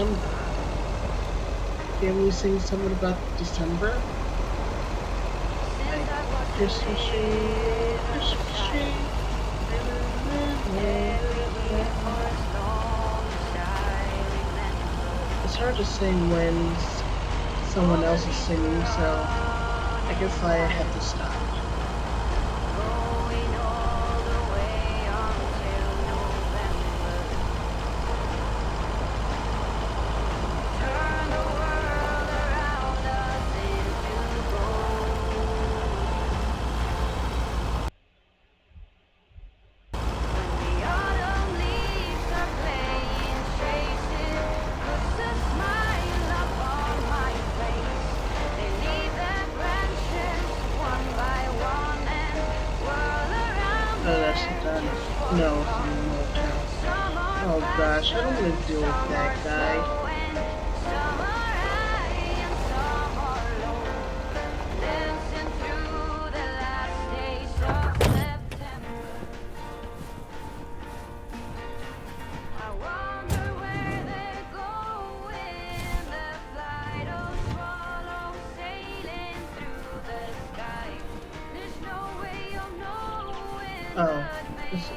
December. Can we sing something about December? Like Christmas tree, Christmas tree. It's hard to sing when someone else is singing, so I guess I have to stop. Oh, that's done. No, it's in Motown. Oh gosh, I don't want to deal with that guy. Oh, this is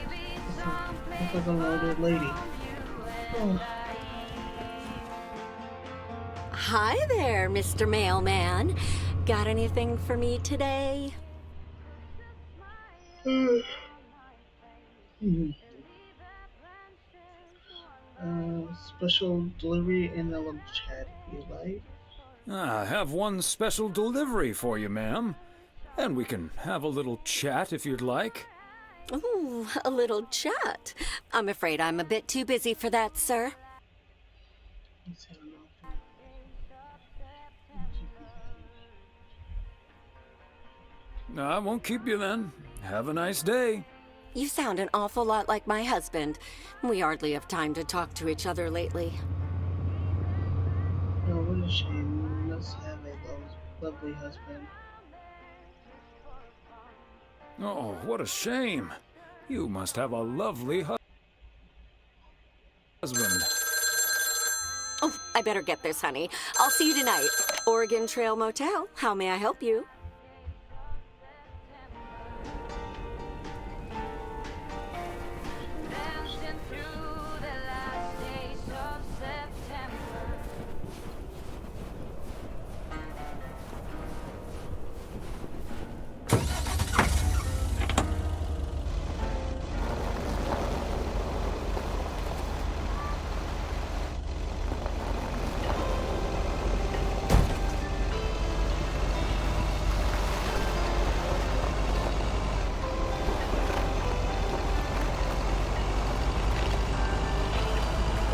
like an older lady. Oh, Hi there, Mr. Mailman. Got anything for me today? hmm. Special delivery in the little chat if you like. I have one special delivery for you, ma'am. And we can have a little chat if you'd like. Ooh, a little chat. I'm afraid I'm a bit too busy for that, sir. Let's have an I won't keep you then. Have a nice day. You sound an awful lot like my husband. We hardly have time to talk to each other lately. Oh, what a shame. You must have a lovely husband. Oh, what a shame. You must have a lovely husband. Oh, I better get this, honey. I'll see you tonight. Oregon Trail Motel. How may I help you?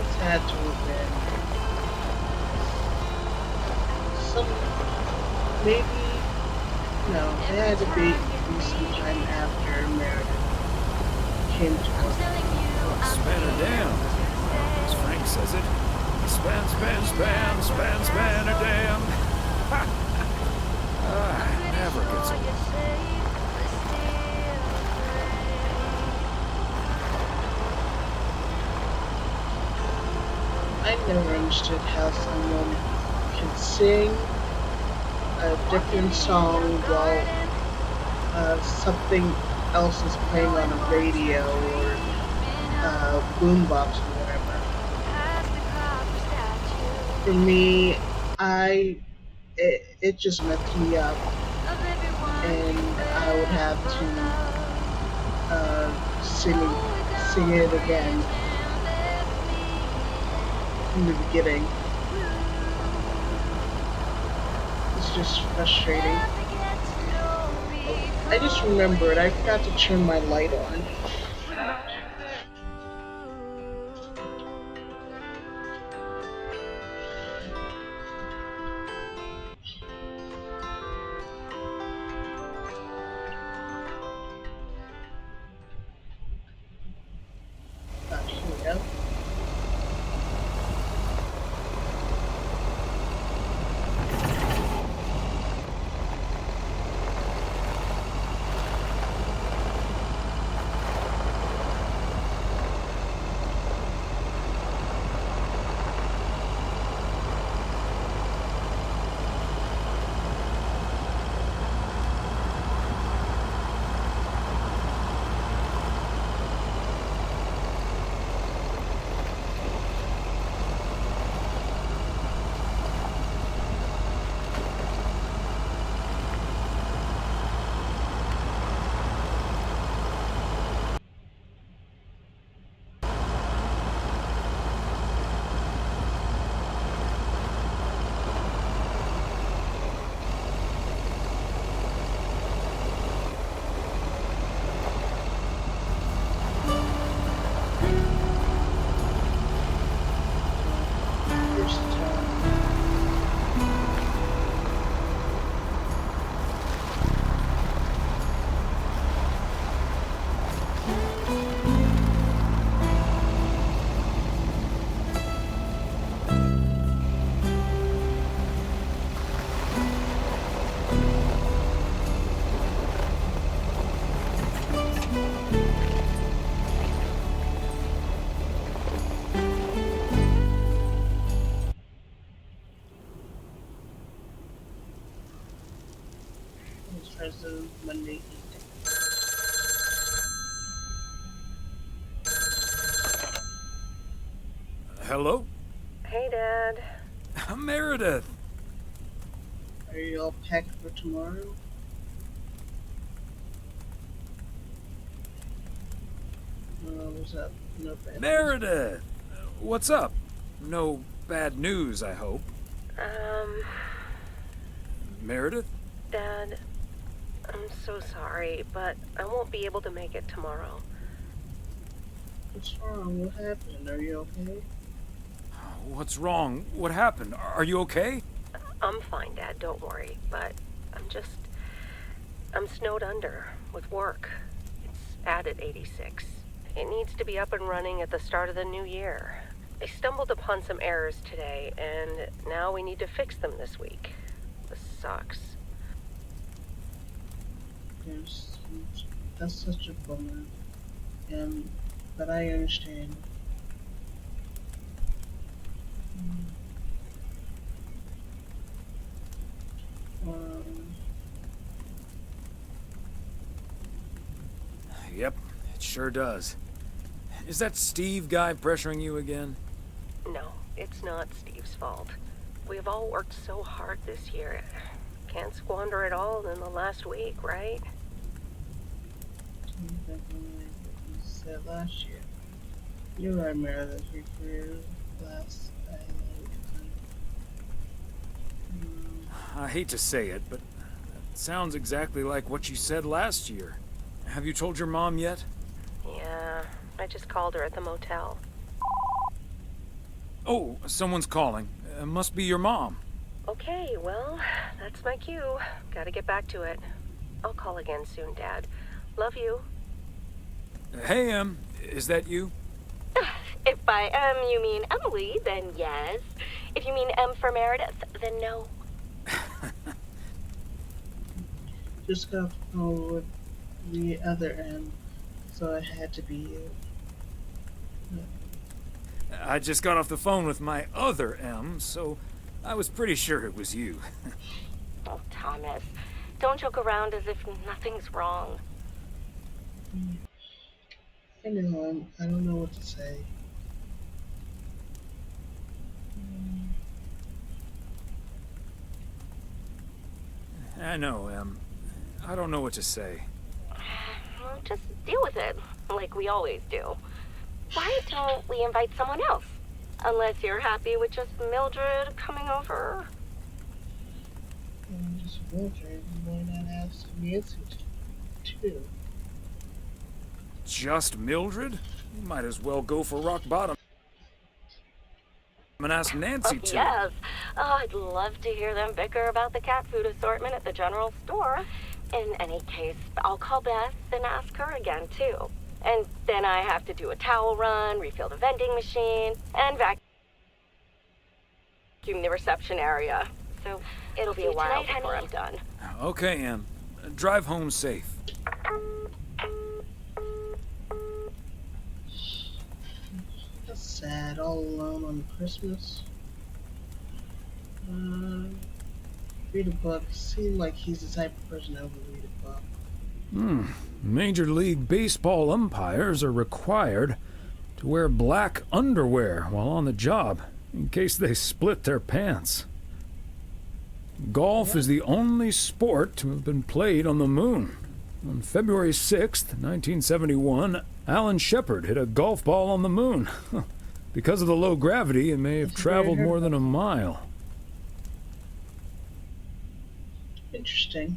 It's had to have been some, maybe, no, it had to be sometime after Meredith came to work. Span her down, as Frank says it. Span, span, span, span, span her down. Never gets old. I never understood how someone can sing a different song while something else is playing on a radio or boombox or whatever. For me, it just messed me up, and I would have to sing it again from the beginning. It's just frustrating. I just remembered I forgot to turn my light on. Here we go. his residence Monday evening. Hello? Hey, Dad. Meredith! Are you all packed for tomorrow? What's up? No bad. Meredith! What's up? No bad news, I hope. Meredith? Dad, I'm so sorry, but I won't be able to make it tomorrow. What's wrong? What happened? Are you okay? What's wrong? What happened? Are you okay? I'm fine, Dad, don't worry, but I'm snowed under with work. It's added 86. It needs to be up and running at the start of the new year. I stumbled upon some errors today, and now we need to fix them this week. This sucks. Yes, that's such a bummer. But I understand. Um, Yep, it sure does. Is that Steve guy pressuring you again? No, it's not Steve's fault. We've all worked so hard this year. Can't squander it all in the last week, right? definitely like what you said last year. You're right, Meredith. Your career last, I I hate to say it, but it sounds exactly like what you said last year. Have you told your mom yet? Yeah, I just called her at the motel. Oh, someone's calling. Must be your mom. Okay, well, that's my cue. Gotta get back to it. I'll call again soon, Dad. Love you. Hey, is that you? If by you mean Emily, then yes. If you mean M for Meredith, then no. just got off the phone with the other end, so it had to be you. I just got off the phone with my other M, so I was pretty sure it was you. Oh, Thomas, don't joke around as if nothing's wrong. I know, I don't know what to say. I know, Em. I don't know what to say. Well, just deal with it, like we always do. Why don't we invite someone else? Unless you're happy with just Mildred coming over. Just wondering, why not ask Nancy too? Just Mildred? You might as well go for rock bottom and ask Nancy to. Yes. Oh, I'd love to hear them bicker about the cat food assortment at the general store. In any case, I'll call Beth and ask her again, too. And then I have to do a towel run, refill the vending machine, and vacuum the reception area. So it'll be a while before I'm done. Okay, Em. Drive home safe. That's sad, all alone on Christmas. Read a book. Seemed like he's the type of person that would read a book. Major League Baseball umpires are required to wear black underwear while on the job, in case they split their pants. Golf is the only sport to have been played on the moon. On February 6th, 1971, Alan Shepard hit a golf ball on the moon. Because of the low gravity, it may have traveled more than a mile. Interesting.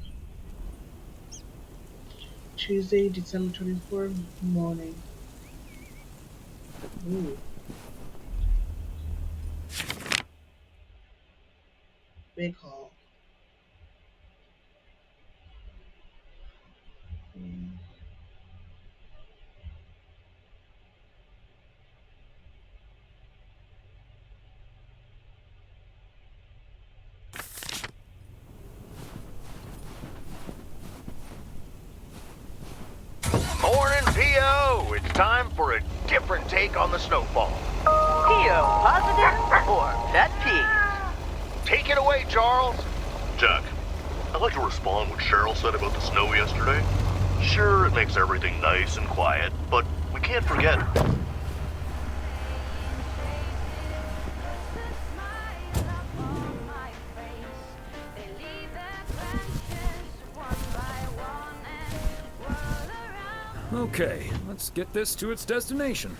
Tuesday, December 24th morning. Ooh. Big hall. Morning, P.O. It's time for a different take on the snowfall. P.O. positive or pet peeve? Take it away, Charles. Chuck, I'd like to respond what Cheryl said about the snow yesterday. Sure, it makes everything nice and quiet, but we can't forget. Okay, let's get this to its destination.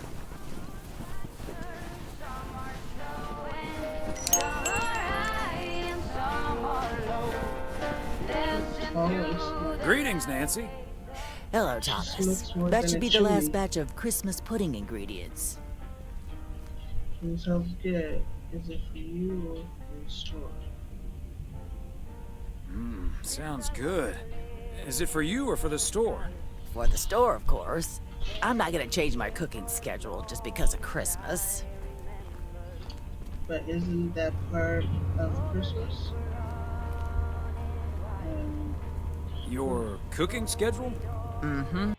Greetings, Nancy. Hello, Thomas. Looks more That than should be it the should last be. batch of Christmas pudding ingredients. It sounds good. Is it for you or for the store? Sounds good. Is it for you or for the store? For the store, of course. I'm not gonna change my cooking schedule just because of Christmas. But isn't that part of Christmas? Your cooking schedule? Mm-hmm.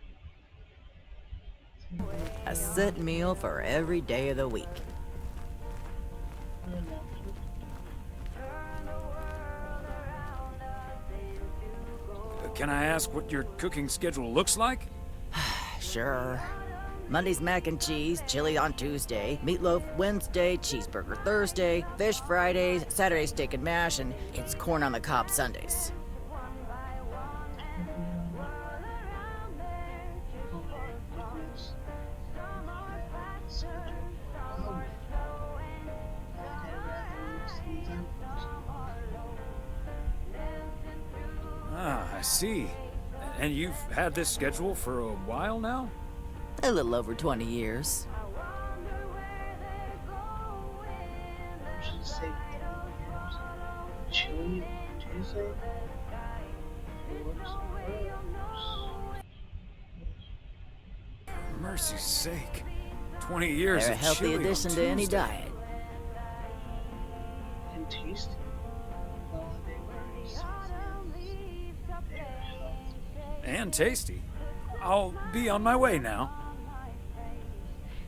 A set meal for every day of the week. I don't know. Can I ask what your cooking schedule looks like? Sure. Monday's mac and cheese, chili on Tuesday, meatloaf Wednesday, cheeseburger Thursday, fish Fridays, Saturday steak and mash, and it's corn on the cob Sundays. Ah, I see. And you've had this schedule for a while now? A little over 20 years. Should say chili Tuesday. For mercy's sake. 20 years They're a of healthy chili on addition to any Tuesday. diet. And tasty. Holiday seasons. They're healthy. And tasty. I'll be on my way now.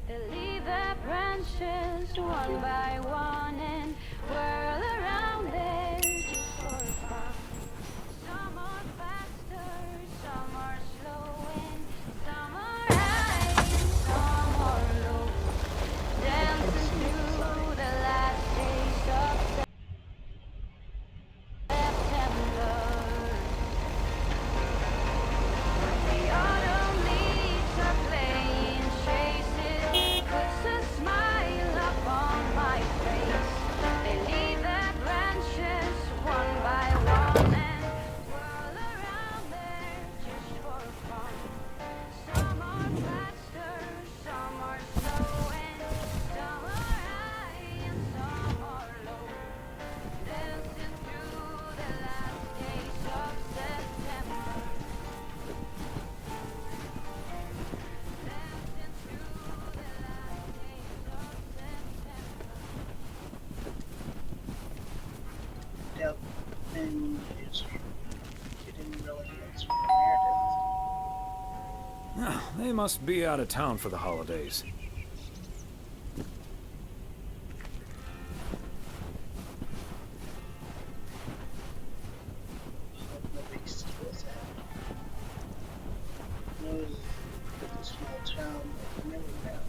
They leave their branches one by one and whirl around there just for fun. Some are faster, some are slow, and some are high and some are low. Dancing through the last days of September. The autumn leaves are playing traces, puts a smile upon my face. They leave their branches one by one and whirl around there just for fun. Some are faster, some are slow, and some are high and some are low. Dancing through the last days of September. Yep. And it's getting really answer Meredith. Ah, they must be out of town for the holidays. No big steals at. Knows the small town, but never know.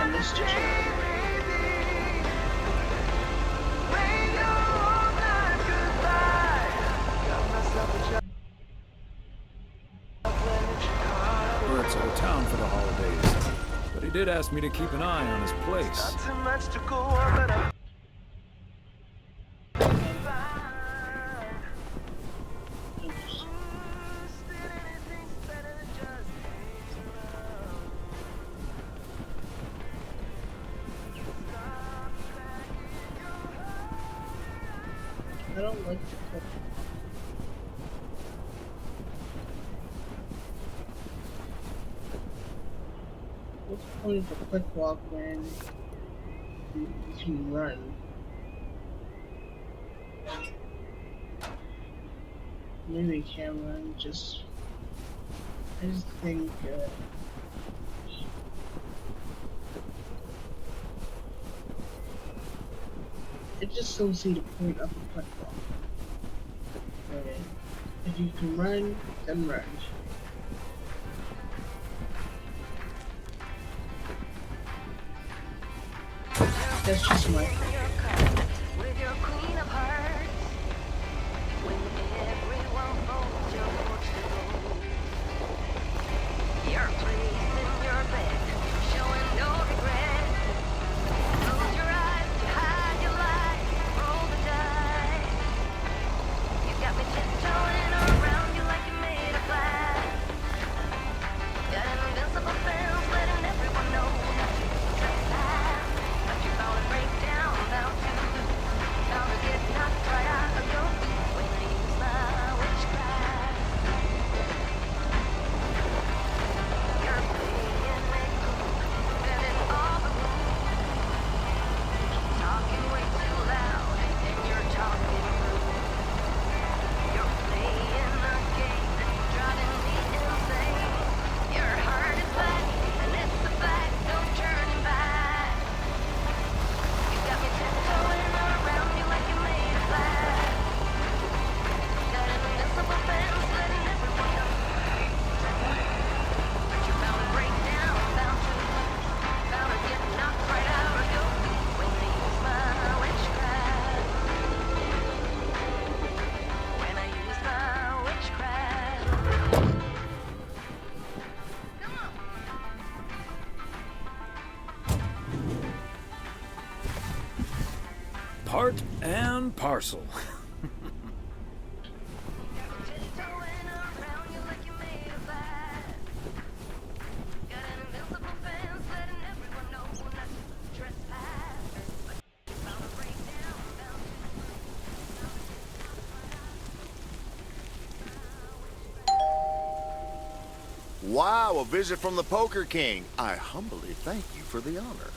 And this just Bert's out of town for the holidays. But he did ask me to keep an eye on his place. I don't like to cook. What's the point of a quick walk when you can run? Maybe you can run, I just think, I just don't see the point of a quick walk. Okay. If you can run, then run. That's just my opinion. With your queen of hearts, when everyone folds your Portugal, your place in your bed, showing no regret. Close your eyes, you hide your light, roll the dice. You got me tiptoeing around you like you made of glass. Got an invincible fence, letting everyone know not to trespass. But you bound to break down, bound to get knocked right out of your feet when I use my witchcraft. You're playing it cool, bending all the rules. Talking way too loud, and you're talking rude. You're playing the game, driving me insane. Your heart is black, and it's a fact, no turning back. You got me tiptoeing around you like you made of glass. Got an invincible fence, letting everyone know. But you're bound to break down, bound to get knocked right out of your feet when I use my witchcraft. When I use my witchcraft. Come on. Part and parcel. Tiptoeing around you like you made of glass. Got an invincible fence, letting everyone know not to trespass. But bound to break down, bound Wow, a visit from the Poker King. I humbly thank you for the honor.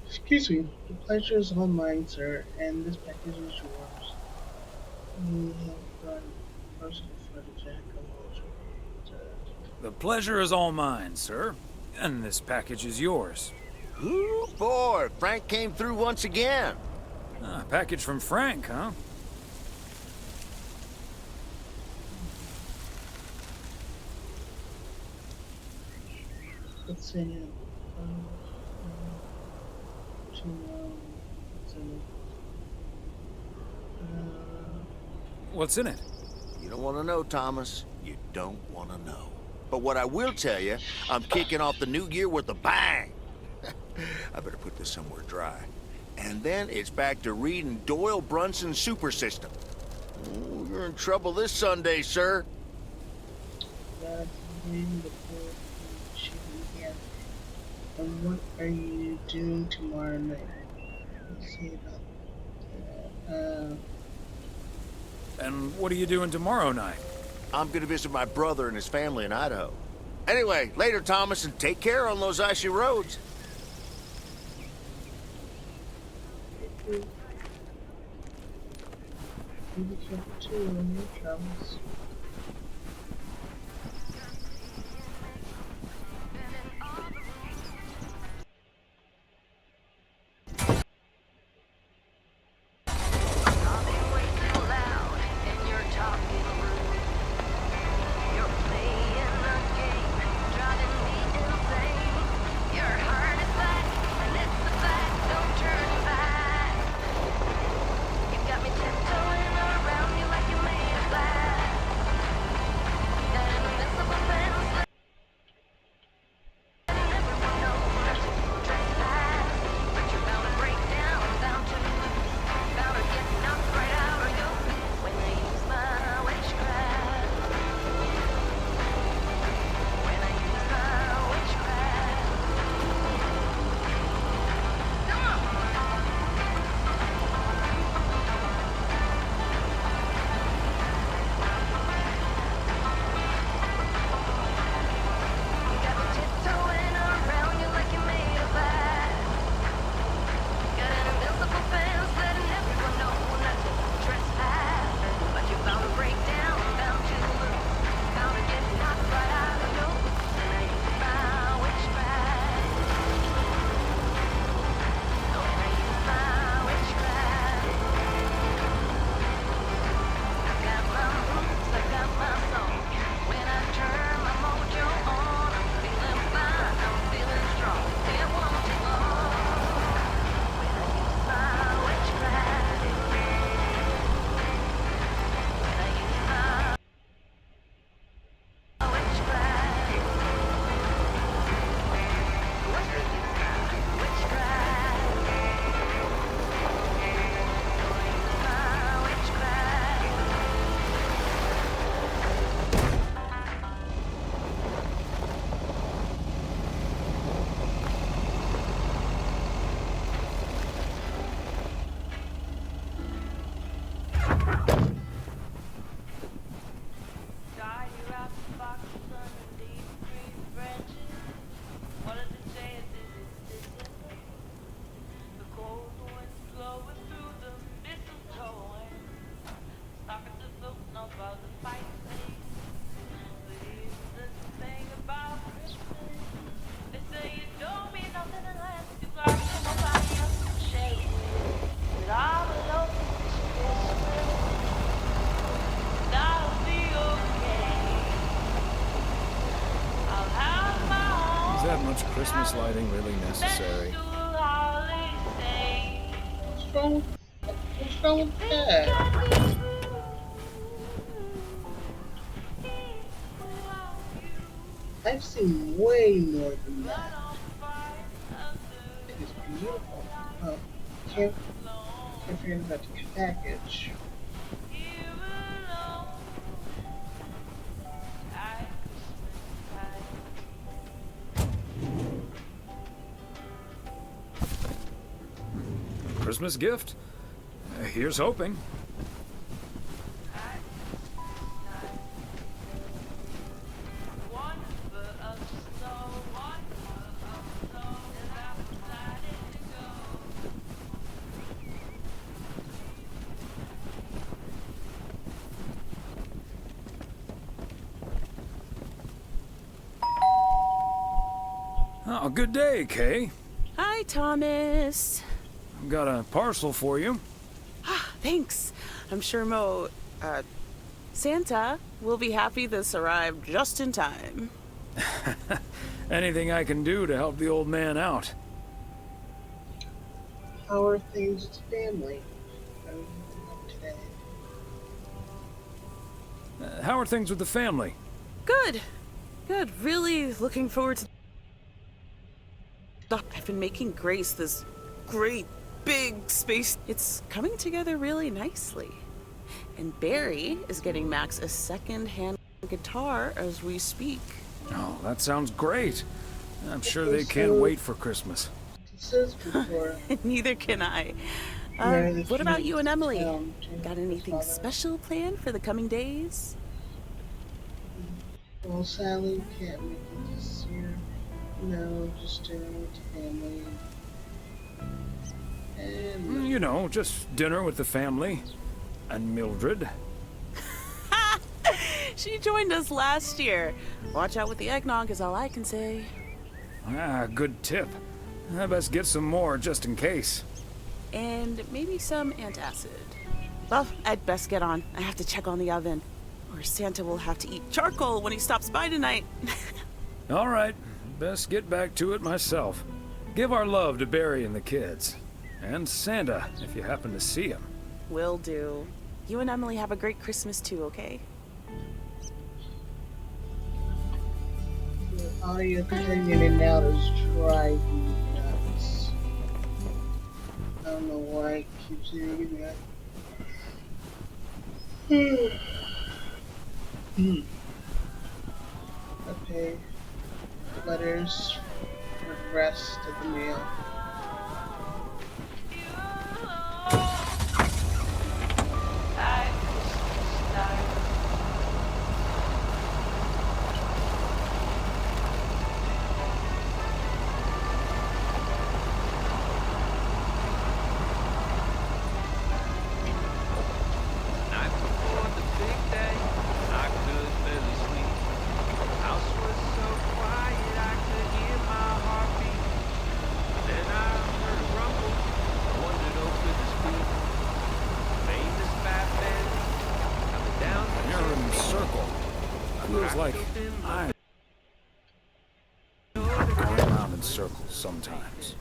Excuse me, the pleasure is all mine, sir, and this package is yours. We have done personal footage at The pleasure is all mine, sir. And this package is yours. Ooh, boy, Frank came through once again. Ah, package from Frank, huh? What's in it? What's in it? What's in it? You don't want to know, Thomas. You don't want to know. But what I will tell you, I'm kicking off the new year with a bang. I better put this somewhere dry. And then it's back to reading Doyle Brunson's Super System. Ooh, you're in trouble this Sunday, sir. That's reading the book and shooting again. And what are you doing tomorrow night? Let's see about that. And what are you doing tomorrow night? I'm gonna visit my brother and his family in Idaho. Anyway, later, Thomas, and take care on those icy roads. You be careful too in your travels. talking way too loud, and you're talking rude. You're playing the game, driving me insane. Your heart is black, and it's a fact, no turning back. You got me tiptoeing around you like you made of glass. Christmas lighting really necessary? What's wrong with that? I've seen way more than that. It is beautiful. Oh, can't forget about the package. Christmas gift? Here's hoping. Oh, good day, Kay. Hi, Thomas. I've got a parcel for you. Thanks. I'm sure Santa will be happy this arrived just in time. Anything I can do to help the old man out. How are things with family? Today. How are things with the family? Good. Good. Really looking forward to... I've been making Grace this great big space. It's coming together really nicely. And Barry is getting Max a second-hand guitar as we speak. Oh, that sounds great. I'm sure they can't wait for Christmas. Neither can I. What about you and Emily? Got anything special planned for the coming days? Well, sadly, can't make it this year. No, just dinner with the family. And You know, just dinner with the family. And Mildred. She joined us last year. Watch out with the eggnog is all I can say. Ah, good tip. I best get some more just in case. And maybe some antacid. Well, I'd best get on. I have to check on the oven. Or Santa will have to eat charcoal when he stops by tonight. All right, best get back to it myself. Give our love to Barry and the kids. And Santa, if you happen to see him. Will do. You and Emily have a great Christmas too, okay? the audio coming in and out is driving me nuts. I don't know why it keeps doing that. Okay. Letters for the rest of the mail. Sometimes.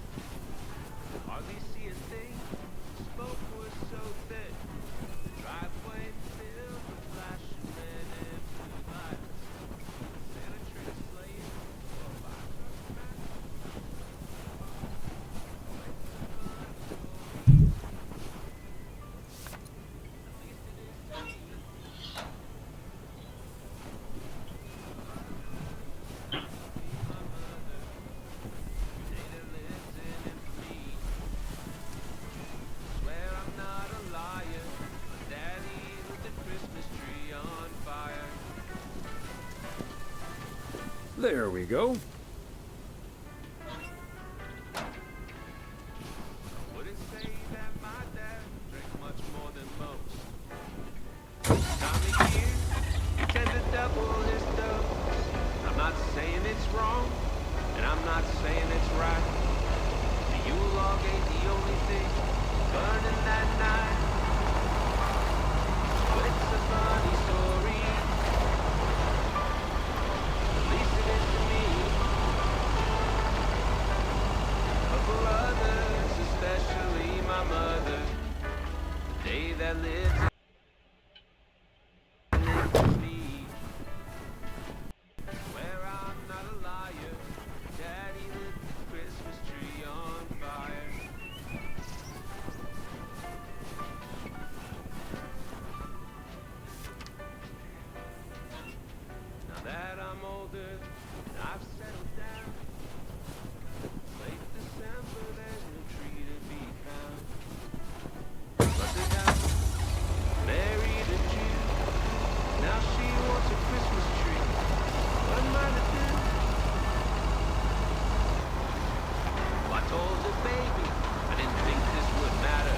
There we go. I'm not saying it's wrong, and I'm not saying it's right. The Yule log ain't the only thing burning that night. But it's a funny story. At least it is to me. that lives in me. Where I'm not a liar, Daddy lit the Christmas tree on fire. Now that I'm older and I've settled down, late December there's no tree to be found. But the house married a Jew. Now she wants a Christmas tree. What am I to do? Well, I told her, baby, I didn't think this would matter.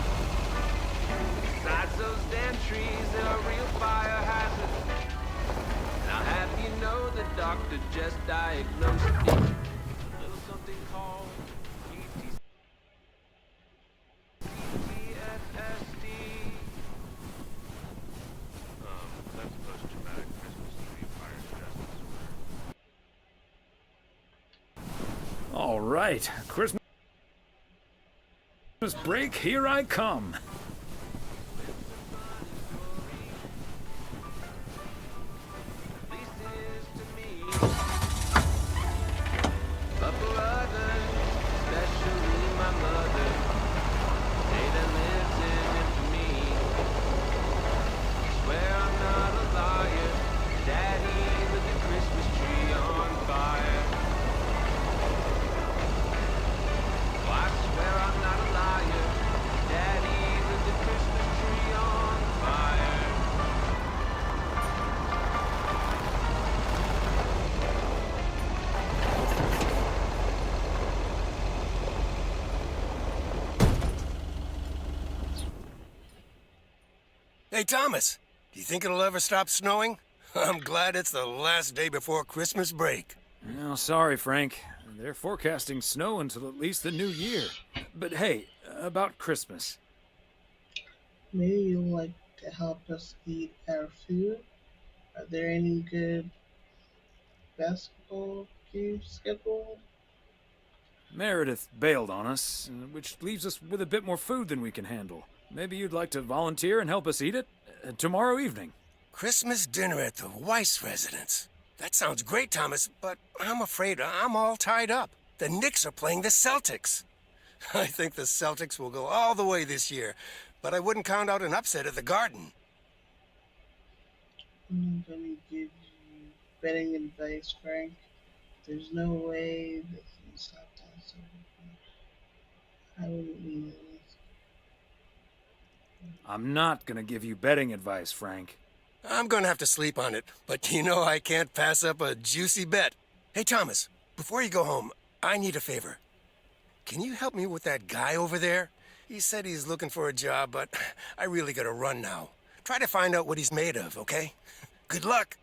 Besides those damn trees, they're a real fire hazard. Now have you know the doctor just diagnosed me with a little something called PTSD. That's post-traumatic Christmas tree fire stress disorder. All right, Christmas break, here I come. At least it is to me. But for others, especially my mother, they that lives in infamy. Swear I'm not a liar, Daddy with the Christmas tree on fire. Oh, I swear I'm not a liar, Daddy with the Christmas tree on fire. Hey, Thomas, do you think it'll ever stop snowing? I'm glad it's the last day before Christmas break. No, sorry, Frank. They're forecasting snow until at least the new year. But hey, about Christmas. Maybe you'd like to help us eat our food? Are there any good basketball games scheduled? Meredith bailed on us, which leaves us with a bit more food than we can handle. Maybe you'd like to volunteer and help us eat it tomorrow evening. Christmas dinner at the Weiss residence. That sounds great, Thomas, but I'm afraid I'm all tied up. The Knicks are playing the Celtics. I think the Celtics will go all the way this year, but I wouldn't count out an upset at the Garden. I'm gonna give you betting advice, Frank. There's no way that you stop that. So I wouldn't mean it. I'm not gonna give you betting advice, Frank. I'm gonna have to sleep on it, but you know I can't pass up a juicy bet. Hey, Thomas, before you go home, I need a favor. Can you help me with that guy over there? He said he's looking for a job, but I really gotta run now. Try to find out what he's made of, okay? Good luck.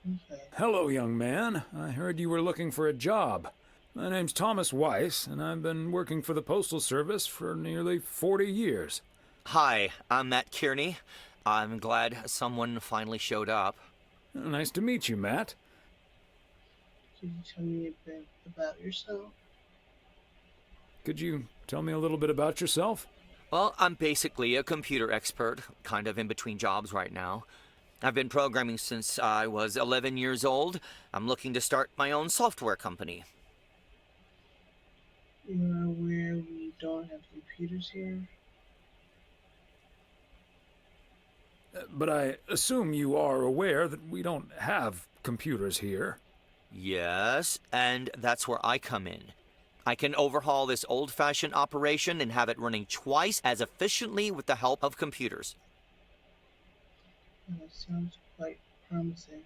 Okay. Hello, young man. I heard you were looking for a job. My name's Thomas Weiss, and I've been working for the Postal Service for nearly 40 years. Hi, I'm Matt Kearney. I'm glad someone finally showed up. Nice to meet you, Matt. Could you tell me a bit about yourself? Could you tell me a little bit about yourself? Well, I'm basically a computer expert, kind of in between jobs right now. I've been programming since I was 11 years old. I'm looking to start my own software company. You're aware we don't have computers here? But I assume you are aware that we don't have computers here. Yes, and that's where I come in. I can overhaul this old-fashioned operation and have it running twice as efficiently with the help of computers. That sounds quite promising.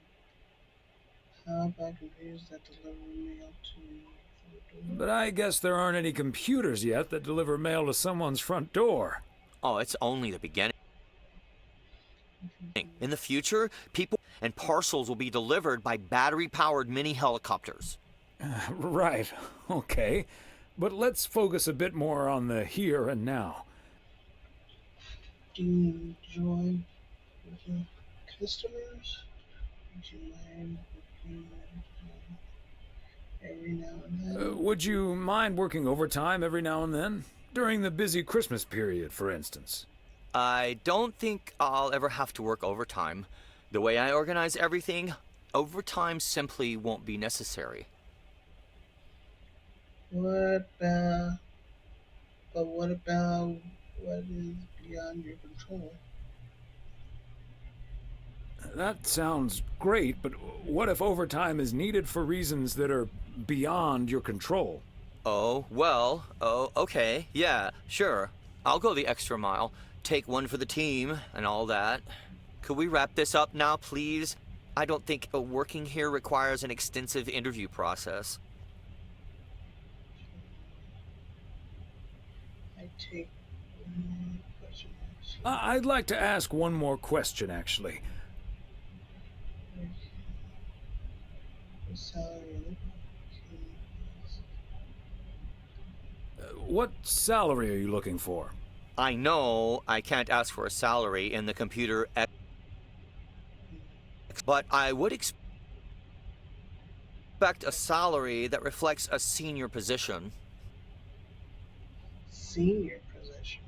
How about computers that deliver mail to the door? But I guess there aren't any computers yet that deliver mail to someone's front door. Oh, it's only the beginning. In the future, people and parcels will be delivered by battery-powered mini helicopters. Right, okay. But let's focus a bit more on the here and now. Do you enjoy working with customers? Would you mind working every now and then? Would you mind working overtime every now and then? During the busy Christmas period, for instance. I don't think I'll ever have to work overtime. The way I organize everything, overtime simply won't be necessary. What about what is beyond your control? That sounds great, but what if overtime is needed for reasons that are beyond your control? Okay, yeah, sure. I'll go the extra mile, take one for the team, and all that. Could we wrap this up now, please? I don't think working here requires an extensive interview process. I take one question. I'd like to ask one more question, actually. The salary. What salary are you looking for? I know I can't ask for a salary in the computer, but I would expect a salary that reflects a senior position. Senior position.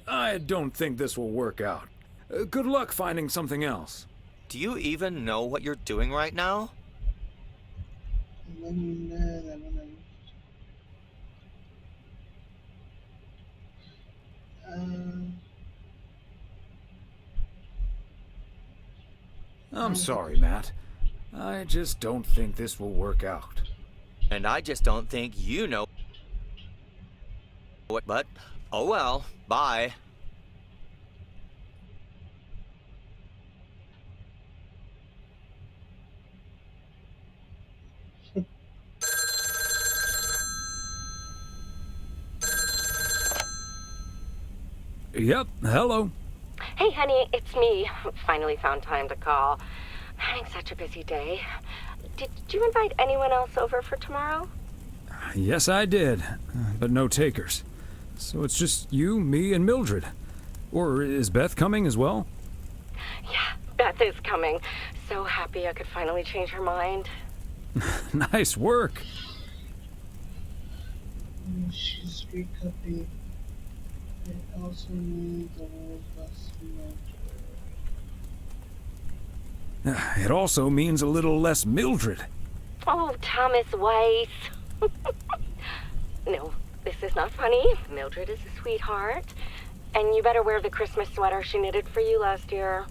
I don't think this will work out. Good luck finding something else. Do you even know what you're doing right now? I'm sorry, Matt. I just don't think this will work out. And I just don't think you know what, but oh well, bye. Yep, hello. Hey, honey, it's me. Finally found time to call. Having such a busy day. Did you invite anyone else over for tomorrow? Yes, I did, but no takers. So it's just you, me, and Mildred. Or is Beth coming as well? Yeah, Beth is coming. So happy I could finally change her mind. Nice work. She's recopy. It also means a little less Mildred. It also means a little less Mildred. Oh, Thomas Weiss. No, this is not funny. Mildred is a sweetheart. And you better wear the Christmas sweater she knitted for you last year.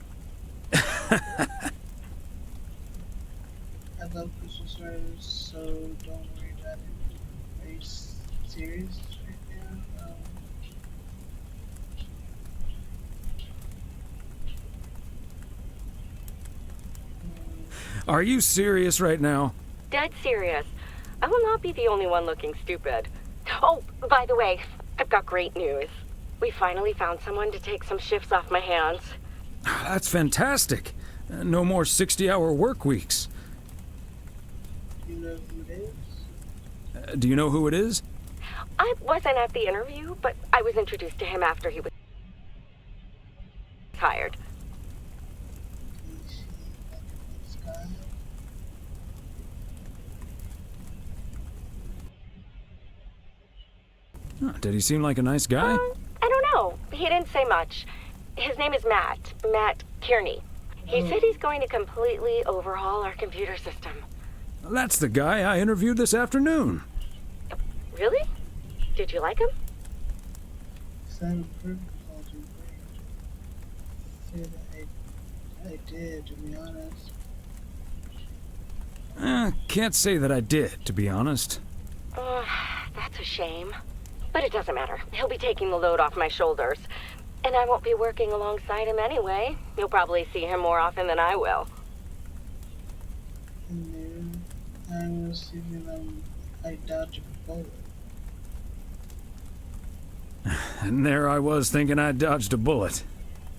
I love Christmas sweaters, so don't worry about it. Are you serious right now? Are you serious right now? Dead serious. I will not be the only one looking stupid. Oh, by the way, I've got great news. We finally found someone to take some shifts off my hands. That's fantastic. No more 60-hour work weeks. You know who it is? Do you know who it is? I wasn't at the interview, but I was introduced to him after he was hired. Did he seem like a nice guy? I don't know. He didn't say much. His name is Matt Kearney. He said he's going to completely overhaul our computer system. That's the guy I interviewed this afternoon. Really? Did you like him? Simon Kirk called you great. Said I did, to be honest. Can't say that I did, to be honest. That's a shame. But it doesn't matter. He'll be taking the load off my shoulders. And I won't be working alongside him anyway. You'll probably see him more often than I will. And I was thinking I dodged a bullet. And there I was thinking I dodged a bullet.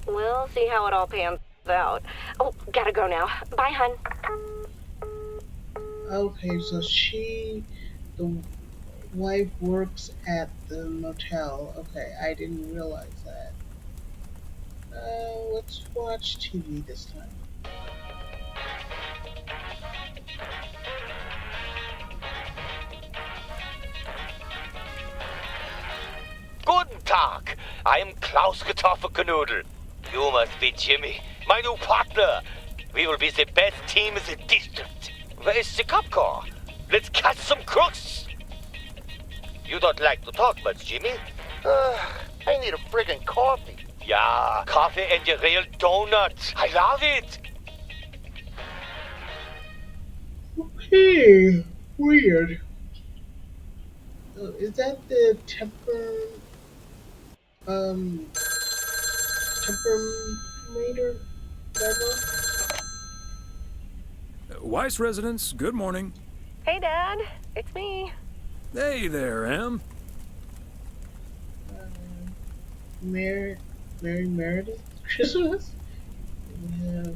We'll see how it all pans out. Oh, gotta go now. Bye, hun. Okay, so the wife works at the motel. Okay, I didn't realize that. Let's watch TV this time. Tag. I am Klaus Kartoffelkanoodle. You must be Jimmy, my new partner. We will be the best team in the district. Where is the cop car? Let's catch some crooks. You don't like to talk much, Jimmy? I need a friggin' coffee. Yeah, coffee and your real donuts. I love it. Okay, weird. Is that the temperator? Whatever? Weiss residence, good morning. Hey, Dad. It's me. Hey there, Em. Mary Meredith Christmas? Yeah.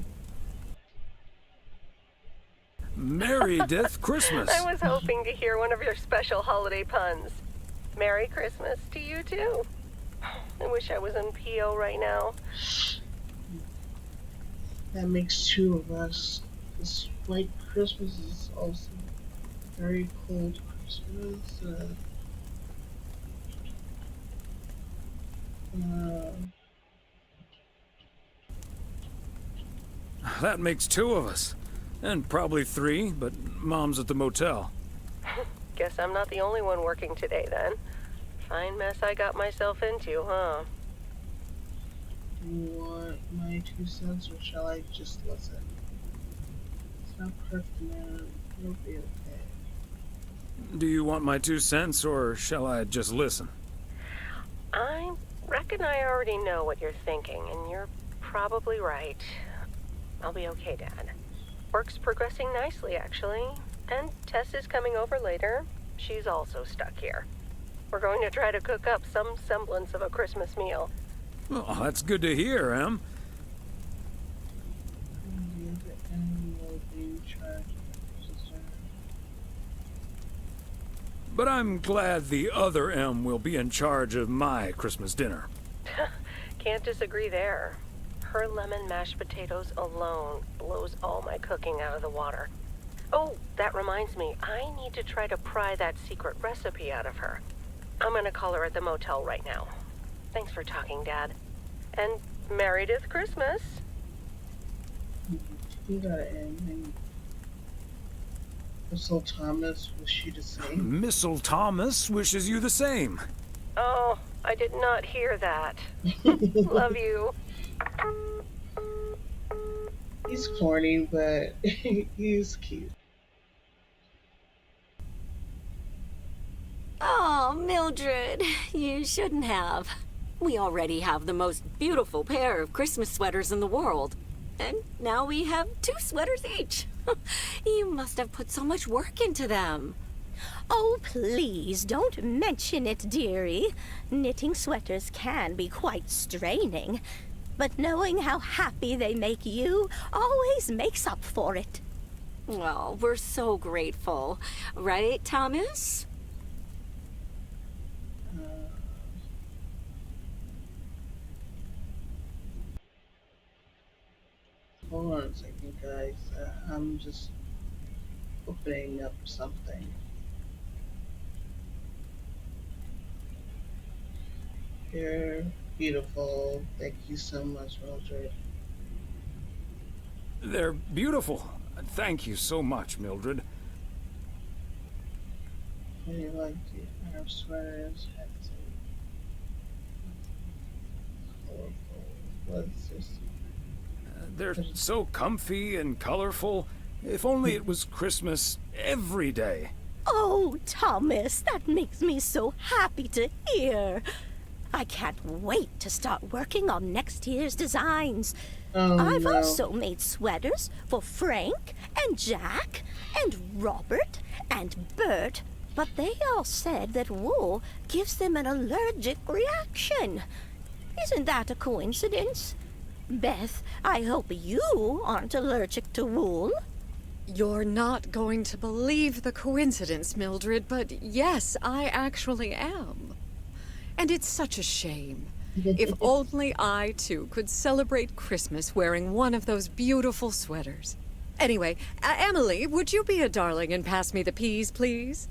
Merry Death Christmas. I was hoping to hear one of your special holiday puns. Merry Christmas to you, too. I wish I was in PO right now. That makes two of us. This white Christmas is also very cold Christmas. That makes two of us. And probably three, but Mom's at the motel. Guess I'm not the only one working today, then. Fine mess I got myself into, huh? You want my 2 cents, or shall I just listen? It's not perfect, man. It'll be okay. Do you want my 2 cents, or shall I just listen? I reckon I already know what you're thinking, and you're probably right. I'll be okay, Dad. Work's progressing nicely, actually. And Tess is coming over later. She's also stuck here. We're going to try to cook up some semblance of a Christmas meal. Oh, that's good to hear, Em. But I'm glad the other M will be in charge of my Christmas dinner. Can't disagree there. Her lemon mashed potatoes alone blows all my cooking out of the water. Oh, that reminds me, I need to try to pry that secret recipe out of her. I'm gonna call her at the motel right now. Thanks for talking, Dad. And Meredith Christmas. You got anything? Missile Thomas, was she the same? Missile Thomas wishes you the same. Oh, I did not hear that. Love you. He's corny, but he's cute. Oh, Mildred, you shouldn't have. We already have the most beautiful pair of Christmas sweaters in the world. And now we have 2 sweaters each. You must have put so much work into them. Oh, please don't mention it, dearie. Knitting sweaters can be quite straining. But knowing how happy they make you always makes up for it. Well, we're so grateful. Right, Thomas? Hold on a second, guys. I'm just opening up something. You're beautiful. Thank you so much, Mildred. They're beautiful. Thank you so much, Mildred. How do you like it? Our sweaters had colorful. What's this? They're so comfy and colorful. If only it was Christmas every day. Oh, Thomas, that makes me so happy to hear. I can't wait to start working on next year's designs. I've also made sweaters for Frank and Jack and Robert and Bert, but they all said that wool gives them an allergic reaction. Isn't that a coincidence? Beth, I hope you aren't allergic to wool. You're not going to believe the coincidence, Mildred, but yes, I actually am. And it's such a shame. If only I, too, could celebrate Christmas wearing one of those beautiful sweaters. Anyway, Emily, would you be a darling and pass me the peas, please?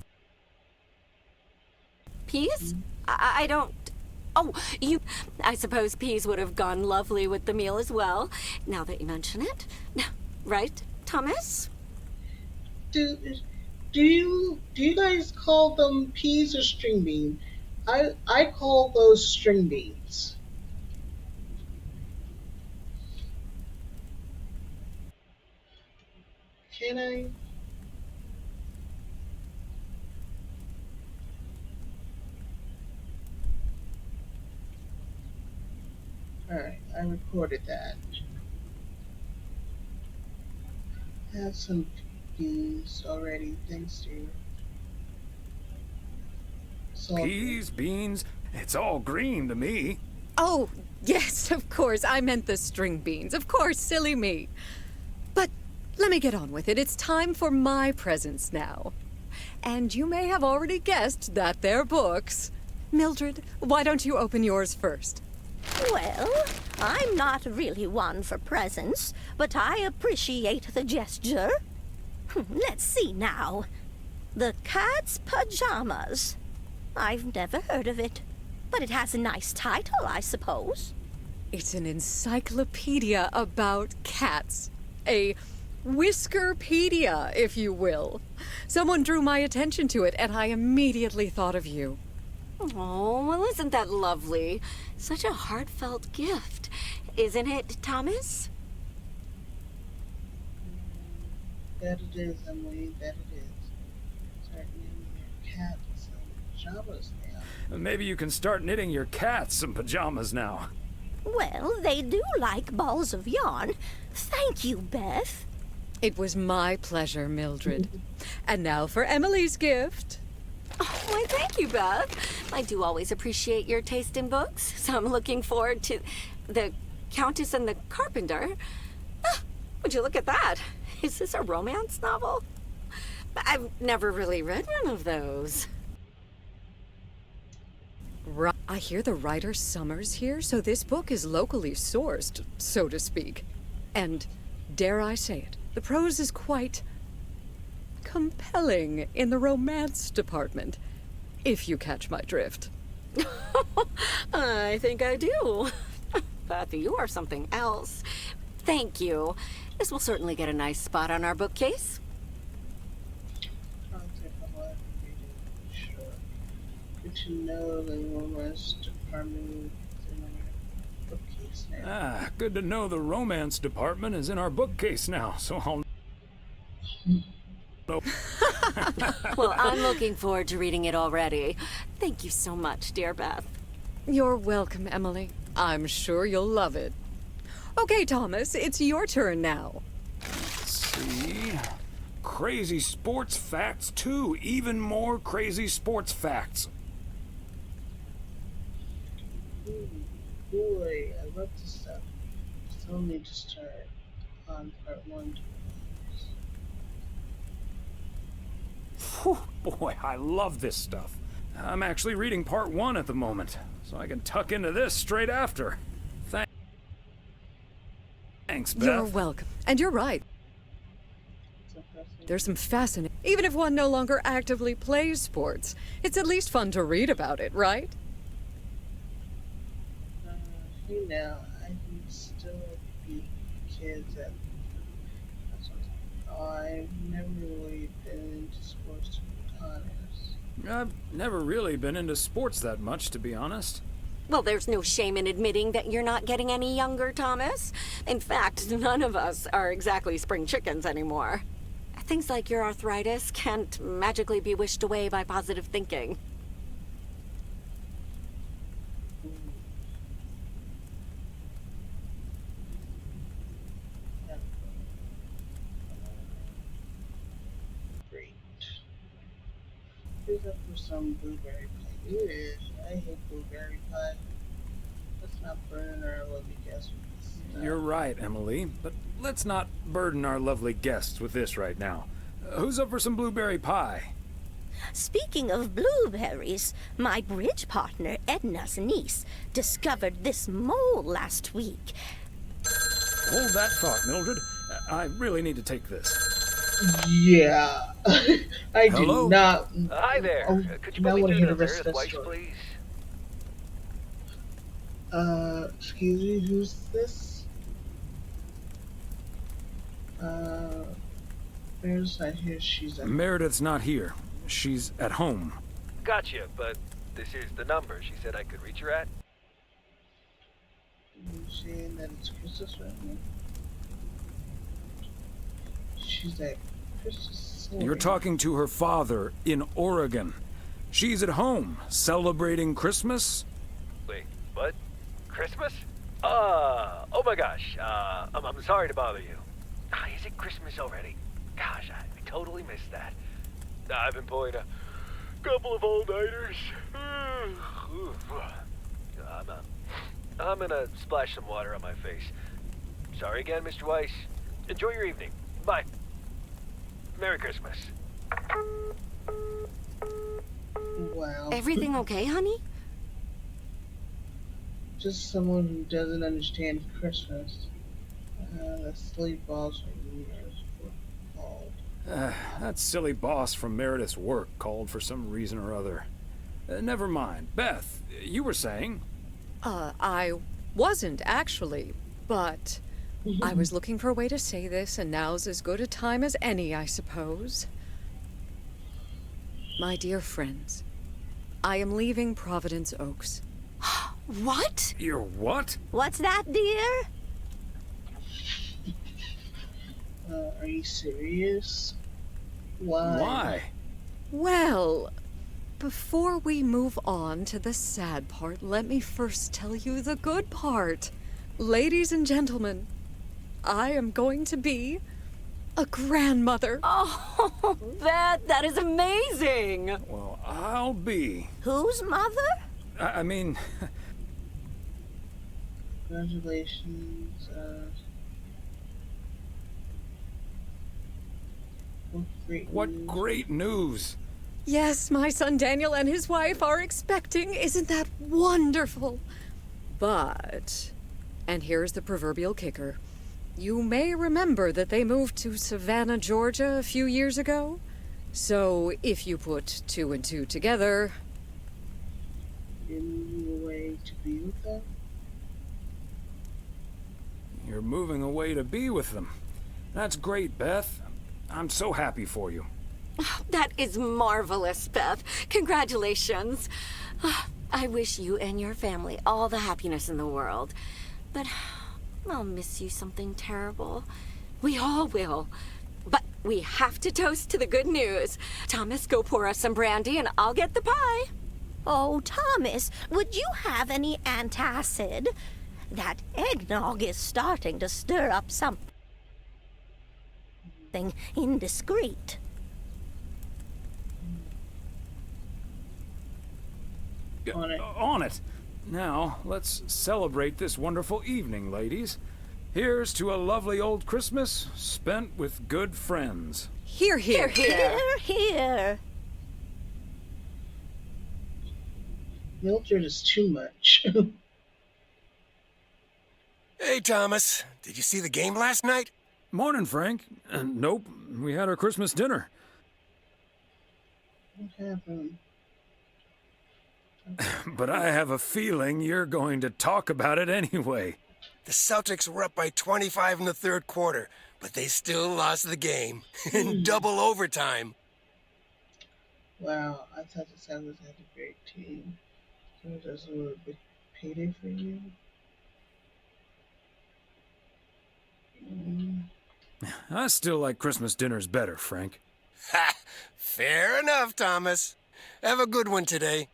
Peas? I don't... Oh, I suppose peas would have gone lovely with the meal as well, now that you mention it. Right, Thomas? Do you guys call them peas or string beans? I call those string beans. Can I? Alright, I recorded that. I have some beans already, thanks to you. Peas, beans, it's all green to me. Oh, yes, of course. I meant the string beans. Of course, silly me. But let me get on with it. It's time for my presents now. And you may have already guessed that they're books. Mildred, why don't you open yours first? Well, I'm not really one for presents, but I appreciate the gesture. Let's see now. The Cat's Pajamas. I've never heard of it, but it has a nice title, I suppose. It's an encyclopedia about cats. A Whiskerpedia, if you will. Someone drew my attention to it, and I immediately thought of you. Oh, well, isn't that lovely? Such a heartfelt gift. Isn't it, Thomas? That it is, Emily, that it is. Start naming your cat some pajamas now. Maybe you can start knitting your cats some pajamas now. Well, they do like balls of yarn. Thank you, Beth. It was my pleasure, Mildred. And now for Emily's gift. Oh, why, thank you, Beth. I do always appreciate your taste in books, so I'm looking forward to The Countess and the Carpenter. Ah, would you look at that? Is this a romance novel? I've never really read one of those. Right. I hear the writer Summers here, so this book is locally sourced, so to speak. And, dare I say it, the prose is quite compelling in the romance department, if you catch my drift. I think I do. Beth, you are something else. Thank you. This will certainly get a nice spot on our bookcase. Good to know the romance department is in our bookcase now. Ah, good to know the romance department is in our bookcase now, so I'll know. Well, I'm looking forward to reading it already. Thank you so much, dear Beth. You're welcome, Emily. I'm sure you'll love it. Okay, Thomas, it's your turn now. Let's see. Crazy sports facts, too. Even more crazy sports facts. Ooh, boy, I love this stuff. Still need to start on part 1. Whew, boy, I love this stuff. I'm actually reading part 1 at the moment, so I can tuck into this straight after. Thanks, Beth. You're welcome. And you're right. There's some fascinating... Even if one no longer actively plays sports, it's at least fun to read about it, right? You know, I can still beat kids at... I've never really been into sports, to be honest. I've never really been into sports that much, to be honest. Well, there's no shame in admitting that you're not getting any younger, Thomas. In fact, none of us are exactly spring chickens anymore. Things like your arthritis can't magically be wished away by positive thinking. Great. Here's up for some blueberry pie. I hate blueberry pie. Let's not burn our lovely guests with this stuff. You're right, Emily, but let's not burden our lovely guests with this right now. Who's up for some blueberry pie? Speaking of blueberries, my bridge partner, Edna's niece, discovered this mole last week. Hold that thought, Mildred. I really need to take this. Yeah. I Hello? do not. Hi there. Oh, Could you now put me wanna through hear to the rest of Meredith that Weiss, story. please? Excuse me, who's this? Meredith's not here, she's at Meredith's not here. She's at home. Gotcha, but this is the number she said I could reach her at. saying that it's Christmas right now. She's at Christmas. You're talking to her father in Oregon. She's at home, celebrating Christmas? Wait, what? Christmas? Oh my gosh, I'm sorry to bother you. Is it Christmas already? Gosh, I totally missed that. I've been pulling a couple of all-nighters. I'm gonna splash some water on my face. Sorry again, Mr. Weiss. Enjoy your evening. Bye. Merry Christmas. Wow. Everything okay, honey? Just someone who doesn't understand Christmas. The sleep balls are years called. That silly boss from Meredith's work called for some reason or other. Never mind. Beth, you were saying? I wasn't actually, but I was looking for a way to say this, and now's as good a time as any, I suppose. My dear friends, I am leaving Providence Oaks. What? You're what? What's that, dear? Are you serious? Why? Why? Well, before we move on to the sad part, let me first tell you the good part. Ladies and gentlemen, I am going to be a grandmother. Oh, Beth, that is amazing. Well, I'll be. Whose mother? I mean... Congratulations. What great news. Yes, my son Daniel and his wife are expecting. Isn't that wonderful? But, and here's the proverbial kicker, you may remember that they moved to Savannah, Georgia a few years ago. So if you put 2 and 2 together... You're moving away to be with them? You're moving away to be with them. That's great, Beth. I'm so happy for you. That is marvelous, Beth. Congratulations. I wish you and your family all the happiness in the world. But I'll miss you something terrible. We all will. But we have to toast to the good news. Thomas, go pour us some brandy and I'll get the pie. Oh, Thomas, would you have any antacid? That eggnog is starting to stir up something indiscreet. On it. Now, let's celebrate this wonderful evening, ladies. Here's to a lovely old Christmas spent with good friends. Hear, hear, hear. Hear. Mildred is too much. Hey, Thomas. Did you see the game last night? Morning, Frank. Nope. We had our Christmas dinner. What happened? But I have a feeling you're going to talk about it anyway. The Celtics were up by 25 in the third quarter, but they still lost the game in double overtime. Wow, I thought the Celtics had a great team. So that's a little bit payday for you. I still like Christmas dinners better, Frank. Ha! Fair enough, Thomas. Have a good one today.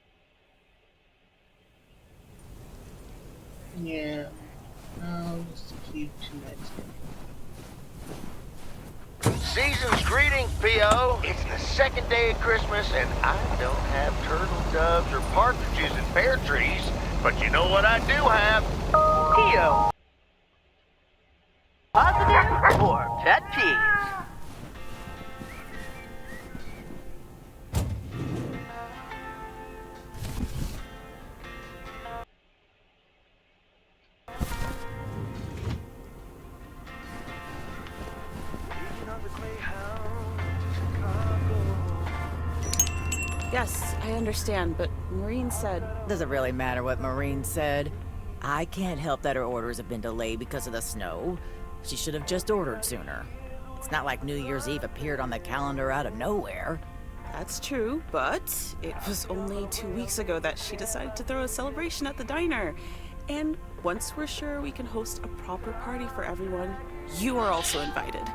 Yeah, I'll just keep tonight's game. Season's greetings, P.O. It's the second day of Christmas, and I don't have turtle doves or partridges in pear trees. But you know what I do have? P.O. Positive or pet peeves? Yes, I understand, but Maureen said... Doesn't really matter what Maureen said. I can't help that her orders have been delayed because of the snow. She should have just ordered sooner. It's not like New Year's Eve appeared on the calendar out of nowhere. That's true, but it was only 2 weeks ago that she decided to throw a celebration at the diner. And once we're sure we can host a proper party for everyone, you are also invited.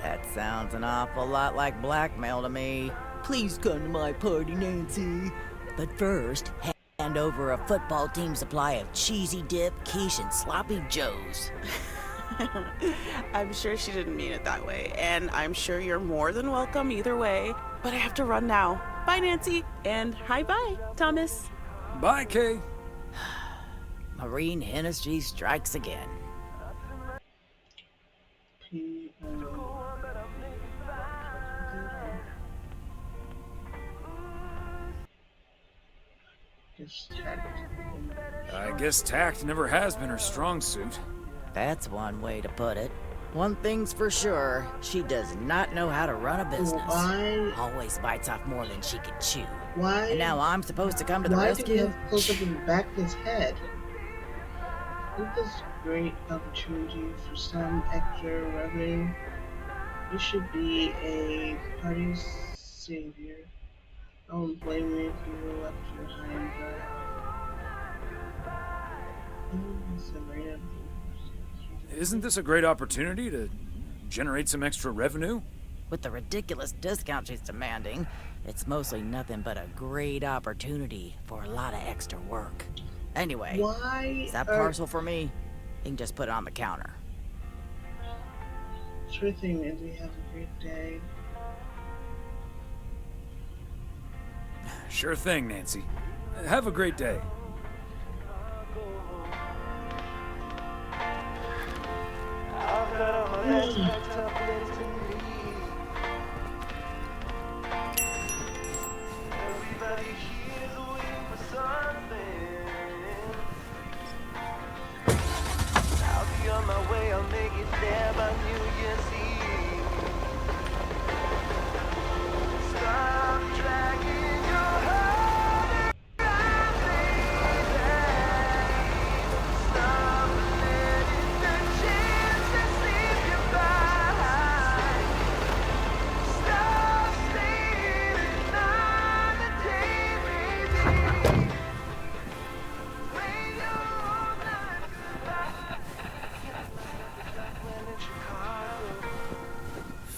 That sounds an awful lot like blackmail to me. Please come to my party, Nancy. But first, hand over a football team supply of cheesy dip, quiche, and sloppy joes. I'm sure she didn't mean it that way, and I'm sure you're more than welcome either way. But I have to run now. Bye, Nancy, and hi-bye, Thomas. Bye, Kay. Marine Hennessy strikes again. I guess tact never has been her strong suit. That's one way to put it. One thing's for sure, she does not know how to run a business. Why? Always bites off more than she can chew. Why? And now I'm supposed to come to the Why rescue? did he have close up in the back of his head? Isn't this a great opportunity for some extra revenue? You should be a party's savior. I won't blame you if you were left behind dry. Isn't this a great opportunity to generate some extra revenue? With the ridiculous discount she's demanding, it's mostly nothing but a great opportunity for a lot of extra work. Anyway, why is that parcel for me? You can just put it on the counter. Sure thing, Andy. Have a great day. Sure thing, Nancy. Have a great day.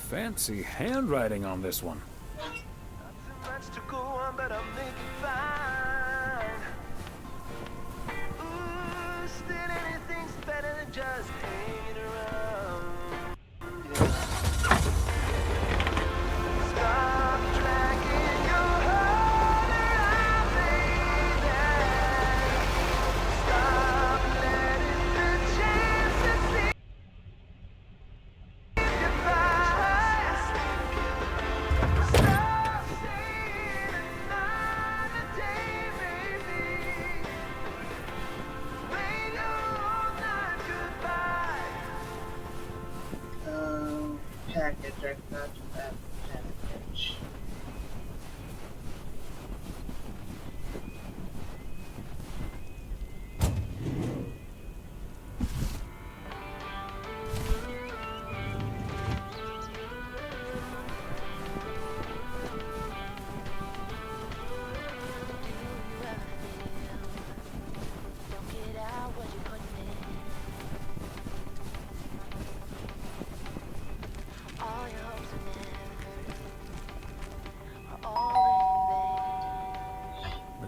Fancy handwriting on this one. Package, I got that package.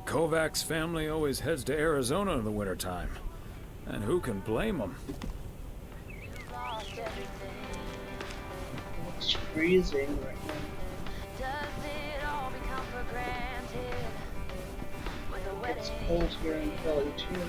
Kovacs family always heads to Arizona in the wintertime. And who can blame them? It's freezing right now. It's cold here in Philly too.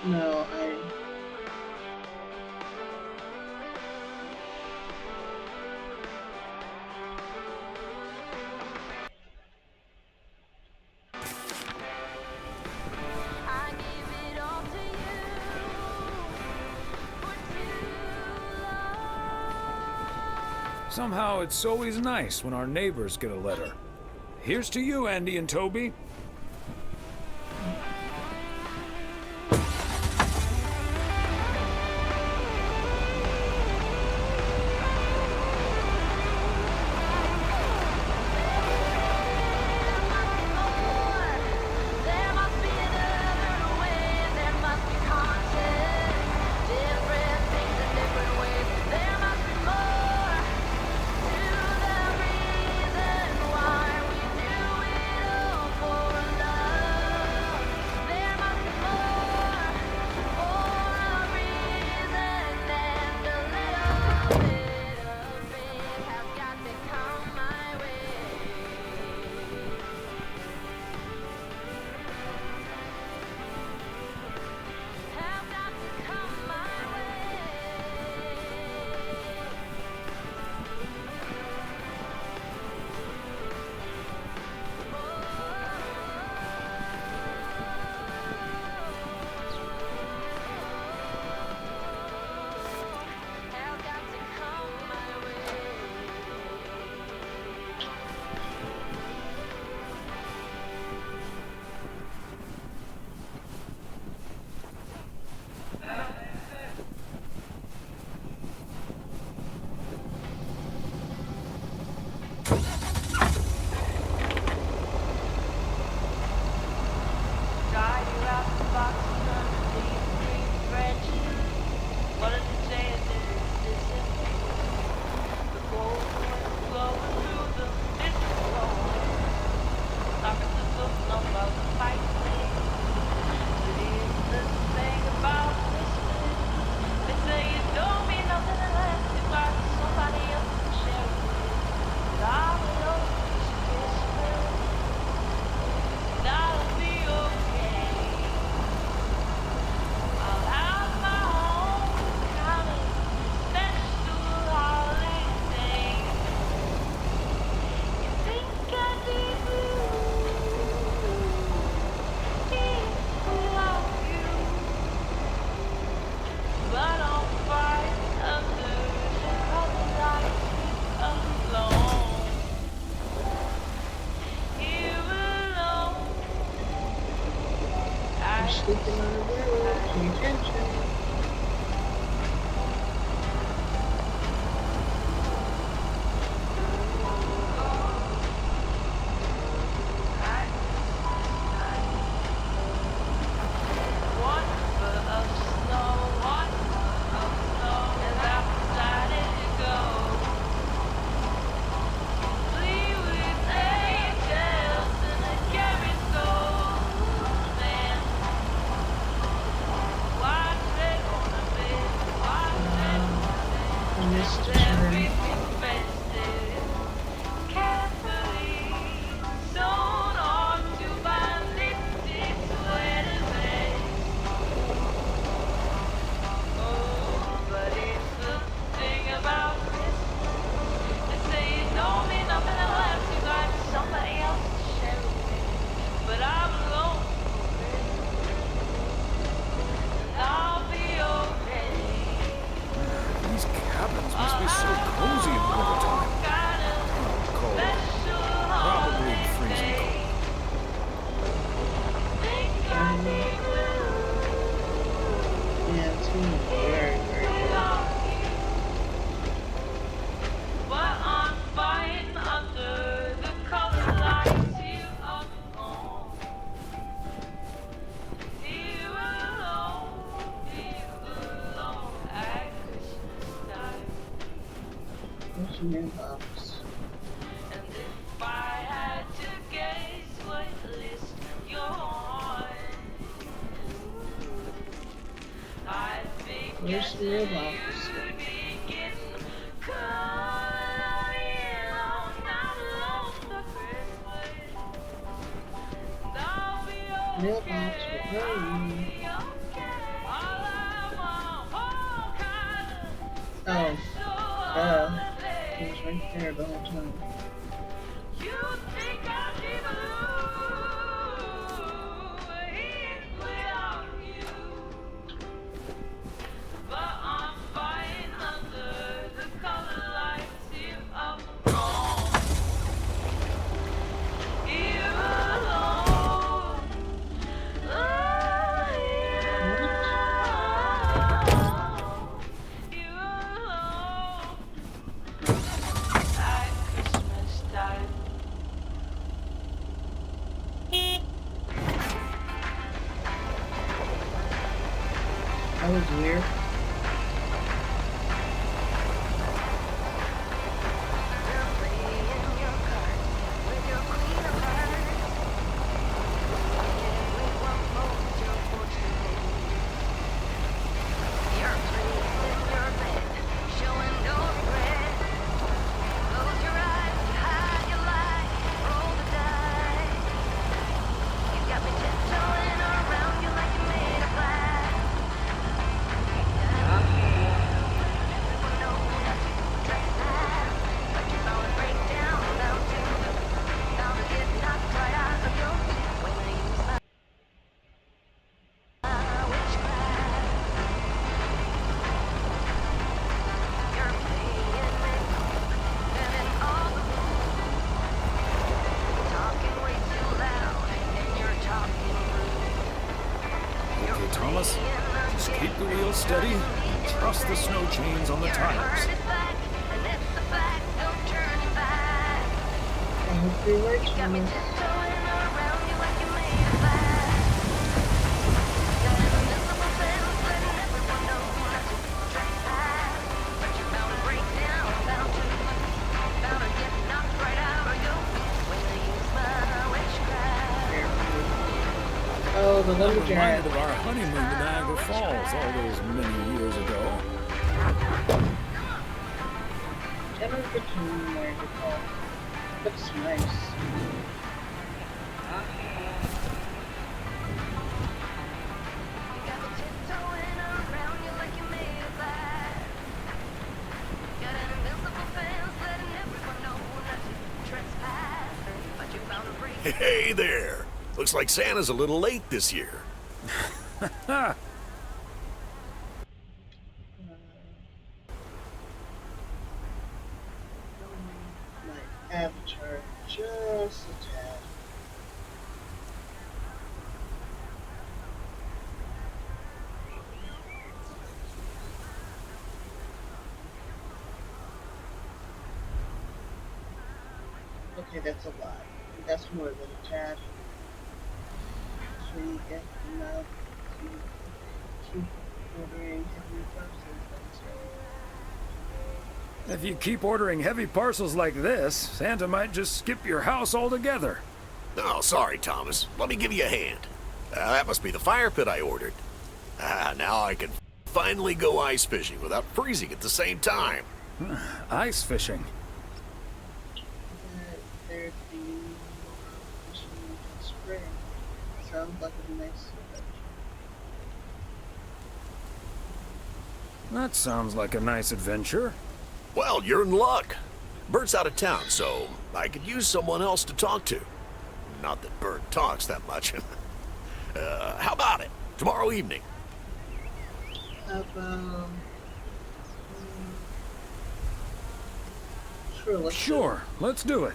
No, I. Somehow it's always nice when our neighbors get a letter. Here's to you, Andy and Toby. Sleeping on the road. Pay attention. Mailbox. Where's the mailbox? Mailbox. Oh, he was right there the whole time. That was weird. Thomas, just keep the wheels steady and trust the snow chains on the tires. I hope you're right, Thomas. Oh, the I'm lumberjack. reminded of our honeymoon to Niagara Falls all those many years ago. Never get to Niagara Falls. Looks nice. Hey there! Looks like Santa's a little late this year. My avatar just a tad. Okay, that's a lot. That's more than a tad. So you get enough to keep ordering heavy parcels. If you keep ordering heavy parcels like this, Santa might just skip your house altogether. Oh, sorry, Thomas. Let me give you a hand. That must be the fire pit I ordered. Now I can finally go ice fishing without freezing at the same time. Ice fishing? There'd be fishing in spring. Sounds like a nice adventure. That sounds like a nice adventure. Well, you're in luck. Bert's out of town, so I could use someone else to talk to. Not that Bert talks that much. How about it? Tomorrow evening? How about... Sure, let's do it.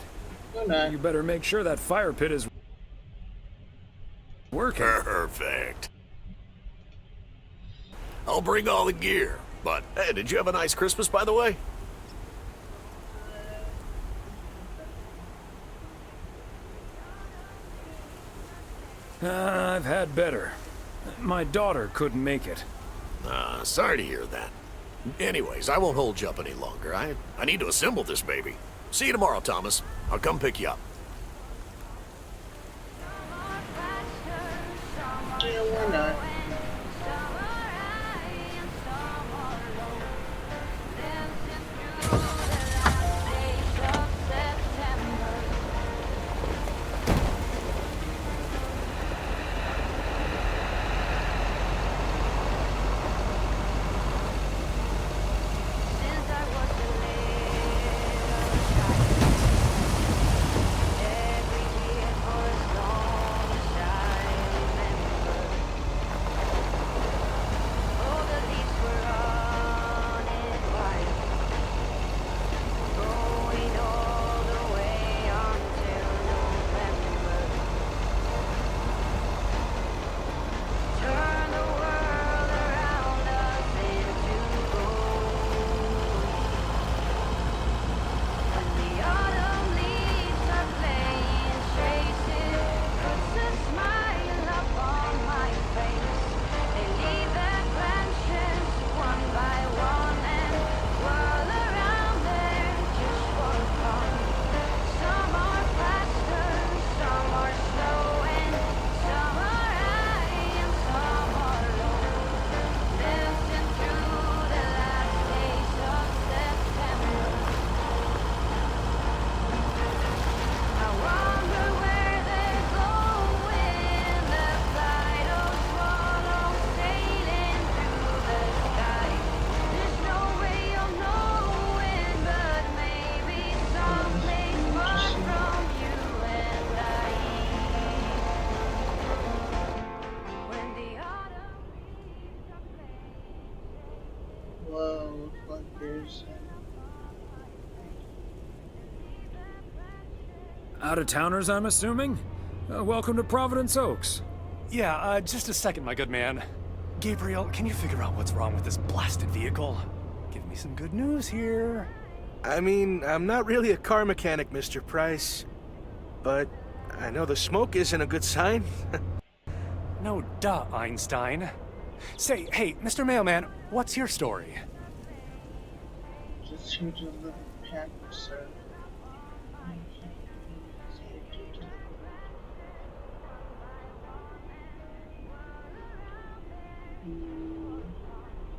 Why not? You better make sure that fire pit is working. Perfect. I'll bring all the gear. But, hey, did you have a nice Christmas, by the way? I've had better. My daughter couldn't make it. Sorry to hear that. Anyways, I won't hold you up any longer. I need to assemble this baby. See you tomorrow, Thomas. I'll come pick you up. Yeah, why not? like there's Out-of-towners, I'm assuming? Welcome to Providence Oaks. Yeah, just a second, my good man. Gabriel, can you figure out what's wrong with this blasted vehicle? Give me some good news here. I mean, I'm not really a car mechanic, Mr. Price. But I know the smoke isn't a good sign. No duh, Einstein. Say, hey, Mr. Mailman, what's your story? just here to deliver package, sir.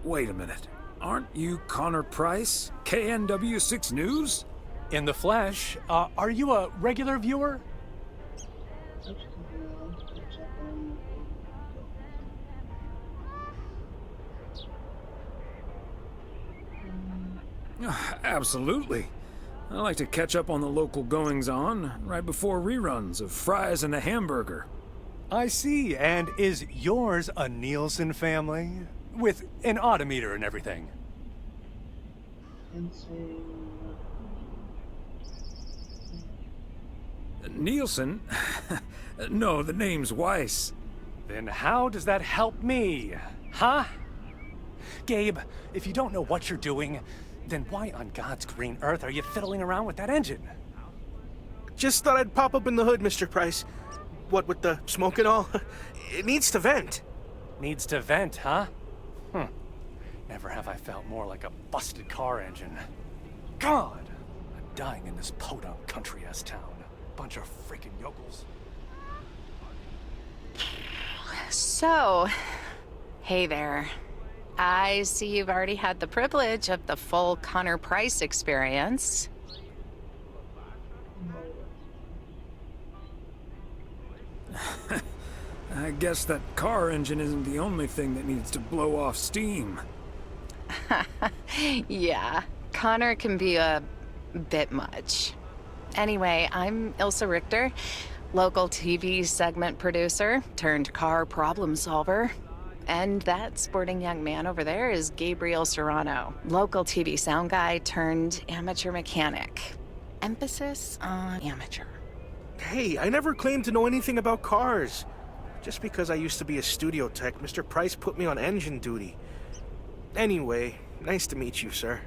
Wait a minute. Aren't you Connor Price? KNW6 News? In the flesh. Are you a regular viewer? Absolutely. I like to catch up on the local goings-on right before reruns of Fries and a Hamburger. I see. And is yours a Nielsen family? With an odometer and everything? Nielsen? No, the name's Weiss. Then how does that help me? Huh? Gabe, if you don't know what you're doing, then why on God's green earth are you fiddling around with that engine? Just thought I'd pop up in the hood, Mr. Price. What with the smoke and all? It needs to vent. Needs to vent, huh? Never have I felt more like a busted car engine. God! I'm dying in this podunk country-ass town. Bunch of freaking yokels. So, hey there. I see you've already had the privilege of the full Connor Price experience. I guess that car engine isn't the only thing that needs to blow off steam. Yeah, Connor can be a bit much. Anyway, I'm Ilsa Richter, local TV segment producer turned car problem solver. And that sporting young man over there is Gabriel Serrano, local TV sound guy turned amateur mechanic. Emphasis on amateur. Hey, I never claimed to know anything about cars. Just because I used to be a studio tech, Mr. Price put me on engine duty. Anyway, nice to meet you, sir.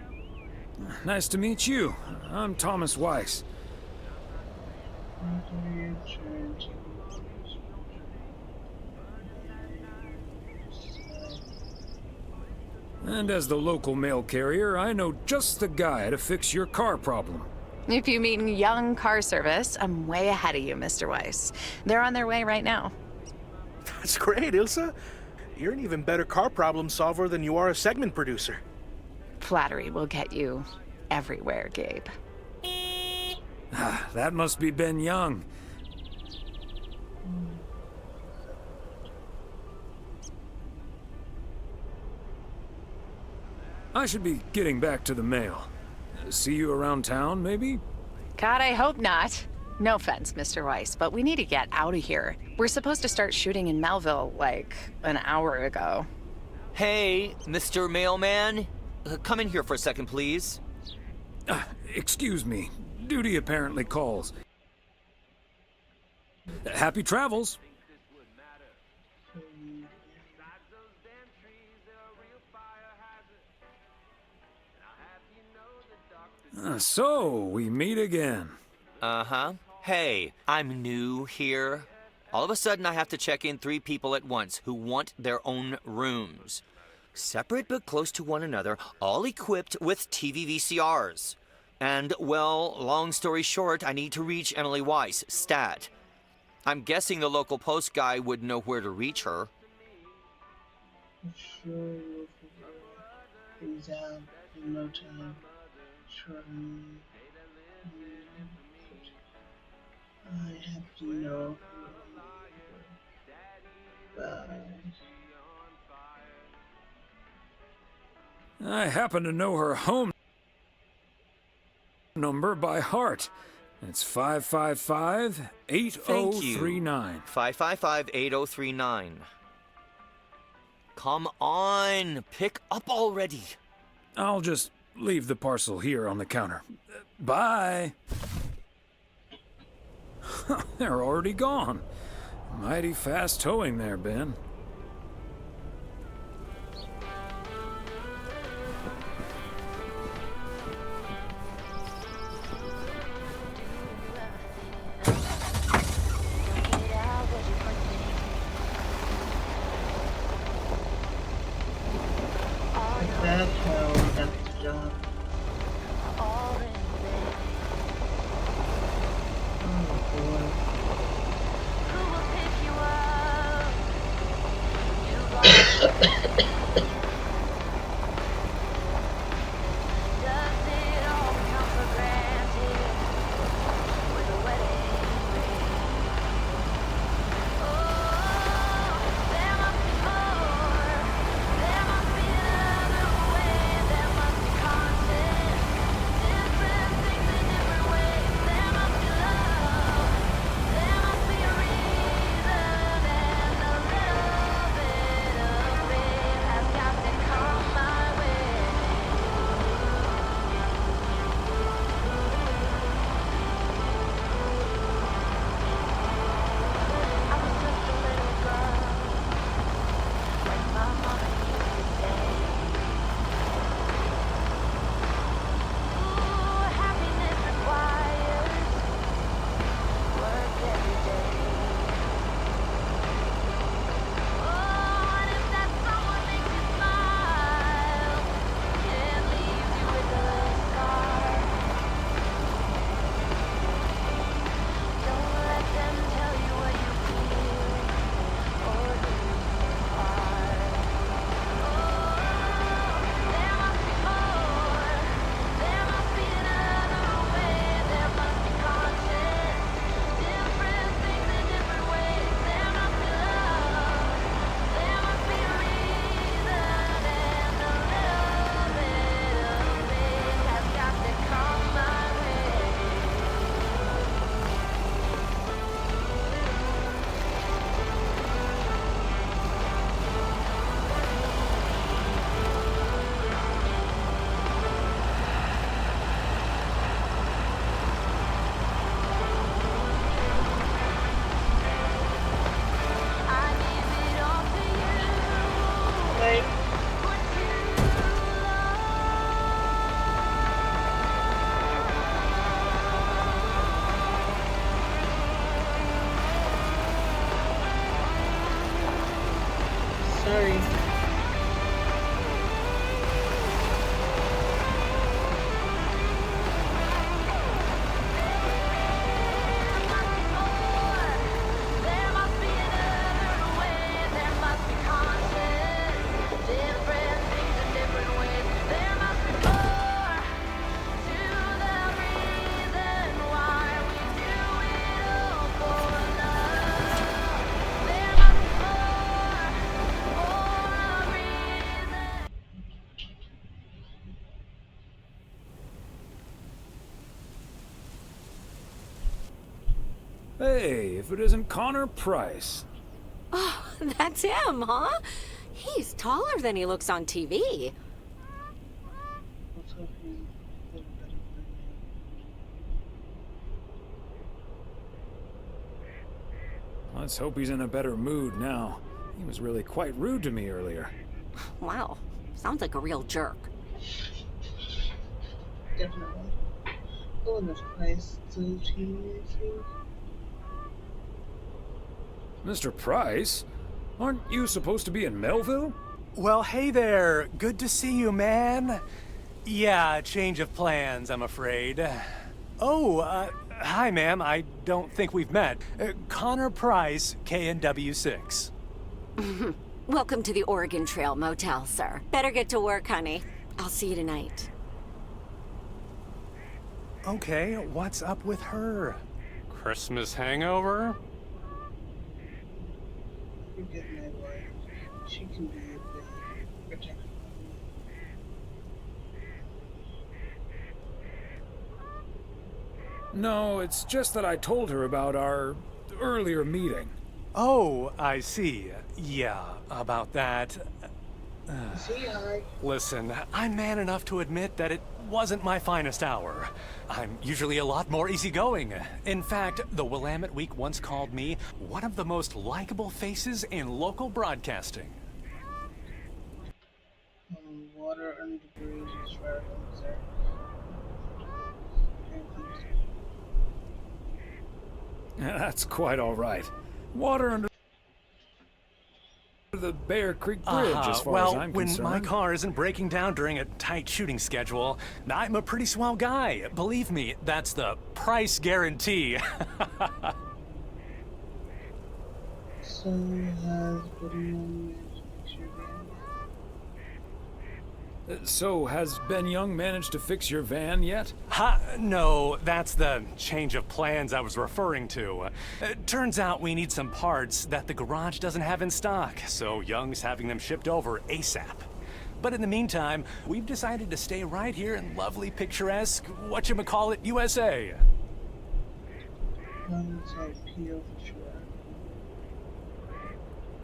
Nice to meet you. I'm Thomas Weiss. And as the local mail carrier, I know just the guy to fix your car problem. If you mean young car service, I'm way ahead of you, Mr. Weiss. They're on their way right now. That's great, Ilsa. You're an even better car problem solver than you are a segment producer. Flattery will get you everywhere, Gabe. That must be Ben Young. I should be getting back to the mail. See you around town, maybe? God, I hope not. No offense, Mr. Weiss, but we need to get out of here. We're supposed to start shooting in Melville, like, an hour ago. Hey, Mr. Mailman. Come in here for a second, please. Excuse me. Duty apparently calls. Happy travels. So, we meet again. Uh-huh. Hey, I'm new here. All of a sudden, I have to check in 3 people at once who want their own rooms. Separate but close to one another, all equipped with TV VCRs. And, well, long story short, I need to reach Emily Weiss, stat. I'm guessing the local post guy would know where to reach her. Sure, we'll figure things out in no time. Sure. I have to know. Bye. I happen to know her home number by heart. It's 555-8039. 555-8039. Come on, pick up already. I'll just leave the parcel here on the counter. Bye. They're already gone. Mighty fast towing there, Ben. That's how that's done. Sorry. Hey, if it isn't Connor Price. Oh, that's him, huh? He's taller than he looks on TV. Let's hope he's in a better mood now. He was really quite rude to me earlier. Wow, sounds like a real jerk. Definitely. Oh, in this place, so Mr. Price? Aren't you supposed to be in Melville? Well, hey there. Good to see you, man. Yeah, change of plans, I'm afraid. Oh, hi, ma'am. I don't think we've met. Connor Price, KNW6. Welcome to the Oregon Trail Motel, sir. Better get to work, honey. I'll see you tonight. Okay, what's up with her? Christmas hangover? Forget my wife. She can be a bit protective. No, it's just that I told her about our earlier meeting. Oh, I see. Yeah, about that. See, hi. Listen, I'm man enough to admit that it wasn't my finest hour. I'm usually a lot more easygoing. In fact, the Willamette Week once called me one of the most likable faces in local broadcasting. Water under the bridge is right there. That's quite all right. Water under the Bear Creek Bridge, as far as I'm concerned. When my car isn't breaking down during a tight shooting schedule, I'm a pretty swell guy. Believe me, that's the price guarantee. So has Young So, has Ben Young managed to fix your van yet? Ha, no, that's the change of plans I was referring to. Turns out we need some parts that the garage doesn't have in stock, so Young's having them shipped over ASAP. But in the meantime, we've decided to stay right here in lovely, picturesque, whatchamacallit, USA.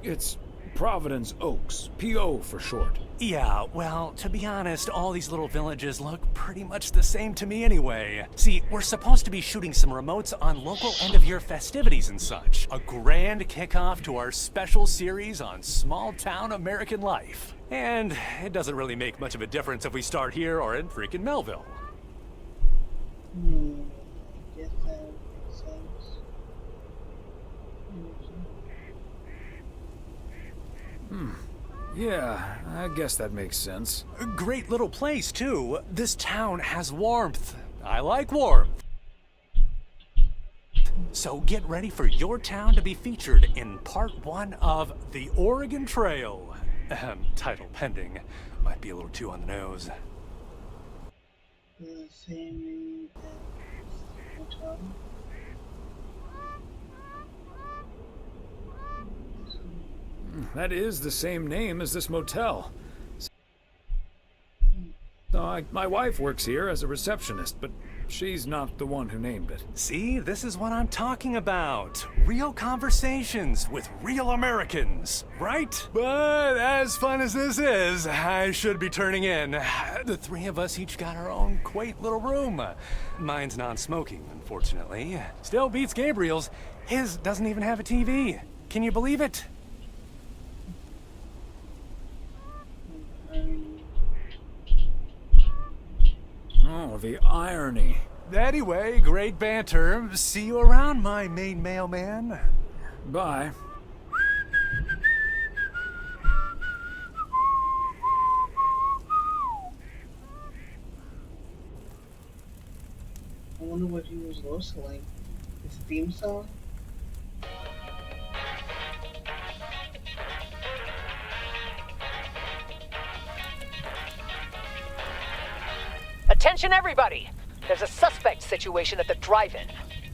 It's Providence Oaks, P.O. for short. Yeah, well, to be honest, all these little villages look pretty much the same to me anyway. See, we're supposed to be shooting some remotes on local end-of-year festivities and such. A grand kickoff to our special series on small-town American life. And it doesn't really make much of a difference if we start here or in freaking Melville. Guess that makes sense. Yeah, I guess that makes sense. A great little place, too. This town has warmth. I like warmth. So get ready for your town to be featured in part 1 of The Oregon Trail. Title pending. Might be a little too on the nose. The same as hotel. That is the same name as this motel. So my wife works here as a receptionist, but she's not the one who named it. See, this is what I'm talking about. Real conversations with real Americans, right? But as fun as this is, I should be turning in. The three of us each got our own quaint little room. Mine's non-smoking, unfortunately. Still beats Gabriel's. His doesn't even have a TV. Can you believe it? Oh, the irony. Anyway, great banter. See you around, my main mailman. Bye. I wonder what he was whistling. His theme song? Attention everybody! There's a suspect situation at the drive-in.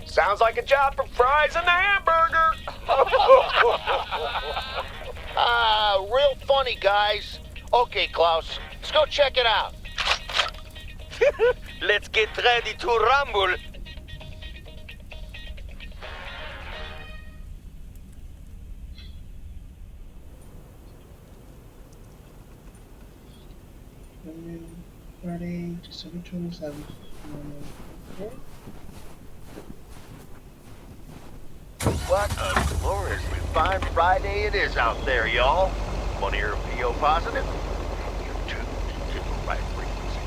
Sounds like a job for fries and the hamburger. Real funny, guys. Okay, Klaus, let's go check it out. Let's get ready to rumble. Friday, December 27th. Okay. What a gloriously fine Friday it is out there, y'all. Want to hear a PO positive? You tuned to the right frequency.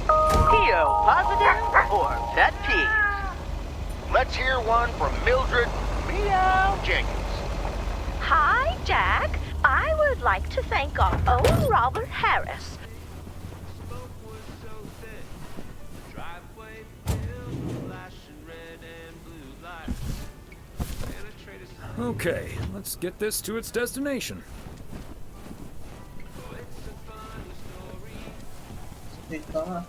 PO positive or pet peeve? Let's hear one from Mildred Meow Jenkins. Hi, Jack. I would like to thank our own Robert Harris. Okay, let's get this to its destination. Big box.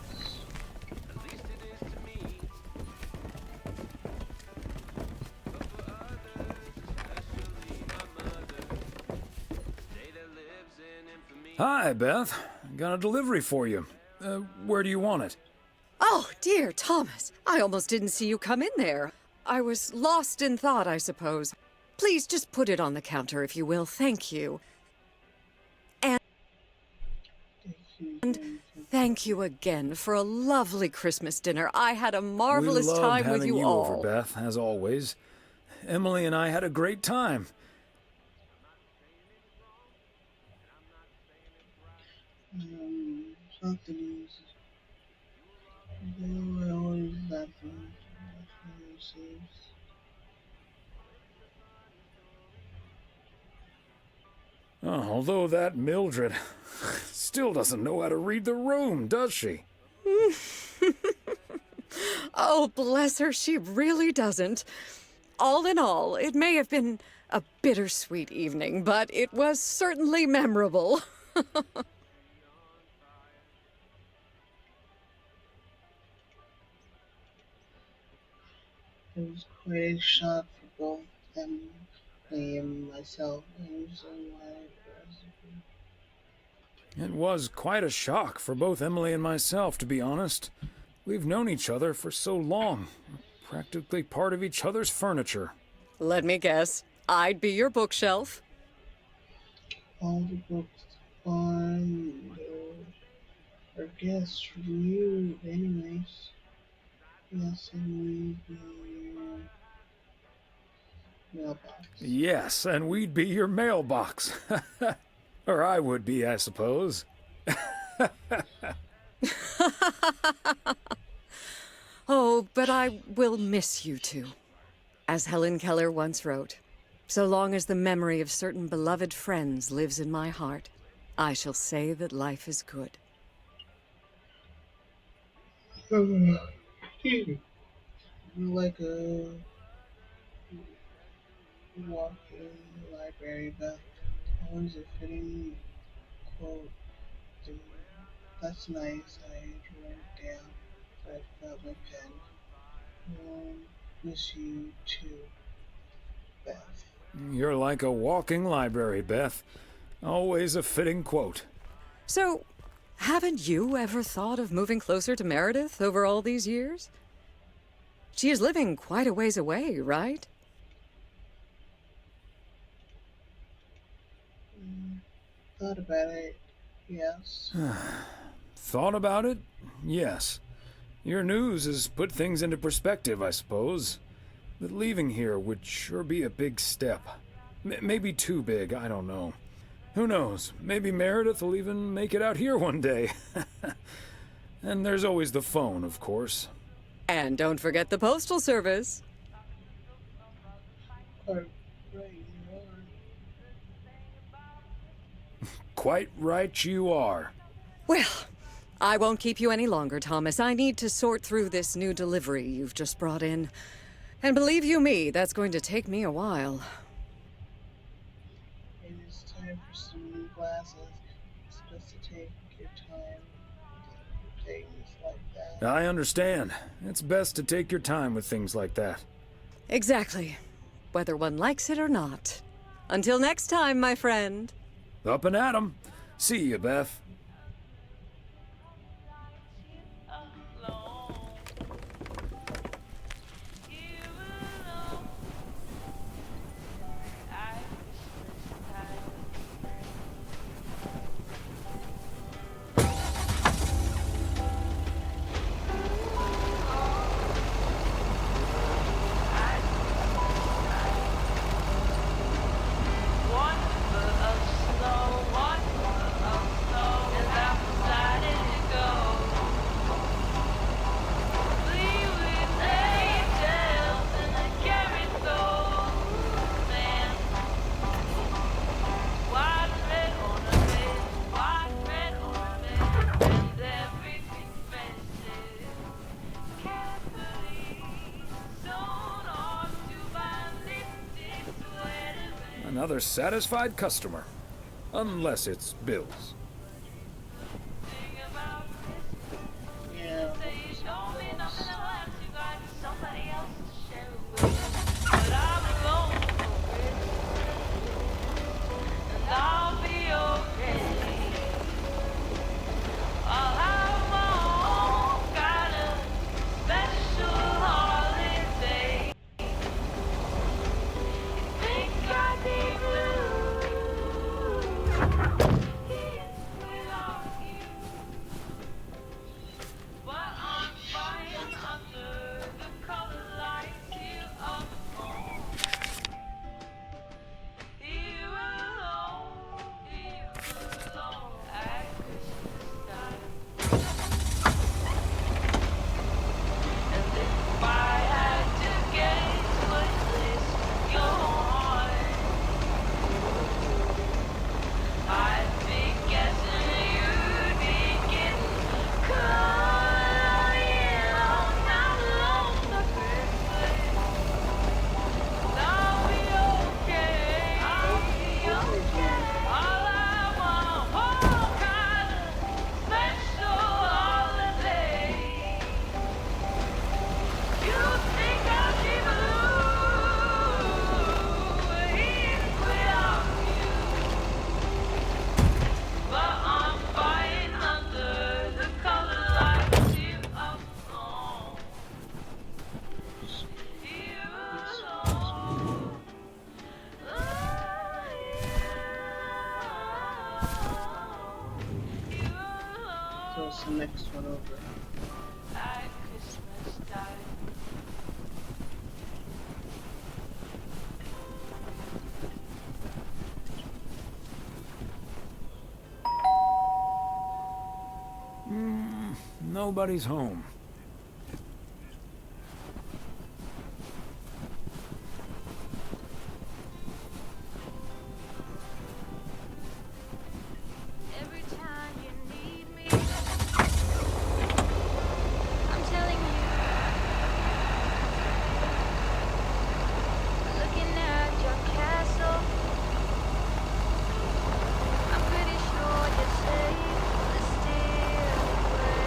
Hi, Beth. Got a delivery for you. Where do you want it? Oh, dear Thomas. I almost didn't see you come in there. I was lost in thought, I suppose. Please just put it on the counter, if you will. Thank you. thank you again for a lovely Christmas dinner. I had a marvelous we loved time having with you over, all. Beth, as always. Emily and I had a great time. Something is. I always laugh when Oh, although that Mildred still doesn't know how to read the room, does she? Oh, bless her, she really doesn't. All in all, it may have been a bittersweet evening, but it was certainly memorable. It was quite a shock for both Emily and myself. It was quite a shock for both Emily and myself, to be honest. We've known each other for so long, practically part of each other's furniture. Let me guess, I'd be your bookshelf. All the books on our guests from you, anyways. Yes, and we'd be your mailbox. Yes, and we'd be your mailbox. Or I would be, I suppose. Oh, but I will miss you two. As Helen Keller once wrote, so long as the memory of certain beloved friends lives in my heart, I shall say that life is good. Like a walking library, but always a fitting quote. That's nice. I wrote it down. I felt my pen. Miss you too, Beth. You're like a walking library, Beth. Always a fitting quote. So, haven't you ever thought of moving closer to Meredith over all these years? She is living quite a ways away, right? Thought about it, yes. Thought about it? Yes. Your news has put things into perspective, I suppose. But leaving here would sure be a big step. Maybe too big, I don't know. Who knows? Maybe Meredith will even make it out here one day. And there's always the phone, of course. And don't forget the postal service. Quite right you are. Well, I won't keep you any longer, Thomas. I need to sort through this new delivery you've just brought in. And believe you me, that's going to take me a while. It is time for some new glasses. It's supposed to take your time. Things like that. I understand. It's best to take your time with things like that. Exactly. Whether one likes it or not. Until next time, my friend. Up and at 'em. See you, Beth. Another satisfied customer. Unless it's Bill's. the next one over. Nobody's home. Every time you need me, I'm telling you, looking at your castle, I'm pretty sure you're safe to steal away.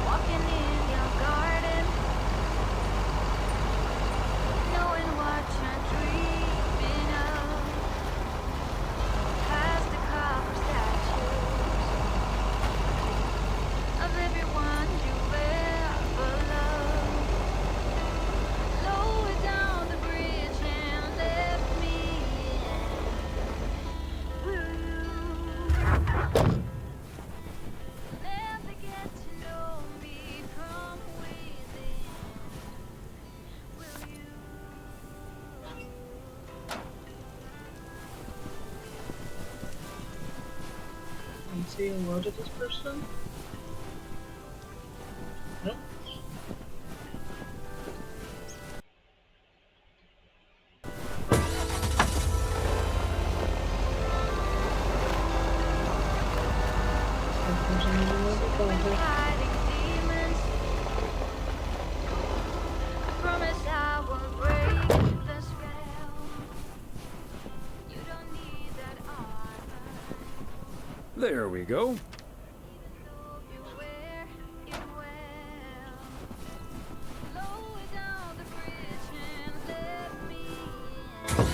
Walking in your garden, knowing what you're dreaming of, past the copper statues of everyone you ever loved. Lower down the bridge and let me in. Never get to know me from within. Will you? I'm saying hello to this person? Nope. Hiding demons. I promise I won't break the spell. You don't need that armor. There we go. You wear it well. Lower down the bridge and let me in.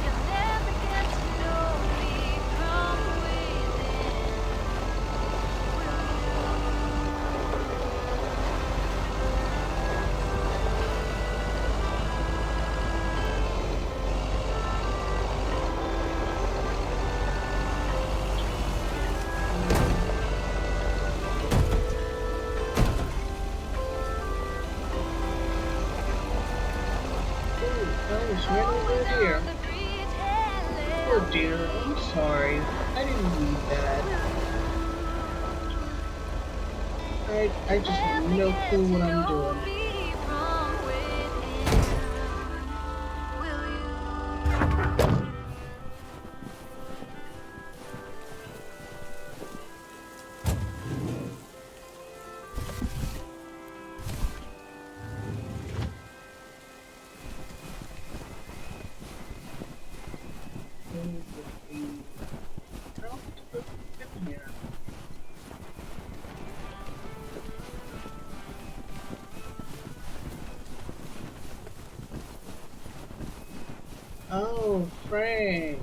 You'll never get to know me from within. That was right over here. Oh dear, I'm sorry. I didn't mean that. I just have no clue what I'm doing. Oh, Frank.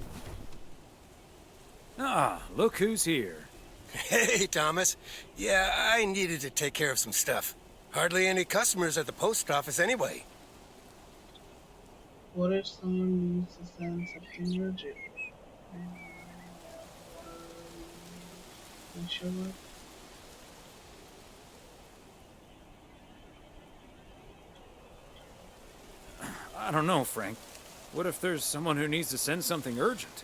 Ah, look who's here. Hey, Thomas. Yeah, I needed to take care of some stuff. Hardly any customers at the post office anyway. What if someone needs to send something urgent? You sure? I don't know, Frank. What if there's someone who needs to send something urgent?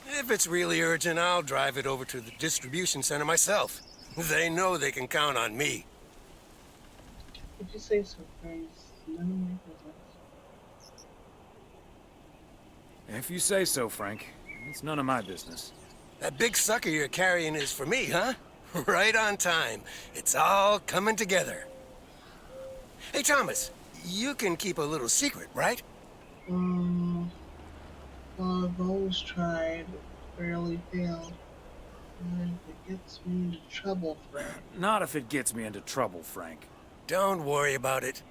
If it's really urgent, I'll drive it over to the distribution center myself. They know they can count on me. If you say so, Frank, none of my business. If you say so, Frank. It's none of my business. That big sucker you're carrying is for me, huh? Right on time. It's all coming together. Hey, Thomas, you can keep a little secret, right? Well, I've always tried, but rarely failed. And if it gets me into trouble, Frank. Not if it gets me into trouble, Frank. Don't worry about it.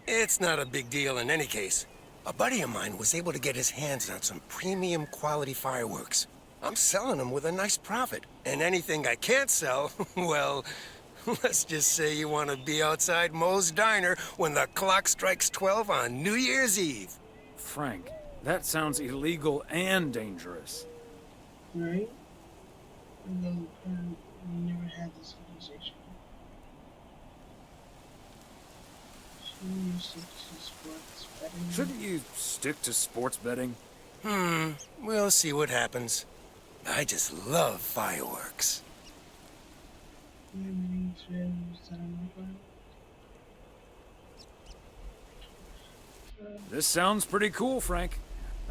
It's not a big deal in any case. A buddy of mine was able to get his hands on some premium quality fireworks. I'm selling them with a nice profit. And anything I can't sell, well, Let's just say you want to be outside Moe's Diner when the clock strikes 12 on New Year's Eve. Frank, that sounds illegal and dangerous. Right? And then we never had this conversation. Shouldn't you stick to sports betting? We'll see what happens. I just love fireworks. This sounds pretty cool, Frank.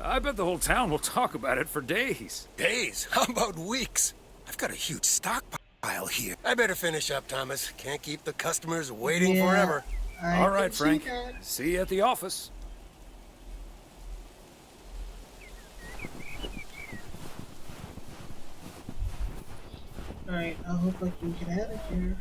I bet the whole town will talk about it for days. Days? How about weeks? I've got a huge stockpile here. I better finish up, Thomas. Can't keep the customers waiting forever. All right, Frank. See you at the office. Alright, I hope I can get out of here.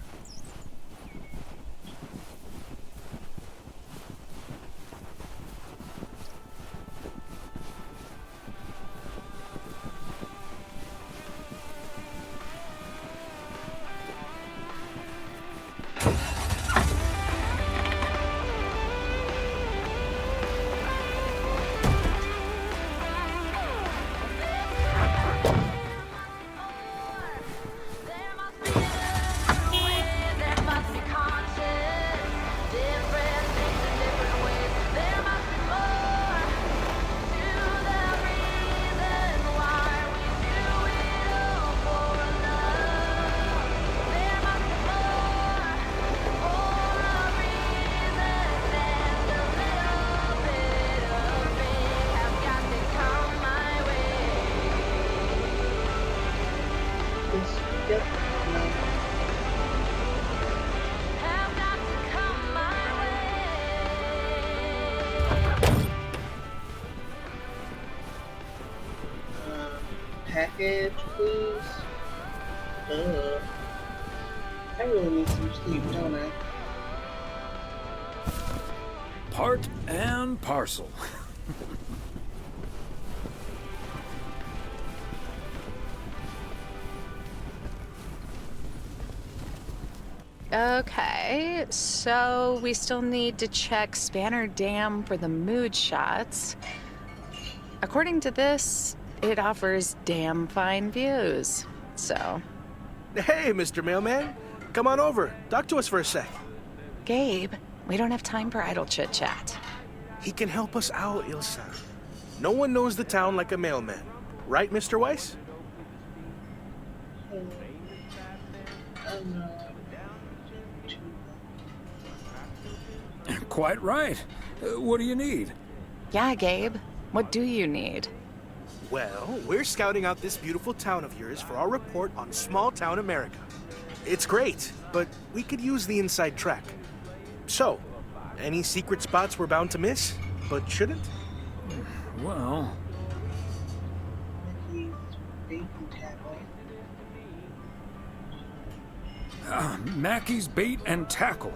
Package, please. I really need some sleep, don't I? Part and parcel. Okay, so we still need to check Spanner Dam for the mood shots. According to this, it offers damn fine views, so... Hey, Mr. Mailman. Come on over. Talk to us for a sec. Gabe, we don't have time for idle chit-chat. He can help us out, Ilsa. No one knows the town like a mailman. Right, Mr. Weiss? Quite right. What do you need? Yeah, Gabe. What do you need? Well, we're scouting out this beautiful town of yours for our report on Small Town America. It's great, but we could use the inside track. So, any secret spots we're bound to miss, but shouldn't? Well... Mackey's Bait and Tackle.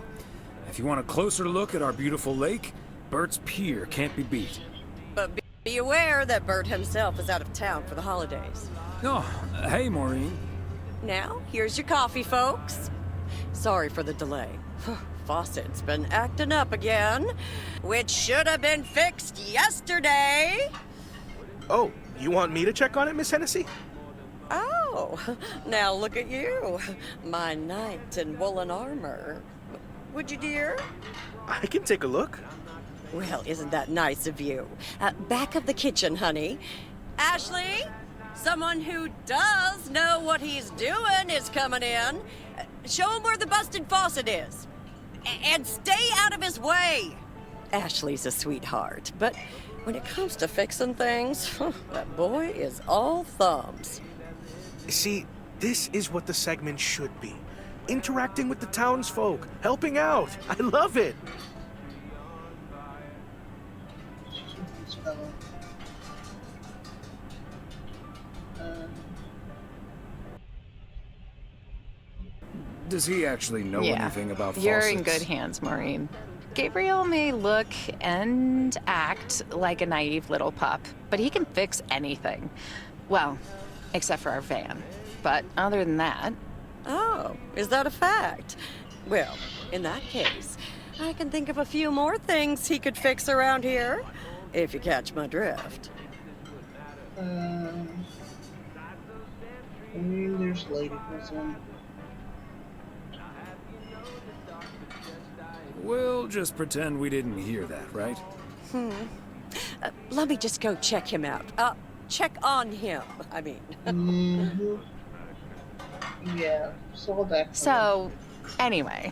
If you want a closer look at our beautiful lake, Bert's Pier can't be beat. But be aware that Bert himself is out of town for the holidays. Oh, hey, Maureen. Now, here's your coffee, folks. Sorry for the delay. Faucet's been acting up again, which should have been fixed yesterday. Oh, you want me to check on it, Miss Hennessy? Oh, now look at you. My knight in woolen armor. Would you, dear? I can take a look. Well, isn't that nice of you? Back of the kitchen, honey. Ashley, someone who does know what he's doing is coming in. Show him where the busted faucet is. And stay out of his way. Ashley's a sweetheart, but when it comes to fixing things, that boy is all thumbs. See, this is what the segment should be. Interacting with the townsfolk, helping out. I love it. Does he actually know anything about faucets? You're in good hands, Maureen. Gabriel may look and act like a naive little pup, but he can fix anything. Well, except for our van. But other than that... Oh, is that a fact? Well, in that case, I can think of a few more things he could fix around here, if you catch my drift. I mean, there's Lady Prison. We'll just pretend we didn't hear that, right? Let me just go check him out. Check on him, I mean. Mm-hmm. Yeah, so that. So, anyway.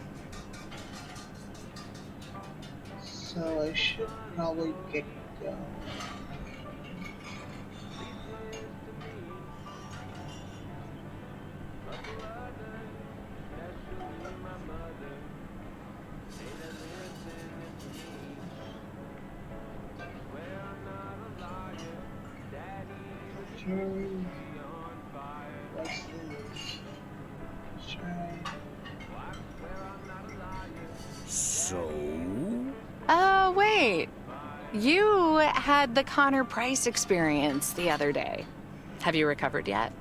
So I should probably get going. So? Oh, wait. You had the Connor Price experience the other day. Have you recovered yet?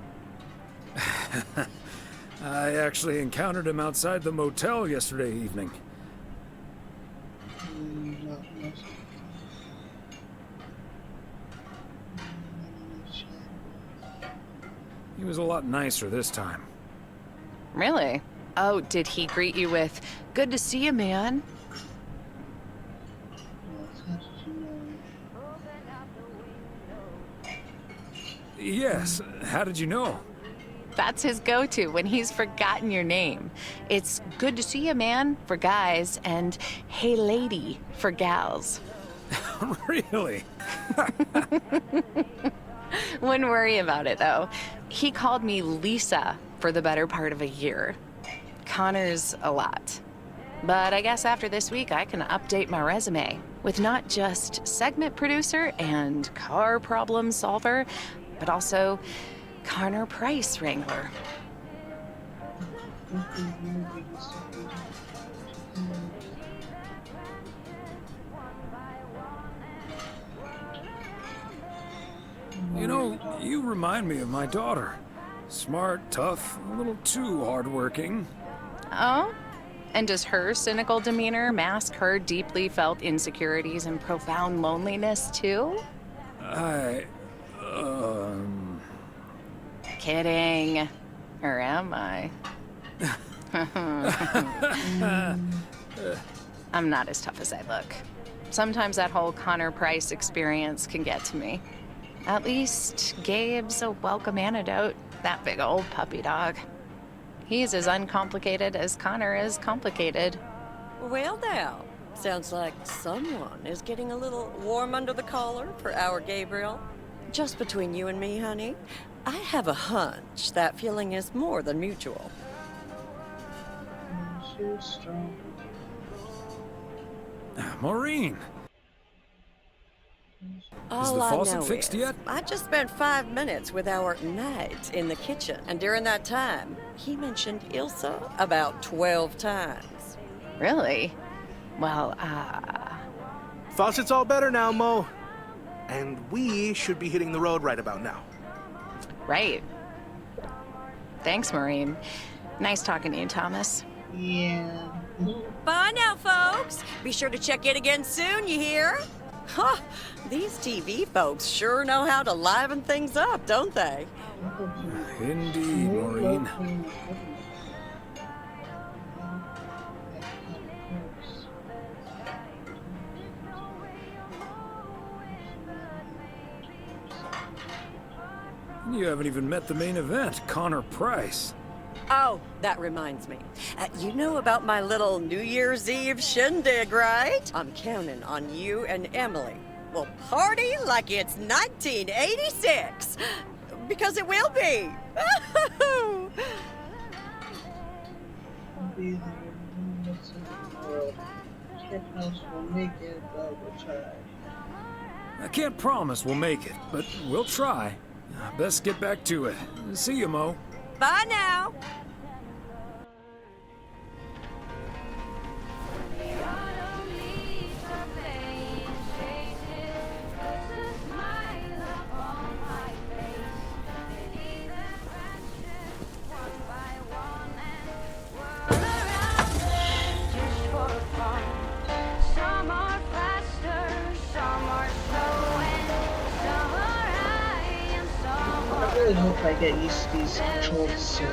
I actually encountered him outside the motel yesterday evening. He was a lot nicer this time. Really? Oh, did he greet you with, "Good to see you, man"? Yes. How did you know? That's his go-to when he's forgotten your name. It's "Good to see you, man" for guys and "Hey, lady" for gals. Really? Wouldn't worry about it, though. He called me Lisa for the better part of a year. Connor's a lot. But I guess after this week, I can update my resume with not just segment producer and car problem solver, but also Connor Price wrangler. You know, you remind me of my daughter. Smart, tough, a little too hardworking. Oh? And does her cynical demeanor mask her deeply felt insecurities and profound loneliness, too? Kidding. Or am I? I'm not as tough as I look. Sometimes that whole Connor Price experience can get to me. At least Gabe's a welcome antidote, that big old puppy dog. He's as uncomplicated as Connor is complicated. Well now, sounds like someone is getting a little warm under the collar for our Gabriel. Just between you and me, honey, I have a hunch that feeling is more than mutual. Maureen! Is the All I faucet know fixed is, yet? I just spent 5 minutes with our knight in the kitchen, and during that time, he mentioned Ilsa about 12 times. Really? Well, Faucet's all better now, Mo. And we should be hitting the road right about now. Right. Thanks, Maureen. Nice talking to you, Thomas. Yeah. Bye now, folks. Be sure to check in again soon, you hear? Huh, these TV folks sure know how to liven things up, don't they? Indeed, Maureen. You haven't even met the main event, Connor Price. Oh, that reminds me. You know about my little New Year's Eve shindig, right? I'm counting on you and Emily. We'll party like it's 1986. Because it will be. Be there, what's in the world. Can't promise we'll make it, but we'll try. I can't promise we'll make it, but we'll try. Best get back to it. See you, Mo. Bye now. if I get used to these controls soon.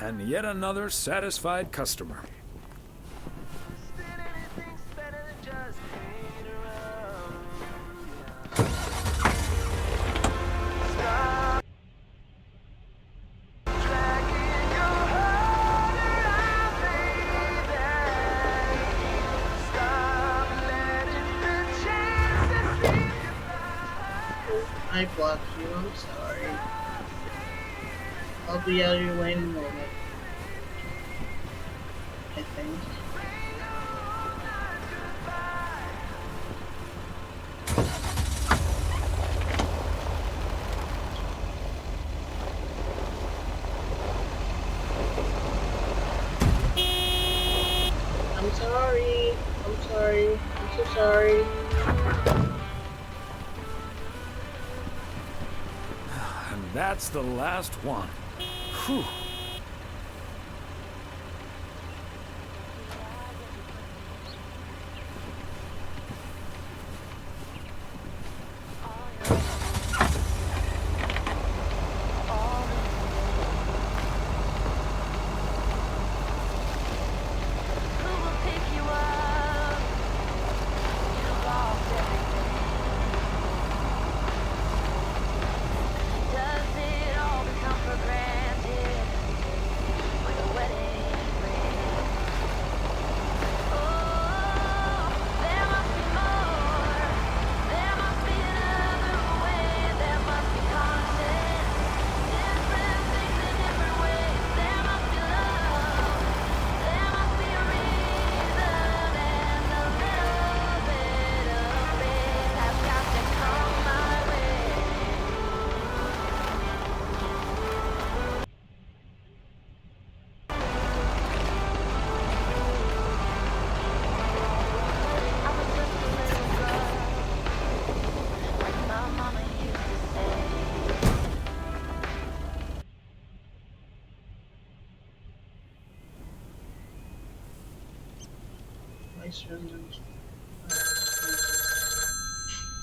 And yet another satisfied customer. I blocked you, I'm sorry. I'll be out of your way in a moment. I think. I'm sorry. I'm sorry. I'm so sorry. And that's the last one. Whew.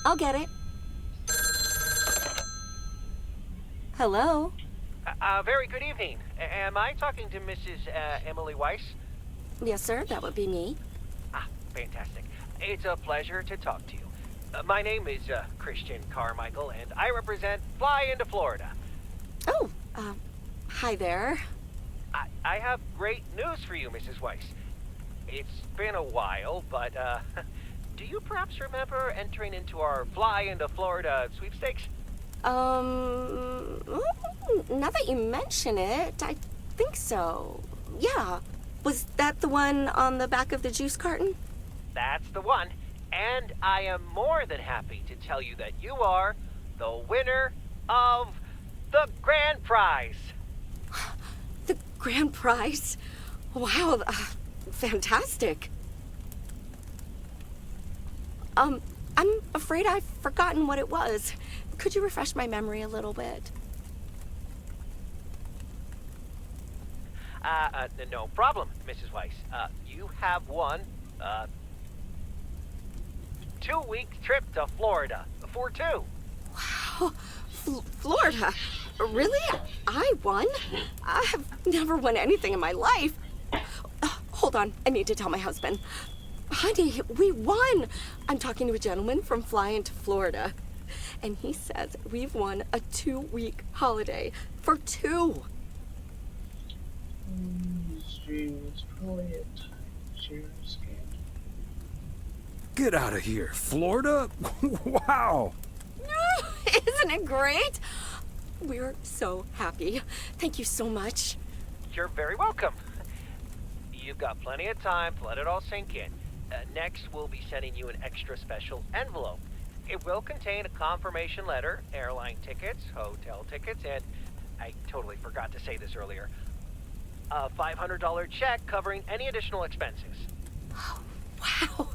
I'll get it. Hello? Very good evening. Am I talking to Mrs. Emily Weiss? Yes, sir, that would be me. Ah, fantastic. It's a pleasure to talk to you. My name is Christian Carmichael, and I represent Fly into Florida. Oh, hi there. I have great news for you, Mrs. Weiss. It's been a while, but, do you perhaps remember entering into our Fly into Florida sweepstakes? Now that you mention it, I think so. Yeah. Was that the one on the back of the juice carton? That's the one. And I am more than happy to tell you that you are the winner of the grand prize. grand prize? Wow, fantastic. I'm afraid I've forgotten what it was. Could you refresh my memory a little bit? No problem, Mrs. Weiss. You have won, 2-week trip to Florida for 2. Wow, Florida? Really? I won? I have never won anything in my life. Hold on, I need to tell my husband. Honey, we won! I'm talking to a gentleman from Flying to Florida, and he says we've won a 2-week holiday for 2. It's probably a timeshare scam. Get out of here. Florida? Wow. Isn't it great? We're so happy. Thank you so much. You're very welcome. You've got plenty of time to let it all sink in. Next, we'll be sending you an extra special envelope. It will contain a confirmation letter, airline tickets, hotel tickets, and I totally forgot to say this earlier, a $500 check covering any additional expenses. Wow,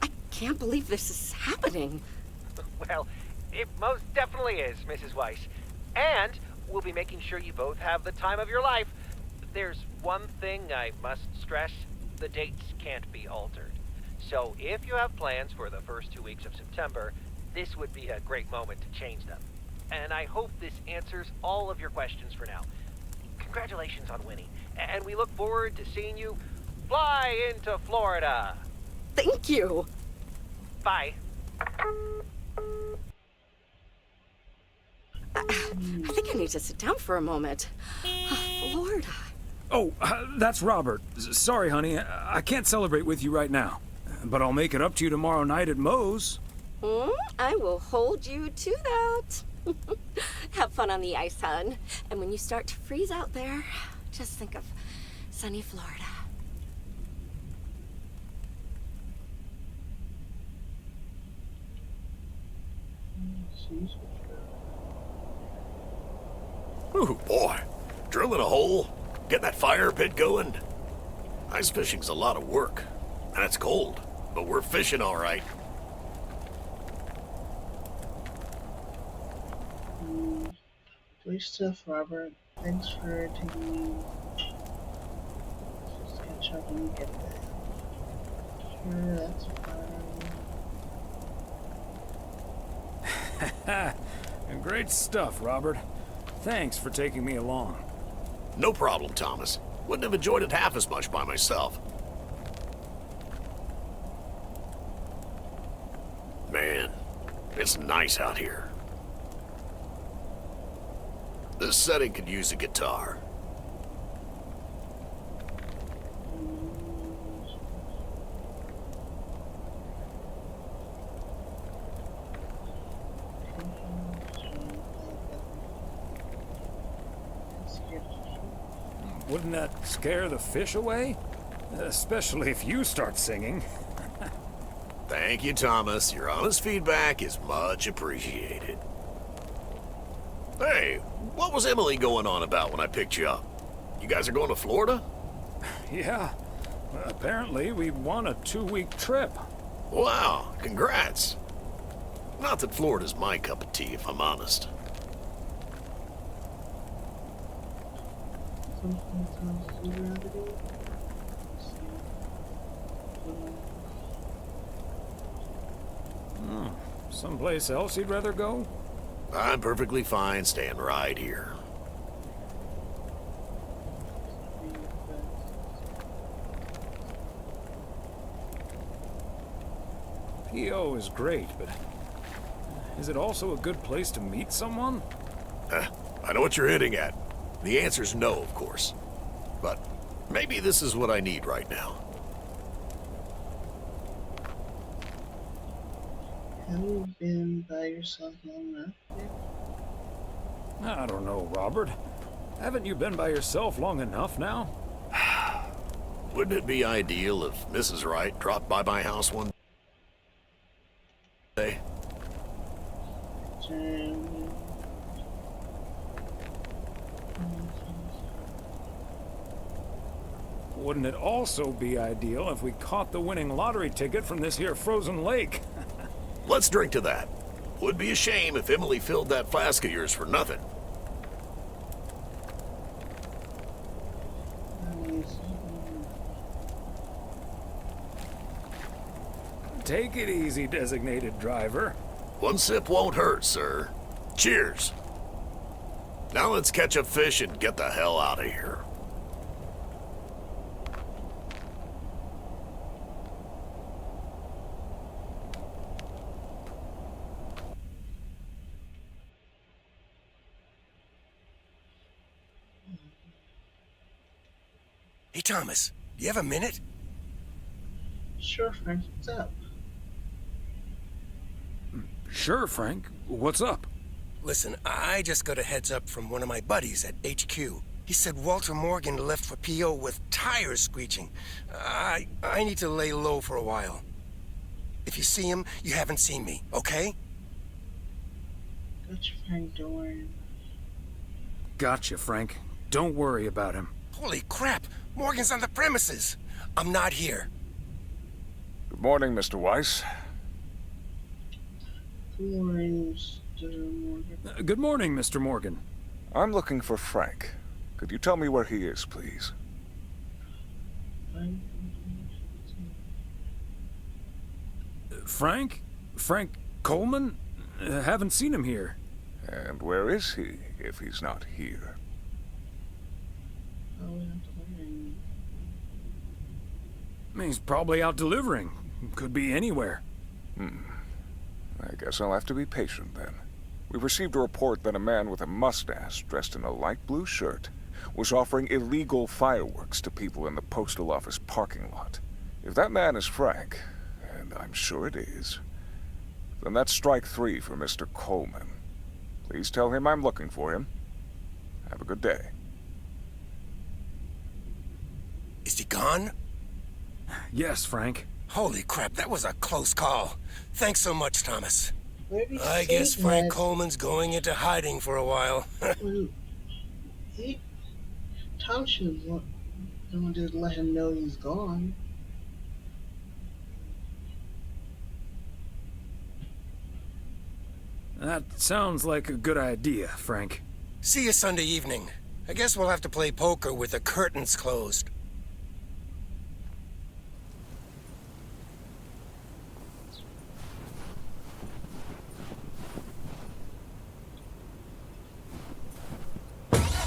I can't believe this is happening. Well, it most definitely is, Mrs. Weiss. And we'll be making sure you both have the time of your life. There's one thing I must stress. The dates can't be altered. So if you have plans for the first 2 weeks of September, this would be a great moment to change them. And I hope this answers all of your questions for now. Congratulations on winning. And we look forward to seeing you fly into Florida. Thank you. Bye. I think I need to sit down for a moment. Florida. Oh, that's Robert. Sorry, honey. I can't celebrate with you right now. But I'll make it up to you tomorrow night at Moe's. I will hold you to that. Have fun on the ice, hon. And when you start to freeze out there, just think of sunny Florida. Ooh, boy. Drilling a hole, getting that fire pit going. Ice fishing's a lot of work, and it's cold, but we're fishing all right. Great stuff, Robert. Thanks for taking me. Just catch up when you get back. Sure, that's fine. Great stuff, Robert. Thanks for taking me along. No problem, Thomas. Wouldn't have enjoyed it half as much by myself. Man, it's nice out here. This setting could use a guitar. Wouldn't that scare the fish away? Especially if you start singing. Thank you, Thomas. Your honest feedback is much appreciated. Hey, what was Emily going on about when I picked you up? You guys are going to Florida? Yeah. Apparently, we won a 2-week trip. Wow, congrats. Not that Florida's my cup of tea, if I'm honest. Someplace else you'd rather go? I'm perfectly fine staying right here. P.O. is great, but is it also a good place to meet someone? I know what you're hitting at. The answer's no, of course. But maybe this is what I need right now. Have you been by yourself long enough yet? I don't know, Robert. Haven't you been by yourself long enough now? Wouldn't it be ideal if Mrs. Wright dropped by my house one day? wouldn't it also be ideal if we caught the winning lottery ticket from this here frozen lake? Let's drink to that. Would be a shame if Emily filled that flask of yours for nothing. Take it easy, designated driver. One sip won't hurt, sir. Cheers. Now let's catch a fish and get the hell out of here. Hey, Thomas, do you have a minute? Sure, Frank. What's up? Sure, Frank. What's up? Listen, I just got a heads up from one of my buddies at HQ. He said Walter Morgan left for PO with tires screeching. I need to lay low for a while. If you see him, you haven't seen me, okay? Gotcha, Frank. Don't worry. Gotcha, Frank. Don't worry about him. Holy crap! Morgan's on the premises! I'm not here. Good morning, Mr. Weiss. Good morning, Mr. Morgan. Good morning, Mr. Morgan. I'm looking for Frank. Could you tell me where he is, please? Frank? Frank Coleman? Haven't seen him here. And where is he, if he's not here? He's probably out delivering. Could be anywhere. I guess I'll have to be patient then. We've received a report that a man with a mustache, dressed in a light blue shirt, was offering illegal fireworks to people in the postal office parking lot. If that man is Frank, and I'm sure it is, then that's strike 3 for Mr. Coleman. Please tell him I'm looking for him. Have a good day. Is he gone? Yes, Frank. Holy crap, that was a close call. Thanks so much, Thomas. Maybe I guess Frank Coleman's going into hiding for a while. Tom should have just let him know he's gone. That sounds like a good idea, Frank. See you Sunday evening. I guess we'll have to play poker with the curtains closed.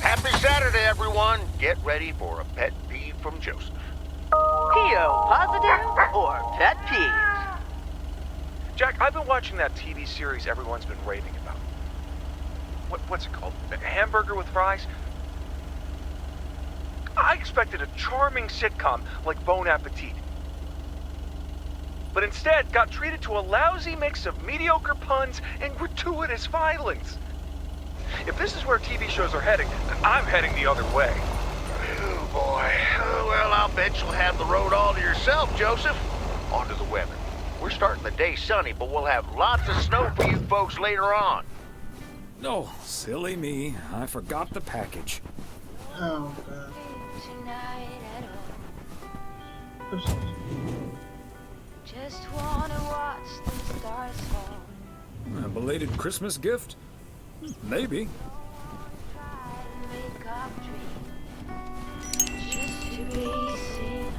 Happy Saturday, everyone. Get ready for a pet peeve from Joseph. PO positive or pet peeves? Jack, I've been watching that TV series everyone's been raving about. What's it called? A Hamburger with Fries? I expected a charming sitcom like Bon Appetit. But instead got treated to a lousy mix of mediocre puns and gratuitous violence. If this is where TV shows are heading, then I'm heading the other way. Oh, boy. Well, I'll bet you'll have the road all to yourself, Joseph. On to the weather. We're starting the day sunny, but we'll have lots of snow for you folks later on. Oh, silly me. I forgot the package. Oh, God. Just wanna watch the stars fall. A belated Christmas gift? Maybe. Make up dreams. Just to be seen.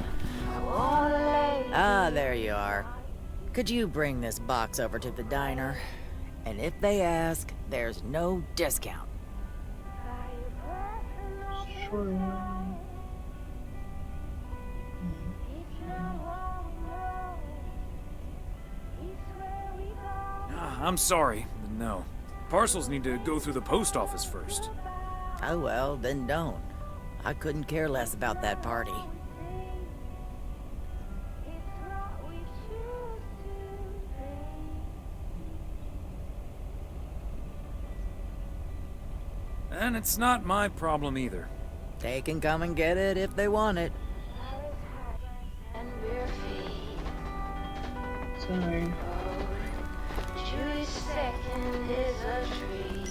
I wanna lay. Ah, there you are. Could you bring this box over to the diner? And if they ask, there's no discount. Sure. I'm sorry, but no. Parcels need to go through the post office first. Oh well, then don't. I couldn't care less about that party. And it's not my problem either. They can come and get it if they want it. Sorry. Julie second is a dream.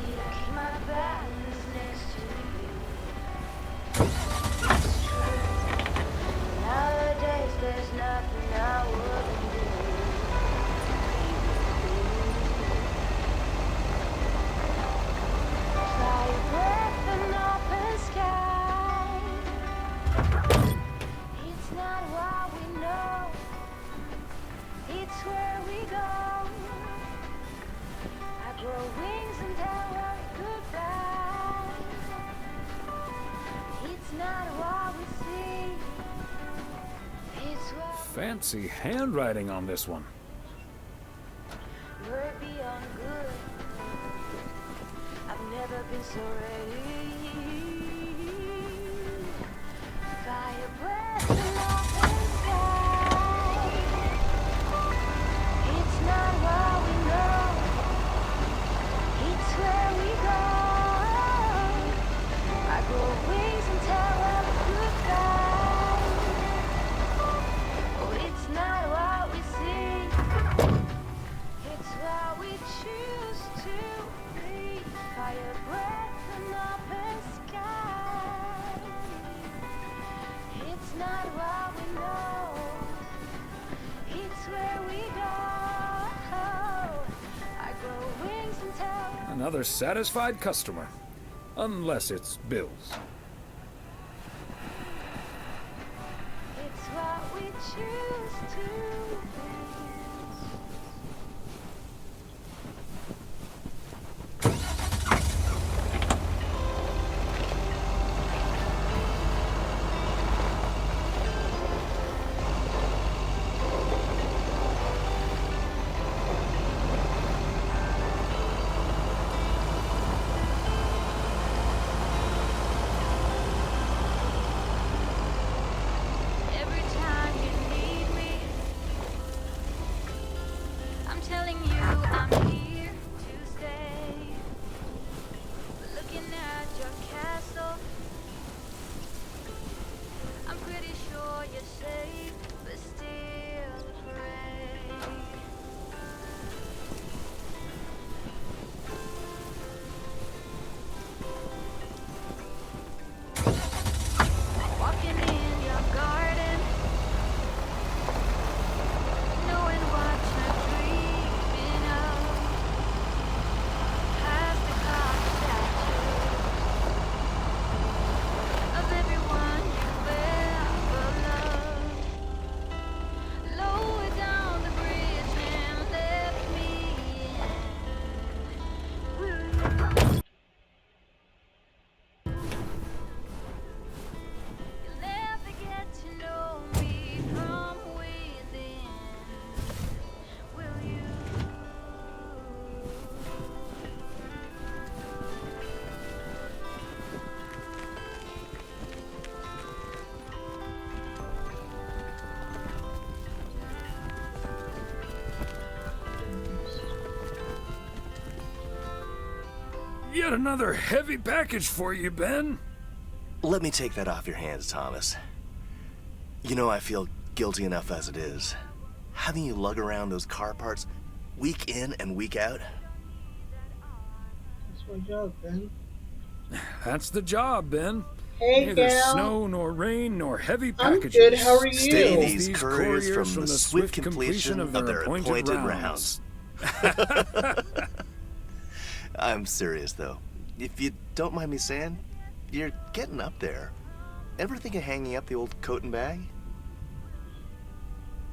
Keep my balance next to you. It's where we go. I grow wings and tell us goodbye. It's not what we see. It's what Fancy handwriting on this one. we're beyond good. I've never been so ready. Fire breath and open sky. It's not what we know. It's where we go. I grow wings and tell them goodbye. Oh, it's not what we see. It's what we choose to be. Fire breath and open sky. It's not what we know. It's where we go. I grow wings and tell. Another satisfied customer. Unless it's Bill's. It's what we choose to be. Every time you need me, I'm telling you I'm here to stay. Looking at your castle, I'm pretty sure you're safe, but still afraid. Walking in your garden, knowing what you're dreaming of. Past the carved statues of everyone you've ever loved. Lower down the bridge and let me in. Will you? You'll never get to know me from within. Will you? Yet another heavy package for you, Ben. Let me take that off your hands, Thomas. You know I feel guilty enough as it is. Having you lug around those car parts week in and week out. That's my job, Ben. That's the job, Ben. Hey, Neither Gal. snow nor rain nor heavy I'm packages. good, how are you? Stay These these couriers from the swift completion of their appointed rounds. I'm serious, though. If you don't mind me saying, you're getting up there. Ever think of hanging up the old coat and bag?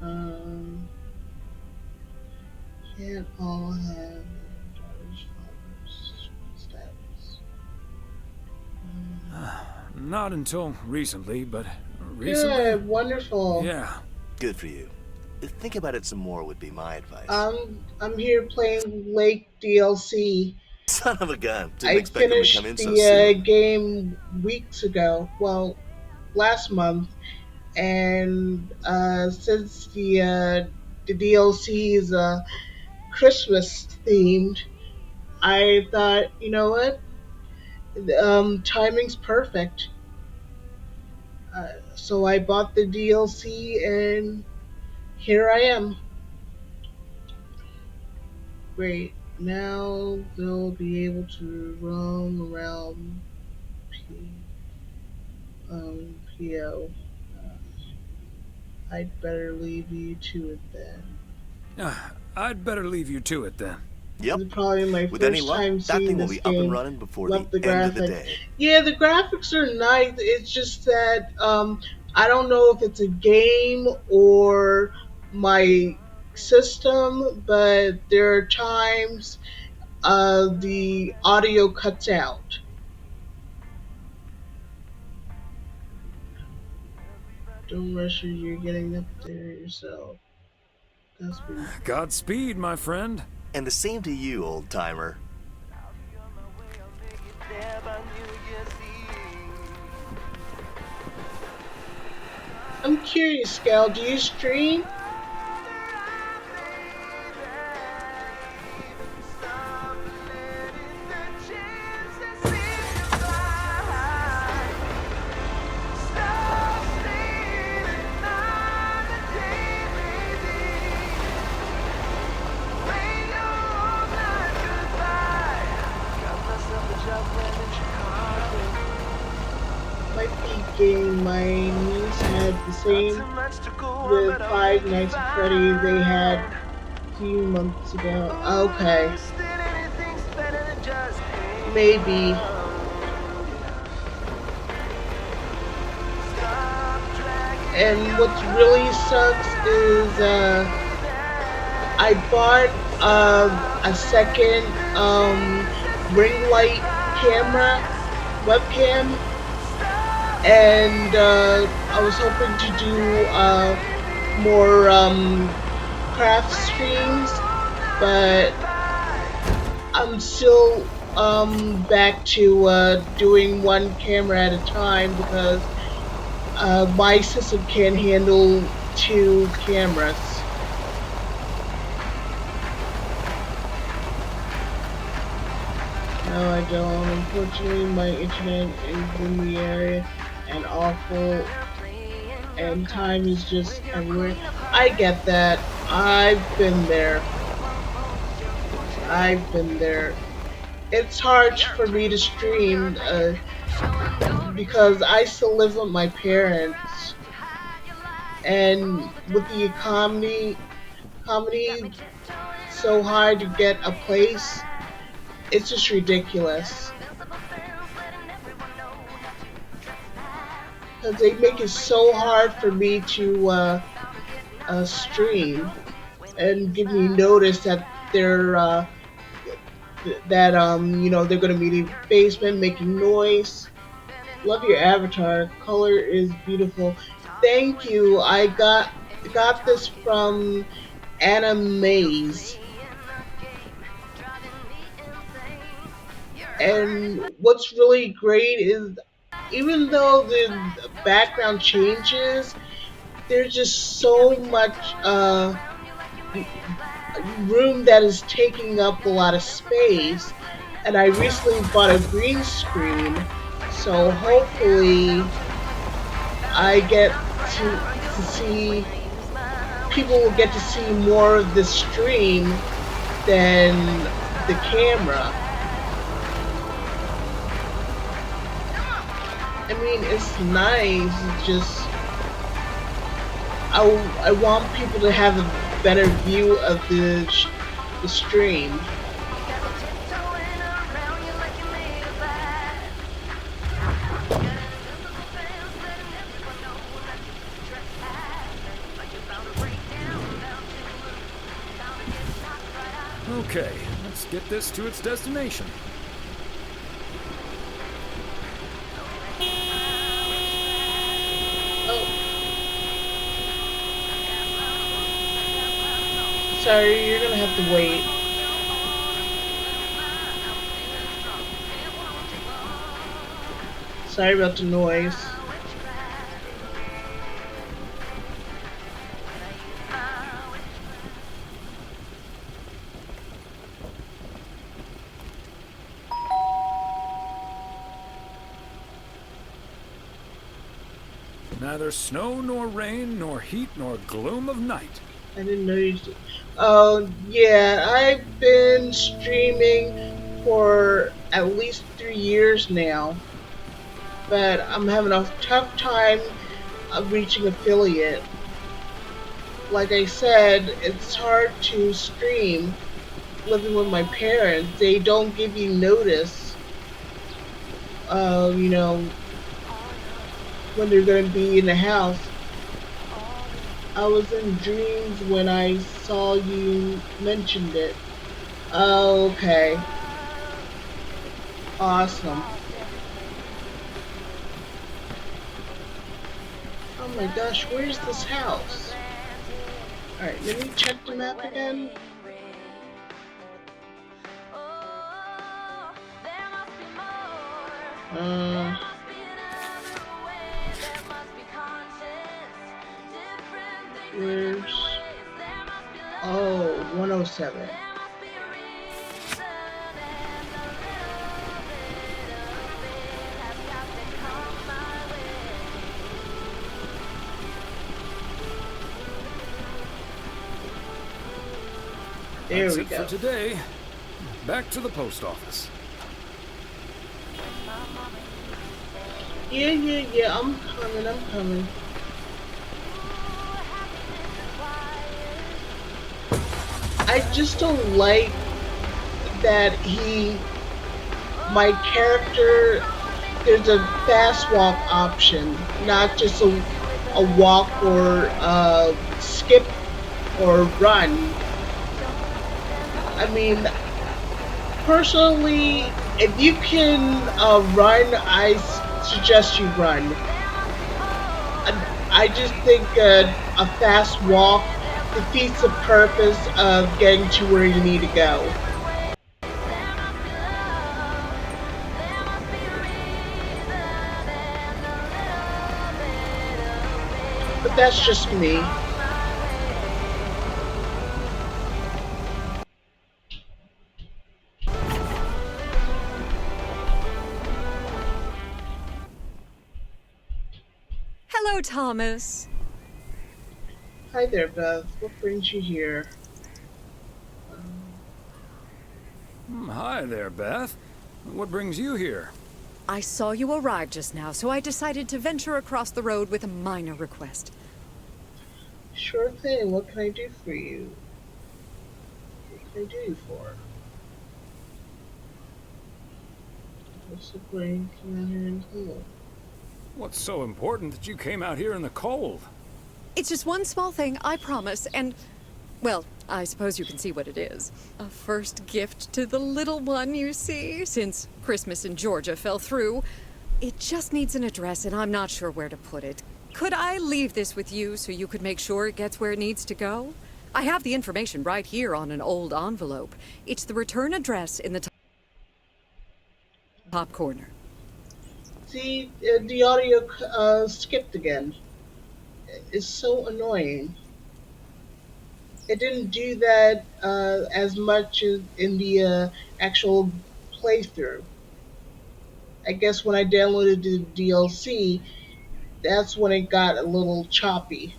Can't all have daughter's father's status. Not until recently, but recently. Good, wonderful. Yeah. Good for you. Think about it some more would be my advice. I'm here playing Lake DLC. Son of a gun. Didn't I expect them to finished come in so the soon. game weeks ago. Well, last month, and since the DLC is Christmas themed, I thought, you know what, timing's perfect. So I bought the DLC, and here I am. Great. Now they'll be able to roam around PO. I'd better leave you to it then. I'd better leave you to it then. Yep. This is probably my With first any luck, time that seeing thing will this be up game. and running before Love the end of the day. Yeah, the graphics are nice. It's just that I don't know if it's a game or my system, but there are times the audio cuts out. Don't rush her, you're getting up there yourself. Godspeed. Godspeed, my friend. And the same to you, old timer. I'm curious, Scal, do you stream? Might be getting my niece had the same with Five Nights at Freddy's they had a few months ago. Okay. Maybe. And what really sucks is I bought a second ring light camera, webcam, and I was hoping to do more craft streams, but I'm still back to doing one camera at a time because my system can't handle two cameras. No, I don't. Unfortunately, my internet is in the area and awful, and time is just everywhere. I get that. I've been there. It's hard for me to stream because I still live with my parents, and with the economy so hard to get a place, it's just ridiculous. Because they make it so hard for me to stream and give me notice that they're you know, they're gonna be in the basement making noise. Love your avatar. Color is beautiful. Thank you. I got this from Anna Mays. And what's really great is even though the background changes, there's just so much room that is taking up a lot of space. And I recently bought a green screen, so hopefully I get to see, people will get to see more of the stream than the camera. I mean, it's nice, it's just I want people to have a better view of the stream. Okay, let's get this to its destination. Sorry, you're gonna have to wait. Sorry about the noise. Neither snow nor rain, nor heat nor gloom of night. I didn't know you did. Oh, yeah, I've been streaming for at least 3 years now, but I'm having a tough time reaching affiliate. Like I said, it's hard to stream living with my parents. They don't give you notice, you know, when they're going to be in the house. I was in dreams when I saw you mentioned it. Oh, okay. Awesome. Oh my gosh, where's this house? Alright, let me check the map again. Where's... Oh, 107. There That's we it go. for today. Back to the post office. Yeah, I'm coming. I just don't like that my character, there's a fast walk option, not just a walk or a skip or run. I mean, personally, if you can run, I suggest you run. I just think a fast walk defeats the purpose of getting to where you need to go. But that's just me. Hello, Thomas. Hi there, Beth. What brings you here? Hi there, Beth. What brings you here? I saw you arrive just now, so I decided to venture across the road with a minor request. Sure thing. What can I do for you? What can I do you for? What's the point coming out here in the cold? What's so important that you came out here in the cold? It's just one small thing, I promise, and... well, I suppose you can see what it is. A first gift to the little one, you see, since Christmas in Georgia fell through. It just needs an address, and I'm not sure where to put it. Could I leave this with you so you could make sure it gets where it needs to go? I have the information right here on an old envelope. It's the return address in the top corner. See, the audio skipped again. It's so annoying. It didn't do that as much as in the actual playthrough. I guess when I downloaded the DLC, that's when it got a little choppy.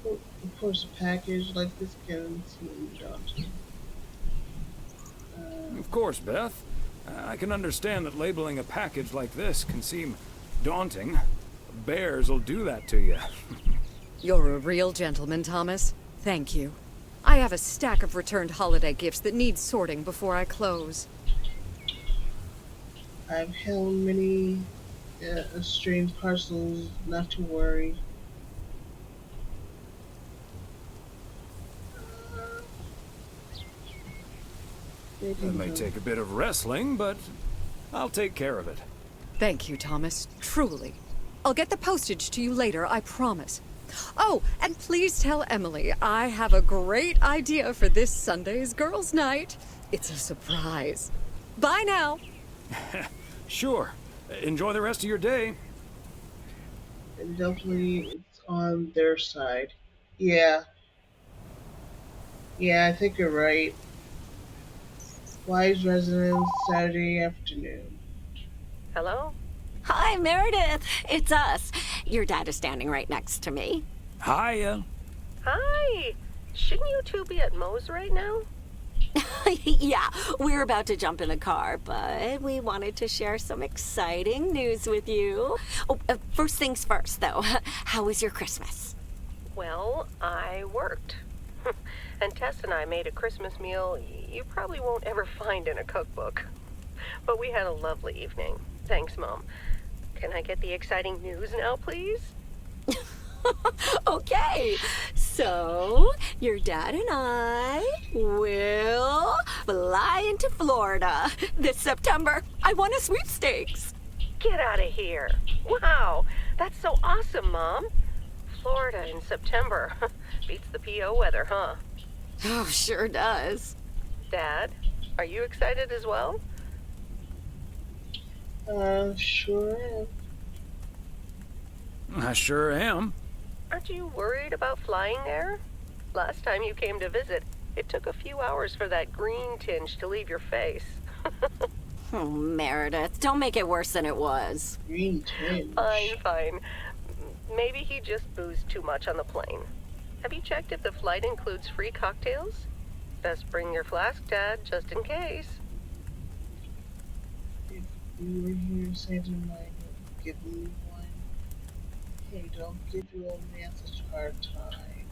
Of course, a package like this can seem daunting. Of course, Beth. I can understand that labeling a package like this can seem daunting. Bears will do that to you. You're a real gentleman, Thomas. Thank you. I have a stack of returned holiday gifts that need sorting before I close. I've held many strange parcels, not to worry. It may take a bit of wrestling, but I'll take care of it. Thank you, Thomas. Truly. I'll get the postage to you later, I promise. Oh, and please tell Emily I have a great idea for this Sunday's girls' night. It's a surprise. Bye now. Sure. Enjoy the rest of your day. And definitely it's on their side. Yeah. Yeah, I think you're right. Wise residence, Saturday afternoon. Hello? Hi, Meredith. It's us. Your dad is standing right next to me. Hiya. Hi. Shouldn't you two be at Moe's right now? Yeah, we're about to jump in the car, but we wanted to share some exciting news with you. Oh, first things first, though. How was your Christmas? Well, I worked. And Tess and I made a Christmas meal you probably won't ever find in a cookbook. But we had a lovely evening. Thanks, Mom. Can I get the exciting news now, please? Okay, so your dad and I will fly into Florida this September. I won a sweepstakes. Get out of here. Wow, that's so awesome, Mom. Florida in September. Beats the PO weather, huh? Oh, sure does. Dad, are you excited as well? Sure. I sure am. Aren't you worried about flying there? Last time you came to visit, it took a few hours for that green tinge to leave your face. Oh, Meredith, don't make it worse than it was. Green tinge. Fine. Maybe he just boozed too much on the plane. Have you checked if the flight includes free cocktails? Best bring your flask, Dad, just in case. If you were here, Santa might give me one. Hey, don't give your old man such a hard time.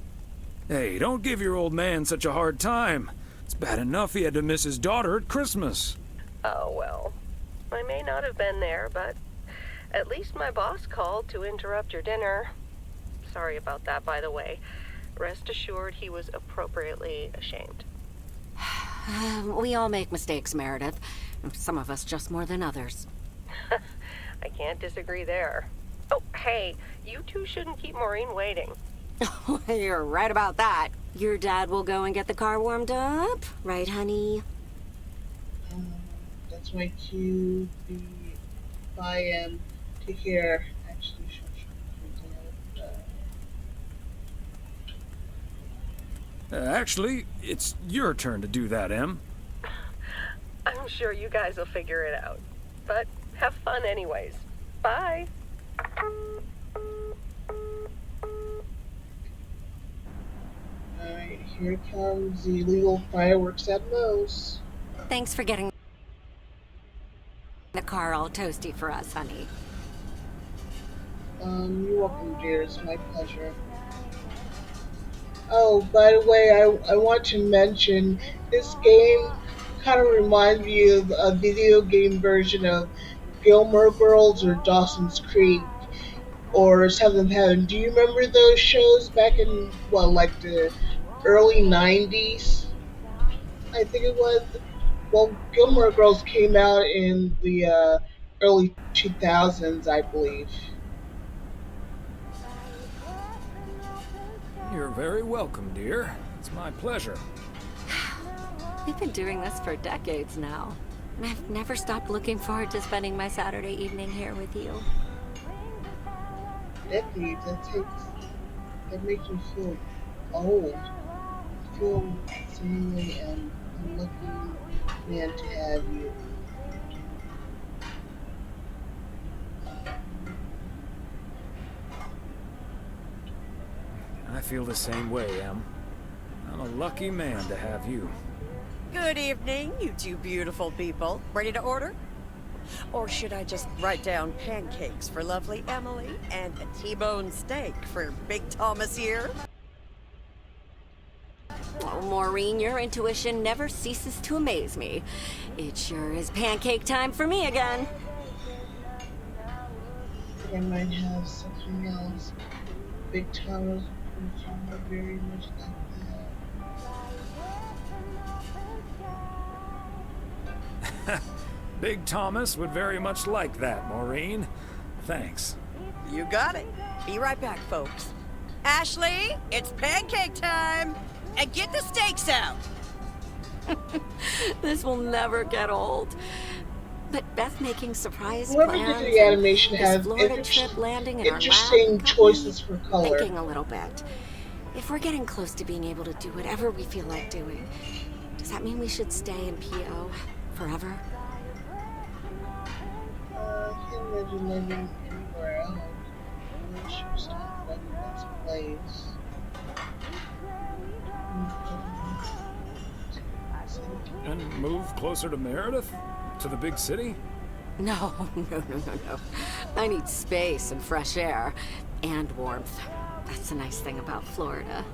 Hey, don't give your old man such a hard time. It's bad enough he had to miss his daughter at Christmas. Oh, well. I may not have been there, but at least my boss called to interrupt your dinner. Sorry about that, by the way. Rest assured he was appropriately ashamed. We all make mistakes, Meredith. Some of us just more than others. I can't disagree there. Oh, hey, you two shouldn't keep Maureen waiting. You're right about that. Your dad will go and get the car warmed up, right, honey? That's my cue. Bye, take care. Actually, sure. Actually, it's your turn to do that, Em. I'm sure you guys will figure it out. But have fun anyways. Bye. Alright, here comes the illegal fireworks at Moe's. Thanks for getting the car all toasty for us, honey. You're welcome, dear. It's my pleasure. Oh, by the way, I want to mention this game kind of reminds me of a video game version of Gilmore Girls or Dawson's Creek or Seventh Heaven. Do you remember those shows back in, like the early 90s? I think it was. Well, Gilmore Girls came out in the early 2000s, I believe. You're very welcome, dear. It's my pleasure. We've been doing this for decades now. And I've never stopped looking forward to spending my Saturday evening here with you. Decades? That makes me feel old. I feel extremely and lucky man to have you. I feel the same way, Em. I'm a lucky man to have you. Good evening, you two beautiful people. Ready to order? Or should I just write down pancakes for lovely Emily and a T-bone steak for Big Thomas here? Oh, Maureen, your intuition never ceases to amaze me. It sure is pancake time for me again. I might have something else. Big Thomas would very much like that. Big Thomas would very much like that, Maureen. Thanks. You got it. Be right back, folks. Ashley, it's pancake time! And get the steaks out! This will never get old. But Beth making surprise Whoever plans. did the animation this has Florida trip landing in interesting our lap, choices for color. thinking a little bit. If we're getting close to being able to do whatever we feel like doing, does that mean we should stay in PO forever? I can't imagine living anywhere else. Unless you stop like this place. And move closer to Meredith? To the big city? No. I need space and fresh air. And warmth. That's the nice thing about Florida.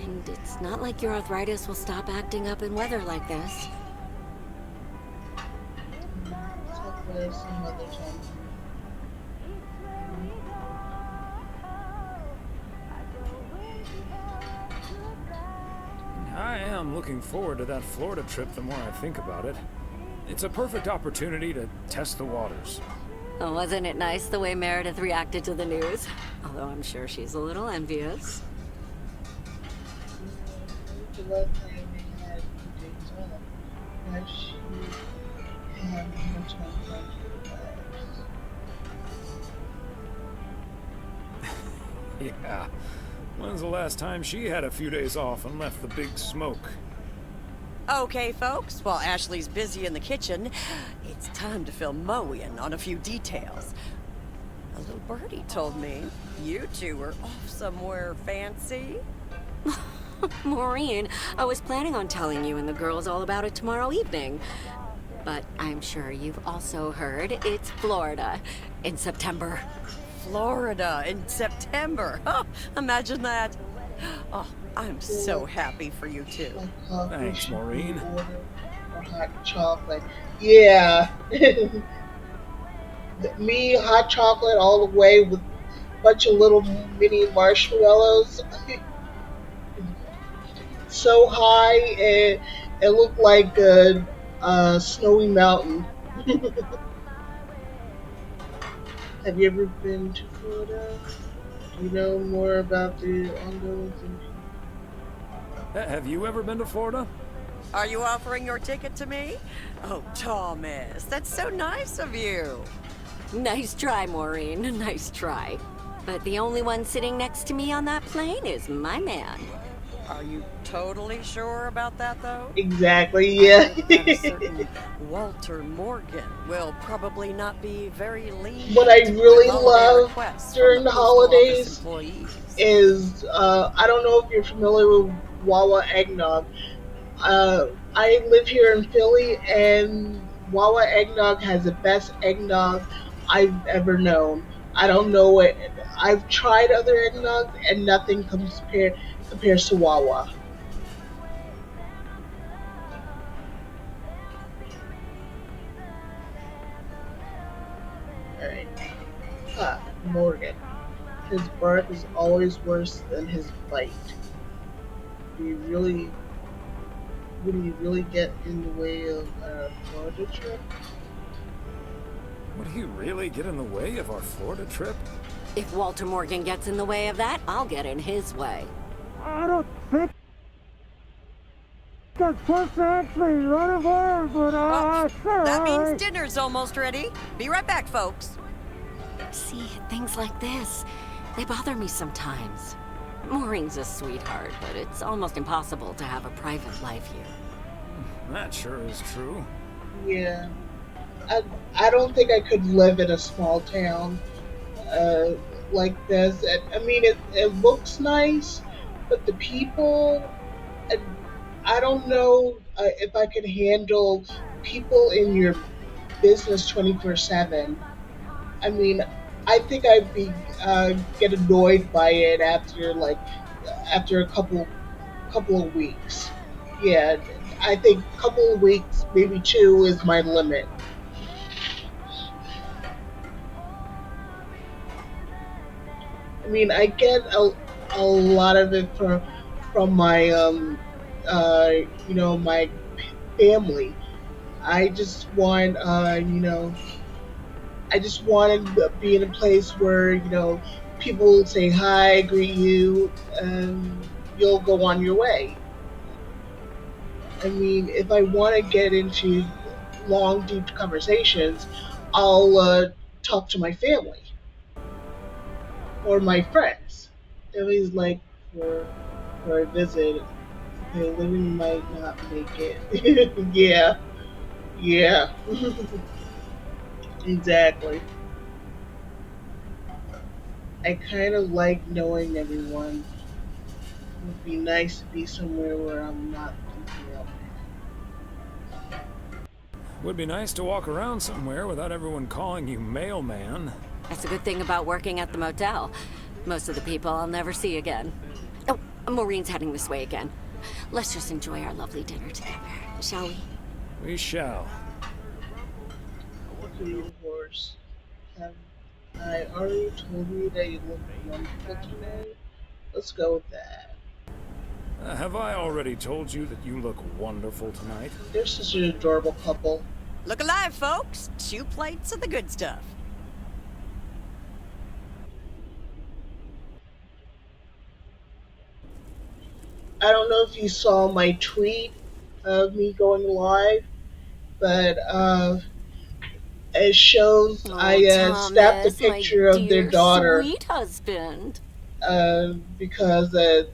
And it's not like your arthritis will stop acting up in weather like this. Talk about it some other time. am looking forward to that Florida trip the more I think about it. It's a perfect opportunity to test the waters. Oh, wasn't it nice the way Meredith reacted to the news? Although I'm sure she's a little envious. Yeah. When's the last time she had a few days off and left the big smoke? Okay, folks, while Ashley's busy in the kitchen, it's time to fill Mo in on a few details. A little birdie told me you two were off somewhere fancy. Maureen, I was planning on telling you and the girls all about it tomorrow evening. But I'm sure you've also heard it's Florida in September. Florida in September. Oh, imagine that. Oh, I'm so happy for you two. Thanks, Maureen. Or hot chocolate. Yeah. Me, hot chocolate all the way with a bunch of little mini marshmallows. So high, and it looked like a snowy mountain. Have you ever been to Florida? Do you know more about the ongoings? Have you ever been to Florida? Are you offering your ticket to me? Oh, Thomas, that's so nice of you. Nice try, Maureen. Nice try. But the only one sitting next to me on that plane is my man. Are you totally sure about that, though? Exactly, yeah. A certain Walter Morgan will probably not be very lean. What I really love during the holidays is, I don't know if you're familiar with Wawa Eggnog. I live here in Philly, and Wawa Eggnog has the best eggnog I've ever known. I don't know it. I've tried other eggnogs, and nothing compares to Wawa. Alright. Morgan. His bark is always worse than his bite. Would he really get in the way of our Florida trip? Would he really get in the way of our Florida trip? If Walter Morgan gets in the way of that, I'll get in his way. I don't think that's perfectly right for, but sure. That means dinner's almost ready. Be right back, folks. See, things like this, they bother me sometimes. Maureen's a sweetheart, but it's almost impossible to have a private life here. That sure is true. Yeah. I don't think I could live in a small town like this. I mean, it looks nice, but the people, I don't know if I could handle people in your business 24/7. I mean, I think I'd be get annoyed by it after a couple of weeks. Yeah, I think a couple of weeks, maybe 2, is my limit. I mean, I get a lot of it from my my family. I just want I just want to be in a place where people say hi, greet you, and you'll go on your way. I mean, if I want to get into long, deep conversations, I'll talk to my family or my friends. At least, like, for a visit. Okay, living might not make it. Yeah. Exactly. I kind of like knowing everyone. It would be nice to be somewhere where I'm not thinking of. Would be nice to walk around somewhere without everyone calling you mailman. That's a good thing about working at the motel. Most of the people I'll never see again. Oh, Maureen's heading this way again. Let's just enjoy our lovely dinner together, shall we? We shall. Look at you, horse. Have I already told you that you look wonderful today? Let's go with that. Have I already told you that you look wonderful tonight? They're such an adorable couple. Look alive, folks. 2 plates of the good stuff. I don't know if you saw my tweet of me going live, but it shows I snapped a Thomas, picture my of their dear daughter sweet husband. because that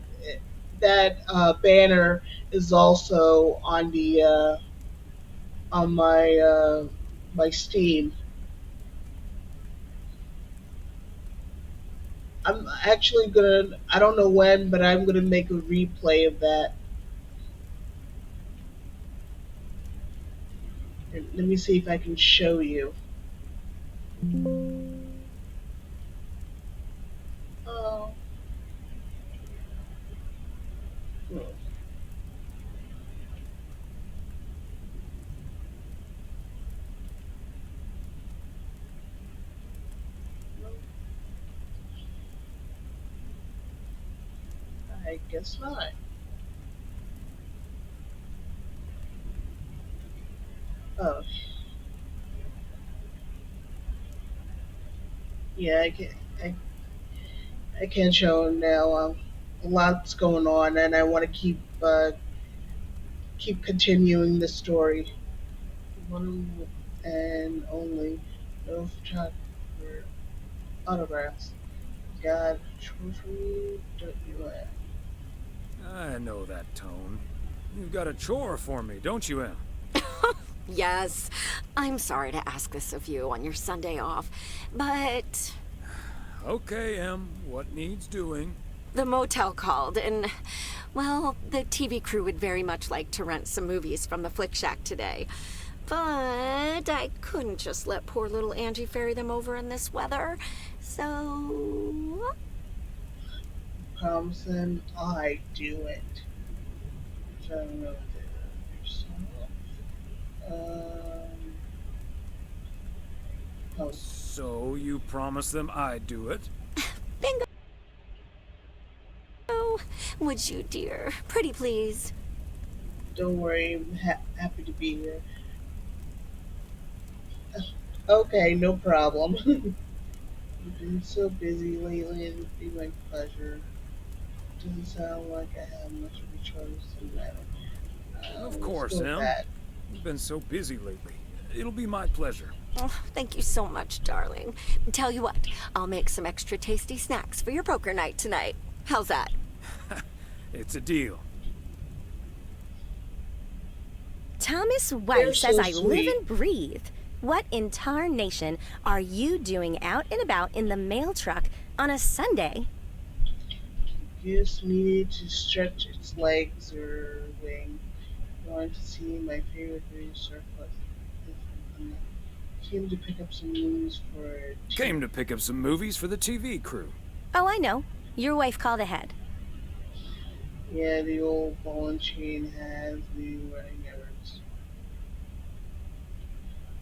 banner is also on the on my my Steam. I'm actually gonna, I don't know when, but I'm gonna make a replay of that. And let me see if I can show you. Oh. Hmm. I guess not. Oh. Yeah, I can't show him now. A lot's going on, and I want to keep continuing the story. One and only no photographer autographs. God, truthfully, don't you laugh. I know that tone. You've got a chore for me, don't you, Em? Yes, I'm sorry to ask this of you on your Sunday off, but Okay, Em. What needs doing? the motel called, and, well, the TV crew would very much like to rent some movies from the Flick Shack today. But I couldn't just let poor little Angie ferry them over in this weather, so... Thompson, I do it. So, I don't know oh. So you promise them I'd do it? Bingo! Oh, would you, dear? Pretty please. Don't worry, I'm happy to be here. Okay, no problem. I've been so busy lately, it would be my pleasure. Doesn't sound like I have much of a choice in that. Of course, Em. You've been so busy lately. It'll be my pleasure. Oh, thank you so much, darling. Tell you what, I'll make some extra tasty snacks for your poker night tonight. How's that? It's a deal. Thomas Weiss so says I live sweet. and breathe. What in tarnation are you doing out and about in the mail truck on a Sunday? Gives me to stretch its legs or wing. Going to see my favorite British surplus. Came to pick up some news for Came to pick up some movies for the TV crew. Oh, I know. Your wife called ahead. Yeah, the old ball and chain has the running errands.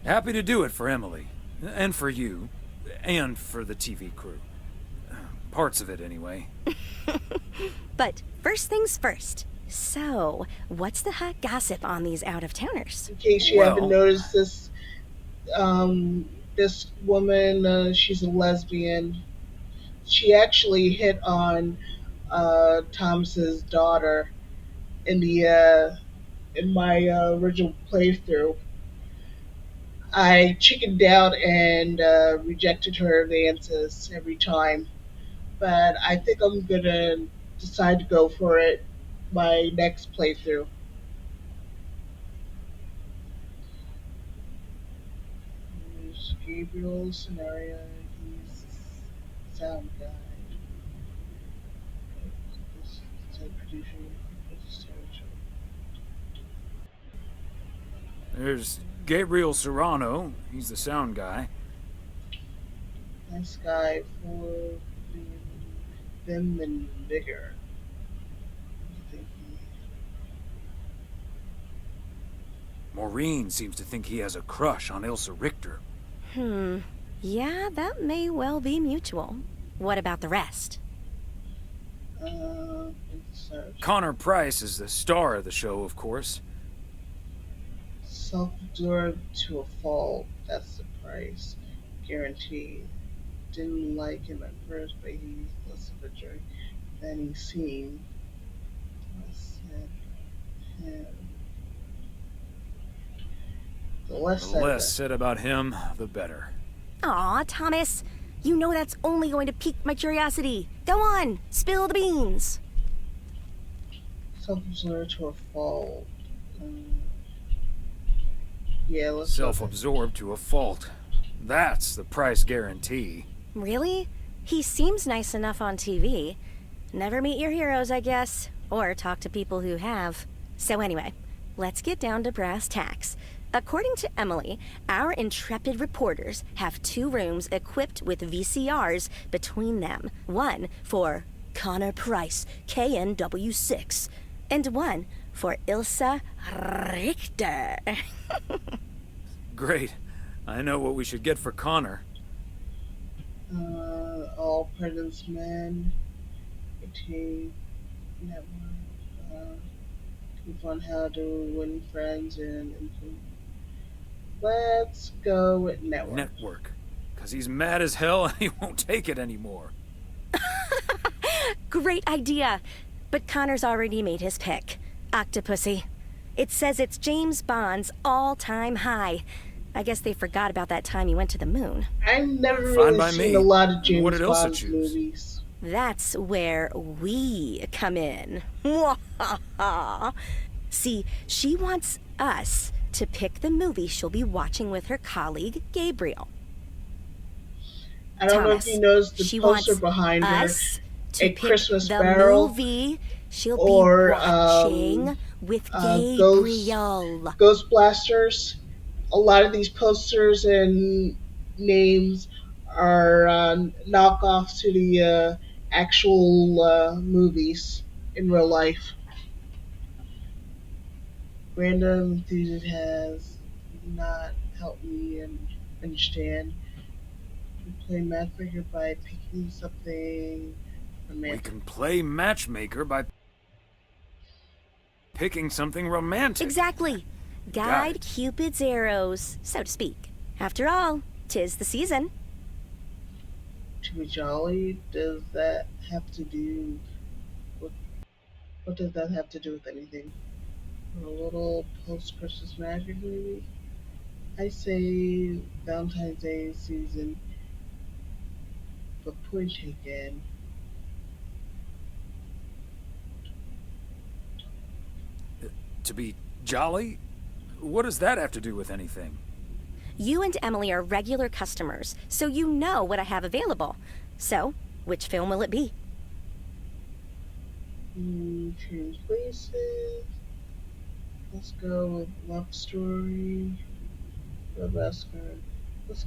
Happy to do it for Emily. And for you. And for the TV crew. Parts of it, anyway. But first things first. So, what's the hot gossip on these out-of-towners? In case you haven't noticed, this woman, she's a lesbian. She actually hit on Thomas's daughter in my original playthrough. I chickened out and rejected her advances every time, but I think I'm gonna decide to go for it my next playthrough. There's Gabriel Scenario, he's the sound guy. This is a producer, this is territory. There's Gabriel Serrano. He's the sound guy. Nice guy for them and bigger. Maureen seems to think he has a crush on Ilsa Richter. Yeah, that may well be mutual. What about the rest? Connor Price is the star of the show, of course. Self-absorbed to a fault. That's the price. Guaranteed. Didn't like him at first, but he's less of a jerk than he seemed. I said him. The less said about him, the better. Aw, Thomas. You know that's only going to pique my curiosity. Go on, spill the beans. Self-absorbed to a fault. Yeah, let's Self-absorbed to a fault. That's the price guarantee. Really? He seems nice enough on TV. Never meet your heroes, I guess. Or talk to people who have. So anyway, let's get down to brass tacks. According to Emily, our intrepid reporters have 2 rooms equipped with VCRs between them. One for Connor Price, KNW6, and one for Ilsa Richter. Great. I know what we should get for Connor. All President's Men, Team Network, Teach on how to win friends and influence. Let's go with Network. Network. Because he's mad as hell and he won't take it anymore. Great idea. But Connor's already made his pick. Octopussy. It says it's James Bond's all-time high. I guess they forgot about that time he went to the moon. I've never really seen a lot of James Bond movies. That's where we come in. See, she wants us to pick the movie she'll be watching with her colleague, Gabriel. I don't know if he knows the poster behind her. A Christmas Barrel. Movie she'll be watching with Gabriel. Ghost Blasters. A lot of these posters and names are knockoffs to the actual movies in real life. Random enthusiast has not helped me understand. We play matchmaker by picking something romantic. We can play matchmaker by picking something romantic. Exactly. Guide Cupid's arrows, so to speak. After all, 'tis the season. To be jolly, does that have to do with... What does that have to do with anything? A little post-Christmas magic movie? I say Valentine's Day season, but point taken. To be jolly? What does that have to do with anything? You and Emily are regular customers, so you know what I have available. So, which film will it be? Change places. Let's go with Love Story. Let's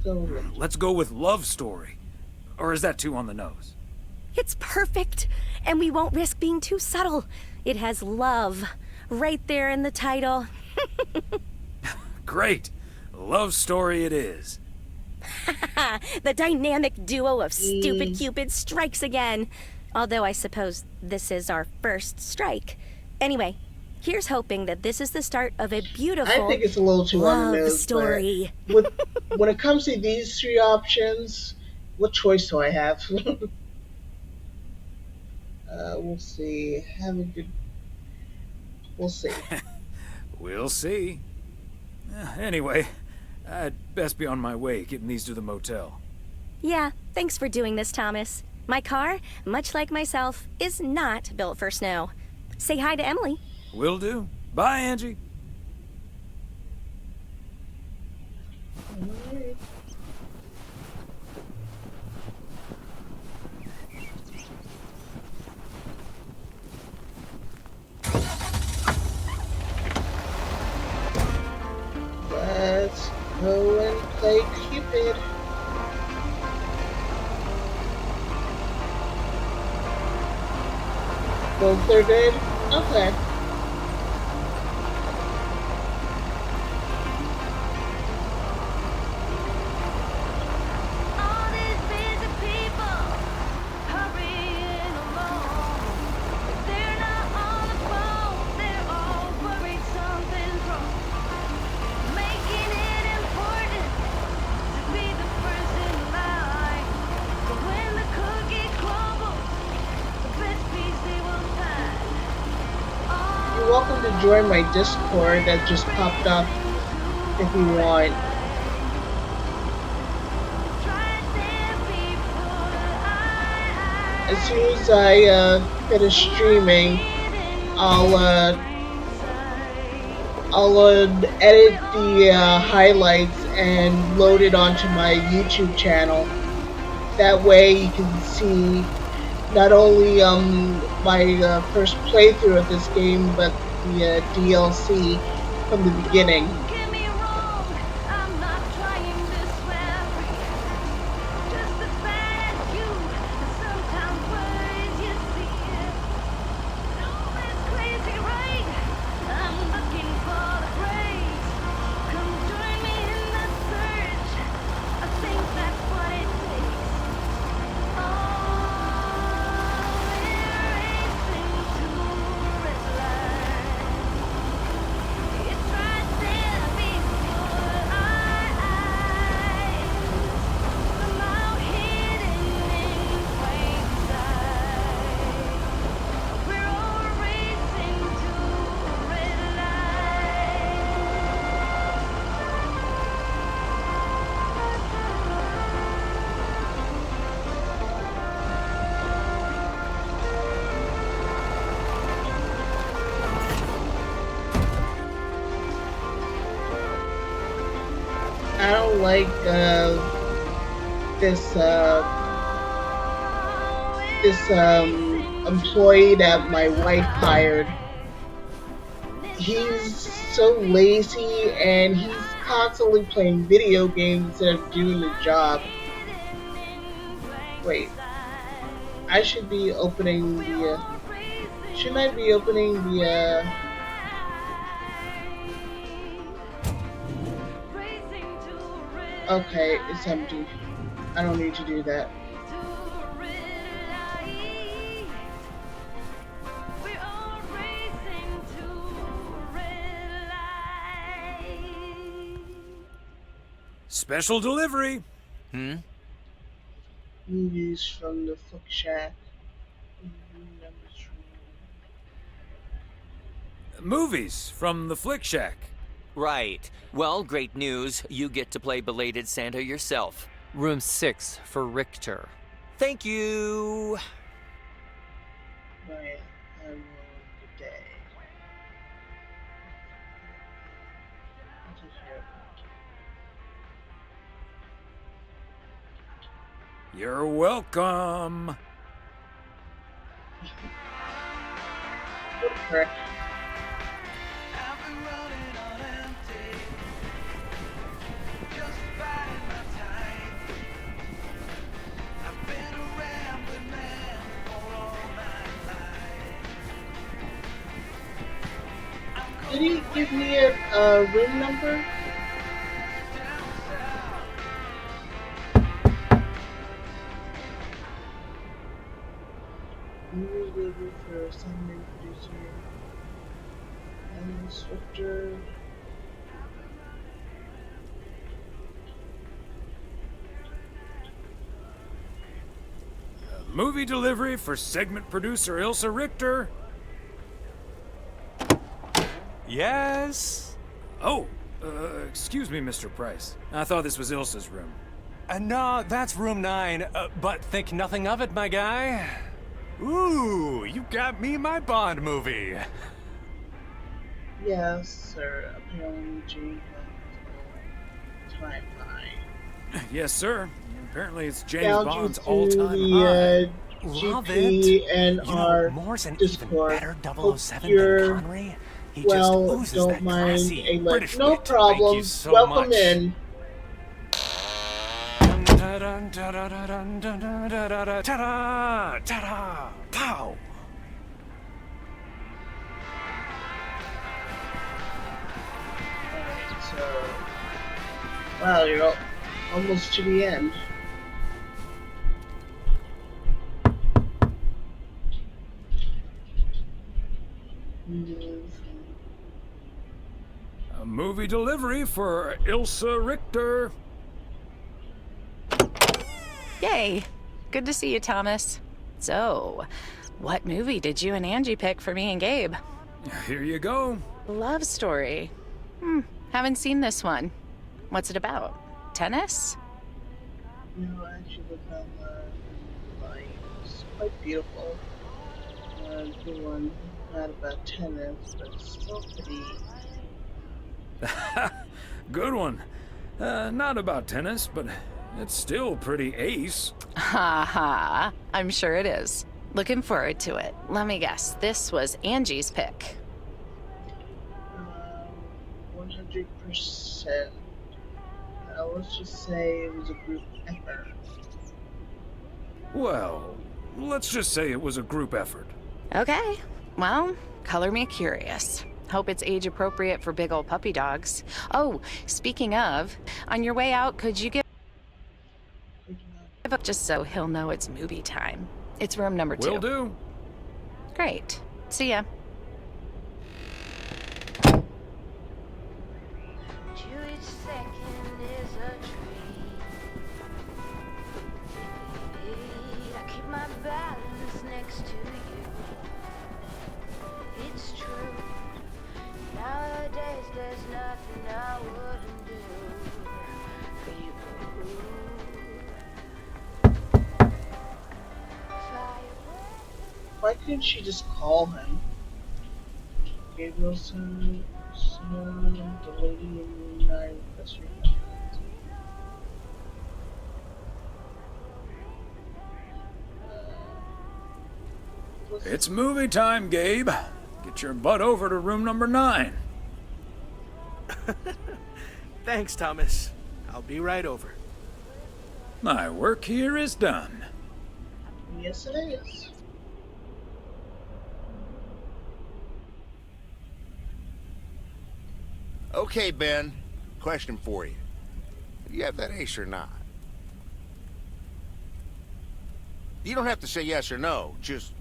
go with Let's go with Love Story. Or is that too on the nose? It's perfect, and we won't risk being too subtle. It has love right there in the title. Great. Love Story it is. The dynamic duo of stupid Cupid strikes again. Although I suppose this is our first strike. Anyway, here's hoping that this is the start of a beautiful I think it's a little too on the nose, story. When it comes to these 3 options, what choice do I have? We'll see. We'll see. We'll see. Anyway, I'd best be on my way, getting these to the motel. Yeah, thanks for doing this, Thomas. My car, much like myself, is not built for snow. Say hi to Emily. Will do. Bye, Angie. Let's go and play Cupid. Both are good? Okay. you're welcome to join my Discord that just popped up if you want. As soon as I finish streaming, I'll edit the highlights and load it onto my YouTube channel. That way you can see not only my first playthrough of this game, but the DLC from the beginning. I don't like this employee that my wife hired. He's so lazy and he's constantly playing video games instead of doing the job. Wait, I should be opening the shouldn't I be opening the okay, it's empty. I don't need to do that. Special delivery. Movies from the Flick Shack. Movies from the Flick Shack. Right. Well, great news. You get to play belated Santa yourself. Room 6 for Richter. Thank you. Right. I will today. You're welcome. Correct. Did he give me a room number? Movie review for Sunday producer and Swifter. Movie delivery for segment producer Ilsa Richter. Yes? Oh, excuse me, Mr. Price. I thought this was Ilsa's room. No, that's room 9, but think nothing of it, my guy. Ooh, you got me my Bond movie. Yes, sir. Apparently, Jane has a timeline. Yes, sir. Apparently, it's James Down Bond's to all-time the, high. Love GP it. and You know, our Moore's an Discord. even better Hope 007 you're than Connery. He well, just oozes don't that mind classy a British no wit. problem. Thank you so Welcome much. in. Ta-da, ta-da, pow! So, wow, you're almost to the end. A movie delivery for Ilsa Richter. Yay! Good to see you, Thomas. So, what movie did you and Angie pick for me and Gabe? Here you go. Love story. Haven't seen this one. What's it about? Tennis? No, actually, look on the line. It's quite beautiful. Good one. Not about tennis, but it's still pretty. Good one. Not about tennis, but it's still pretty ace. Ha ha. I'm sure it is. Looking forward to it. Let me guess. This was Angie's pick. 100%. Let's just say it was a group effort. Well, let's just say it was a group effort. Okay. Well, color me curious. Hope it's age appropriate for big old puppy dogs. Oh, speaking of, on your way out, could you give up just so he'll know it's movie time? It's room number 2. Will do. Great. See ya. Each second is a dream. I keep my balance next to you. It's true. Nowadays there's nothing I wouldn't do for you. Why couldn't she just call him? Gabriel son, the lady in the night, that's your It's movie time, Gabe. Get your butt over to room number 9. Thanks, Thomas. I'll be right over. My work here is done. Yes, it is. Okay, Ben. Question for you. Do you have that ace or not? You don't have to say yes or no. Just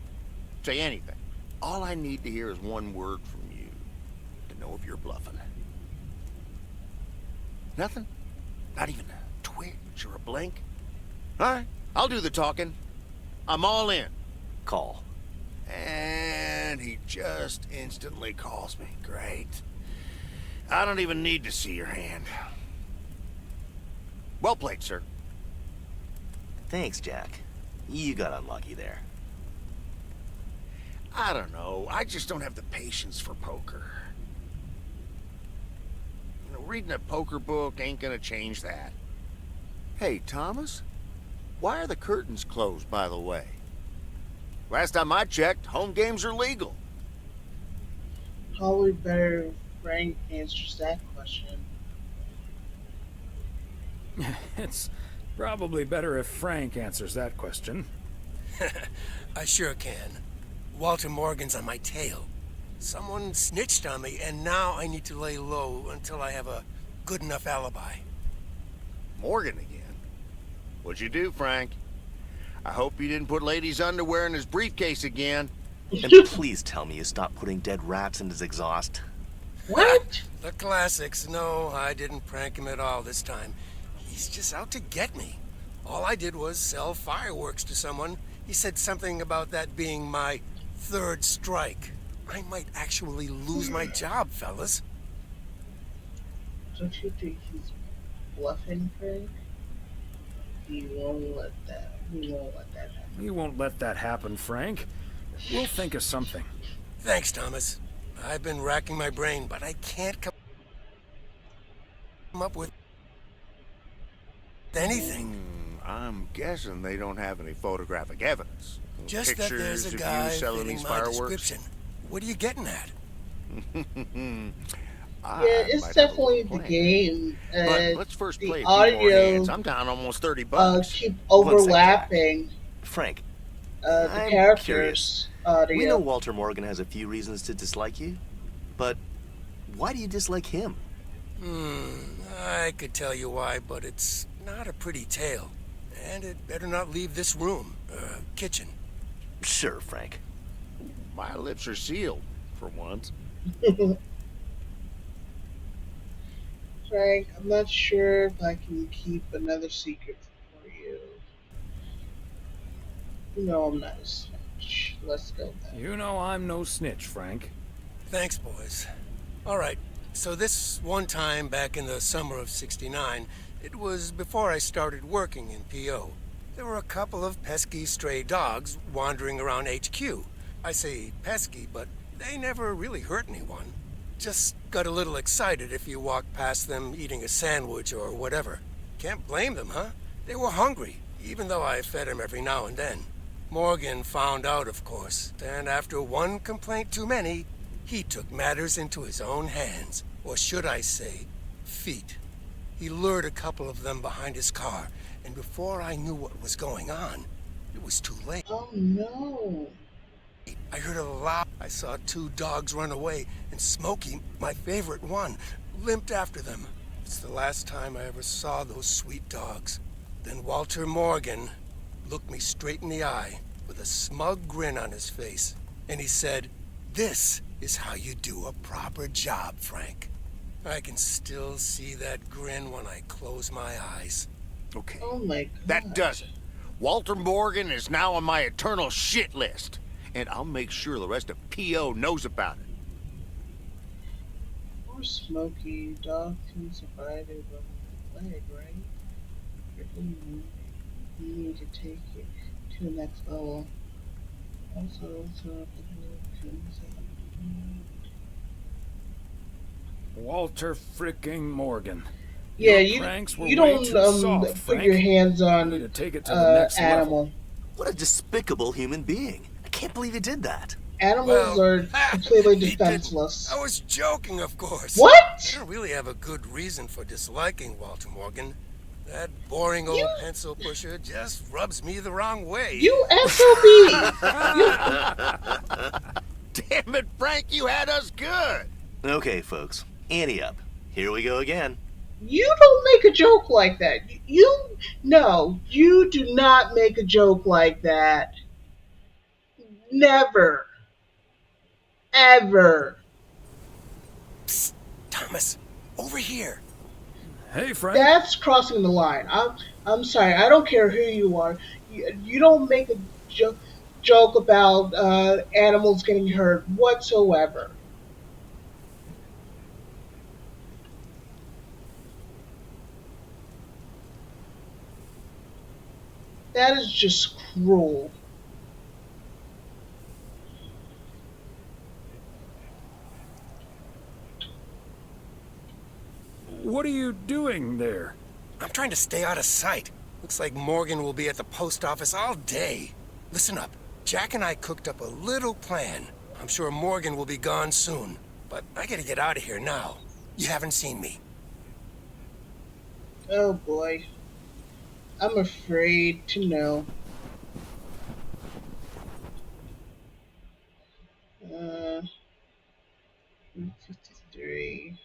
say anything. All I need to hear is one word from you to know if you're bluffing. Nothing? Not even a twitch or a blink? All right, I'll do the talking. I'm all in. Call. And he just instantly calls me. Great. I don't even need to see your hand. Well played, sir. Thanks, Jack. You got unlucky there. I don't know. I just don't have the patience for poker. You know, reading a poker book ain't gonna change that. Hey, Thomas? Why are the curtains closed, by the way? Last time I checked, home games are legal. Probably better if Frank answers that question. It's probably better if Frank answers that question. I sure can. Walter Morgan's on my tail. Someone snitched on me, and now I need to lay low until I have a good enough alibi. Morgan again? What'd you do, Frank? I hope you didn't put ladies' underwear in his briefcase again. And please tell me you stopped putting dead rats in his exhaust. What? The classics. No, I didn't prank him at all this time. He's just out to get me. All I did was sell fireworks to someone. He said something about that being my third strike. I might actually lose my job, fellas. Don't you think he's bluffing, Frank? He won't let that happen. He won't let that happen, Frank. We'll think of something. Thanks, Thomas. I've been racking my brain, but I can't come up with anything. I'm guessing they don't have any photographic evidence. Just that there's a Pictures guy of you selling fitting these my fireworks? description. What are you getting at? Yeah, it's definitely the game. But let's first the play a few more audio hands. I'm down almost $30. keep overlapping. Frank, The I'm characters. curious. Audio. We know Walter Morgan has a few reasons to dislike you, but why do you dislike him? I could tell you why, but it's not a pretty tale. And it better not leave this room, kitchen. Sure, Frank. My lips are sealed, for once. Frank, I'm not sure if I can keep another secret for you. No, I'm not a snitch. Let's go then. You know I'm no snitch, Frank. Thanks, boys. All right, so this one time back in the summer of '69, it was before I started working in PO. There were a couple of pesky stray dogs wandering around HQ. I say pesky, but they never really hurt anyone. Just got a little excited if you walked past them eating a sandwich or whatever. Can't blame them, huh? They were hungry, even though I fed them every now and then. Morgan found out, of course, and after one complaint too many, he took matters into his own hands, or should I say, feet. He lured a couple of them behind his car, and before I knew what was going on, it was too late. Oh no. I heard a loud. I saw two dogs run away, and Smokey, my favorite one, limped after them. It's the last time I ever saw those sweet dogs. Then Walter Morgan looked me straight in the eye with a smug grin on his face, and he said, "This is how you do a proper job, Frank." I can still see that grin when I close my eyes. Okay. Oh my God. That does it. Walter Morgan is now on my eternal shit list. And I'll make sure the rest of PO knows about it. Poor Smokey. Dog can survive a broken leg, right? You need to take it to the next level. Also, Walter fricking Morgan. yeah, Your pranks were you way don't too soft, put Frank. your hands on You need to take it to the next animal. level. What a despicable human being. I can't believe he did that. Animals are completely defenseless. I was joking, of course. What? I don't really have a good reason for disliking Walter Morgan. That boring old pencil pusher just rubs me the wrong way. You SOB! Damn it, Frank, you had us good. Okay, folks, ante up. Here we go again. You don't make a joke like that. No, you do not make a joke like that. Never. Ever. Psst, Thomas, over here. Hey, Frank. That's crossing the line. I'm sorry. I don't care who you are. You don't make a joke about animals getting hurt whatsoever. That is just cruel. What are you doing there? I'm trying to stay out of sight. Looks like Morgan will be at the post office all day. Listen up. Jack and I cooked up a little plan. I'm sure Morgan will be gone soon, but I gotta get out of here now. You haven't seen me. Oh boy. I'm afraid to know. 53.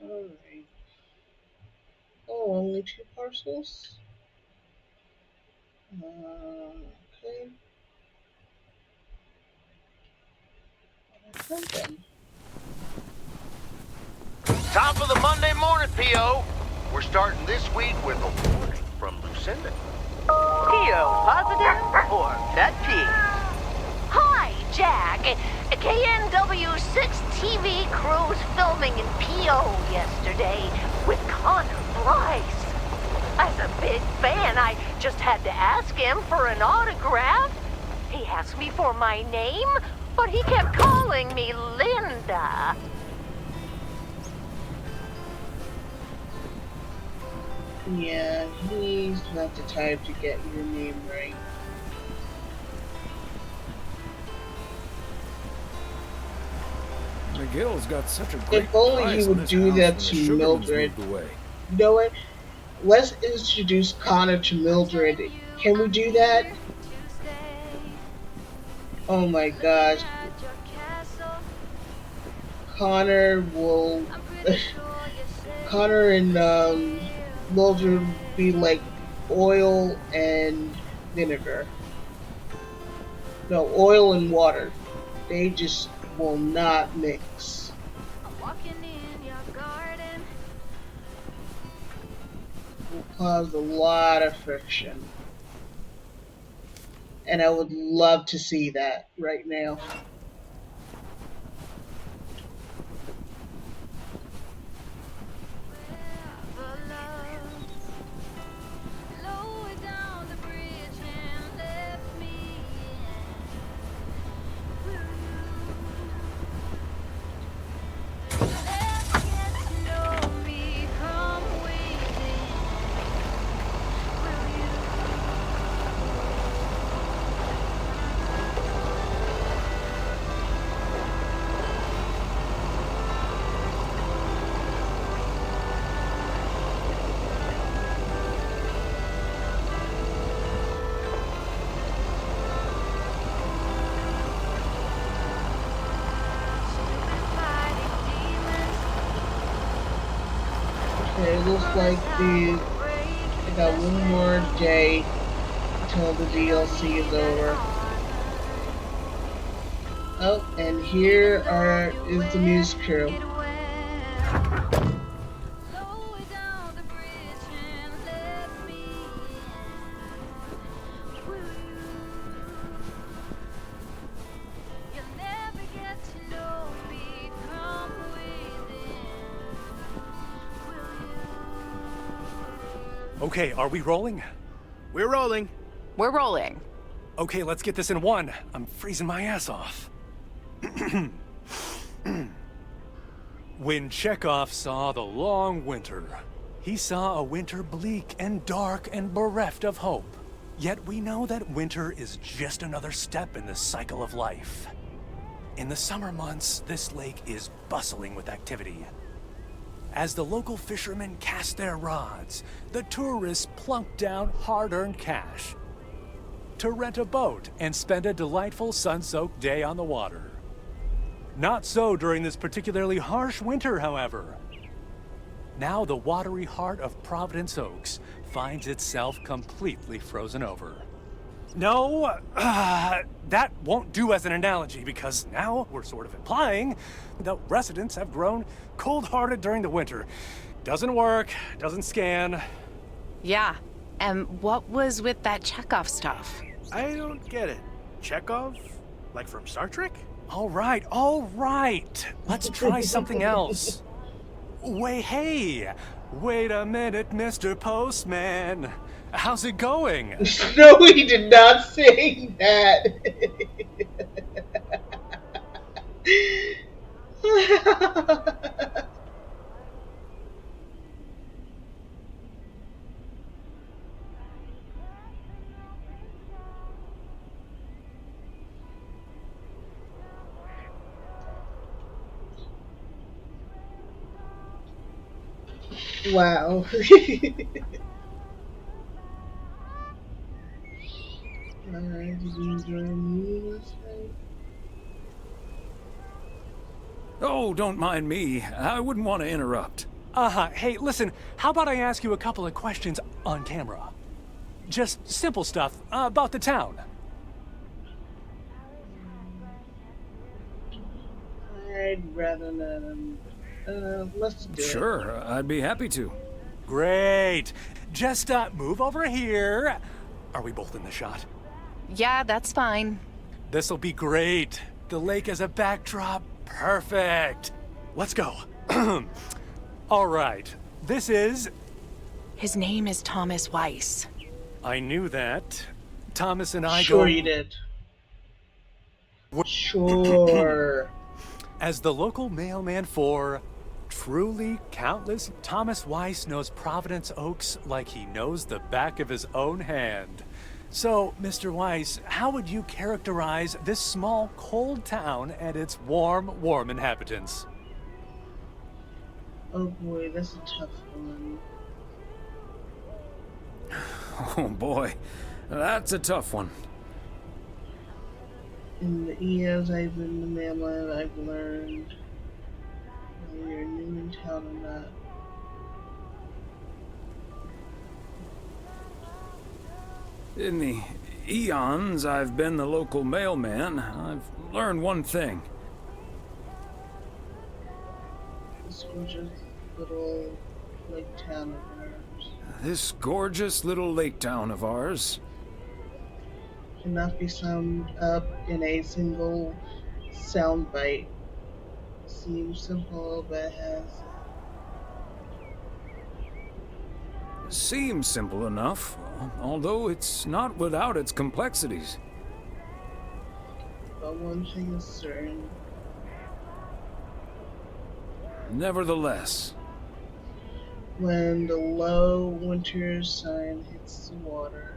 Alright. Oh, only 2 parcels? Okay. Them. Top of the Monday morning, P.O. We're starting this week with a warning from Lucinda. PO positive or pet peeve? Hi, Jack. KNW6 TV crew's filming in PO yesterday with Connor Bryce. As a big fan, I just had to ask him for an autograph. He asked me for my name, but he kept calling me Linda. Yeah, he's not the type to get your name right. McGill's got such a great If only price he on would this do house that when the to Sugarmans Mildred. moved away. You know what? Let's introduce Connor to Mildred. Can we do that? Oh my gosh. Connor will... Connor and Mildred will be like oil and vinegar. No, oil and water. They just will not mix. Will cause a lot of friction. And I would love to see that right now. Okay, it looks like I got one more day until the DLC is over. Oh, and here is the news crew. Okay, are we rolling? We're rolling. We're rolling. Okay, let's get this in one. I'm freezing my ass off. When Chekhov saw the long winter, he saw a winter bleak and dark and bereft of hope. Yet we know that winter is just another step in the cycle of life. In the summer months, this lake is bustling with activity. As the local fishermen cast their rods, the tourists plunk down hard-earned cash to rent a boat and spend a delightful sun-soaked day on the water. Not so during this particularly harsh winter, however. Now the watery heart of Providence Oaks finds itself completely frozen over. No, that won't do as an analogy, because now we're sort of implying that residents have grown cold-hearted during the winter. Doesn't work, doesn't scan. Yeah, and what was with that Chekhov stuff? I don't get it. Chekhov? Like from Star Trek? All right. Let's try something else. Hey, wait a minute, Mr. Postman. How's it going? No, he did not say that. Wow. Did you enjoy me last night? Oh, don't mind me. I wouldn't want to interrupt. Hey, listen, how about I ask you a couple of questions on camera? Just simple stuff about the town. I'd rather not. Let's do it. Sure, I'd be happy to. Great. Just move over here. Are we both in the shot? Yeah, that's fine. This'll be great. The lake as a backdrop. Perfect. Let's go. All right. This is... His name is Thomas Weiss. I knew that. Thomas and I Sure you did. Sure. As the local mailman for truly countless, Thomas Weiss knows Providence Oaks like he knows the back of his own hand. So, Mr. Weiss, how would you characterize this small, cold town and its warm inhabitants? Oh boy, that's a tough one. Oh boy, that's a tough one. In the years I've been in the mailman, I've learned whether you're new in town or not. In the eons I've been the local mailman, I've learned one thing. This gorgeous little lake town of ours. This gorgeous little lake town of ours Cannot be summed up in a single soundbite. Seems simple, but seems simple enough, although it's not without its complexities. But one thing is certain. Nevertheless, when the low winter sun hits the water,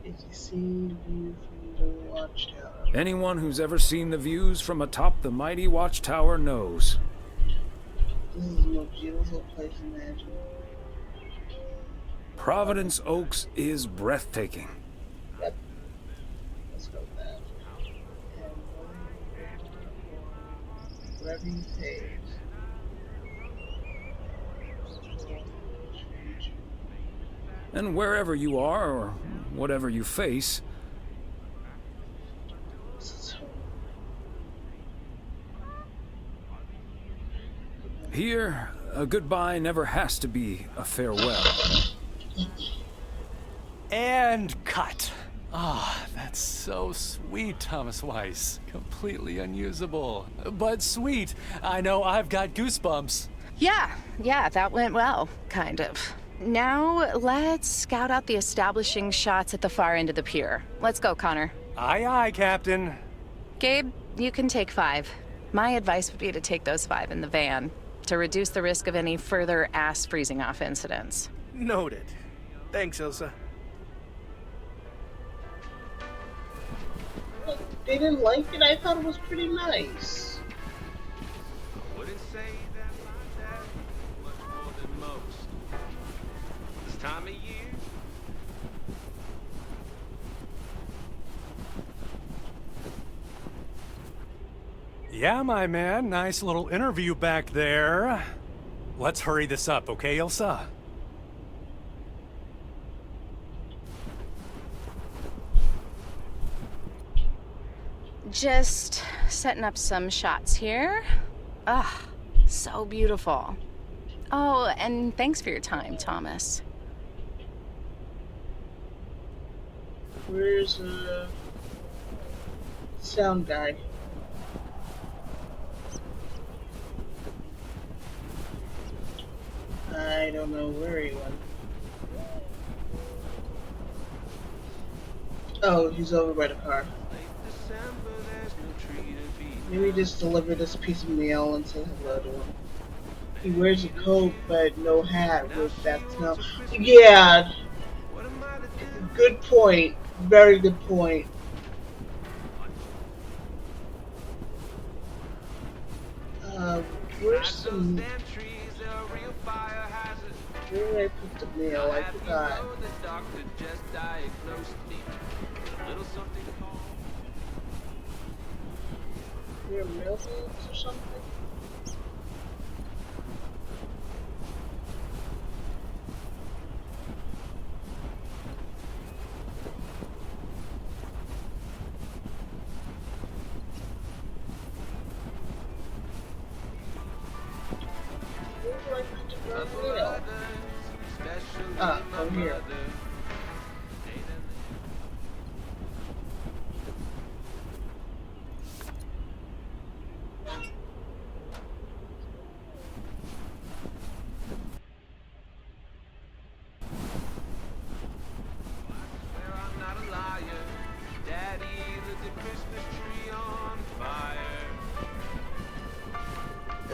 it can see the view from the watchtower. anyone who's ever seen the views from atop the mighty watchtower knows. This is the most beautiful place imaginable. Providence Oaks is breathtaking. Yep. Let's go with that. And wherever you page. And wherever you are, or whatever you face, here, a goodbye never has to be a farewell. And cut. Ah, that's so sweet, Thomas Weiss. Completely unusable. But sweet. I know I've got goosebumps. Yeah, that went well, kind of. Now, let's scout out the establishing shots at the far end of the pier. Let's go, Connor. Aye, aye, Captain. Gabe, you can take 5. My advice would be to take those 5 in the van, to reduce the risk of any further ass freezing off incidents. Noted. Thanks, Ilsa. They didn't like it? I thought it was pretty nice. Wouldn't say that my dad was more than most. This time of year. Yeah, my man. Nice little interview back there. Let's hurry this up, okay, Ilsa? Just setting up some shots here. Ah, so beautiful. Oh, and thanks for your time, Thomas. Where's the sound guy? I don't know where he went. Oh, he's over by the car. Maybe just deliver this piece of mail and say hello to him. He wears a coat but no hat with that smell. Yeah. Good point. Very good point. Where's the... Where did I put the mail? I forgot. Your mail things or something? Where do I put the mail? Ah, over here.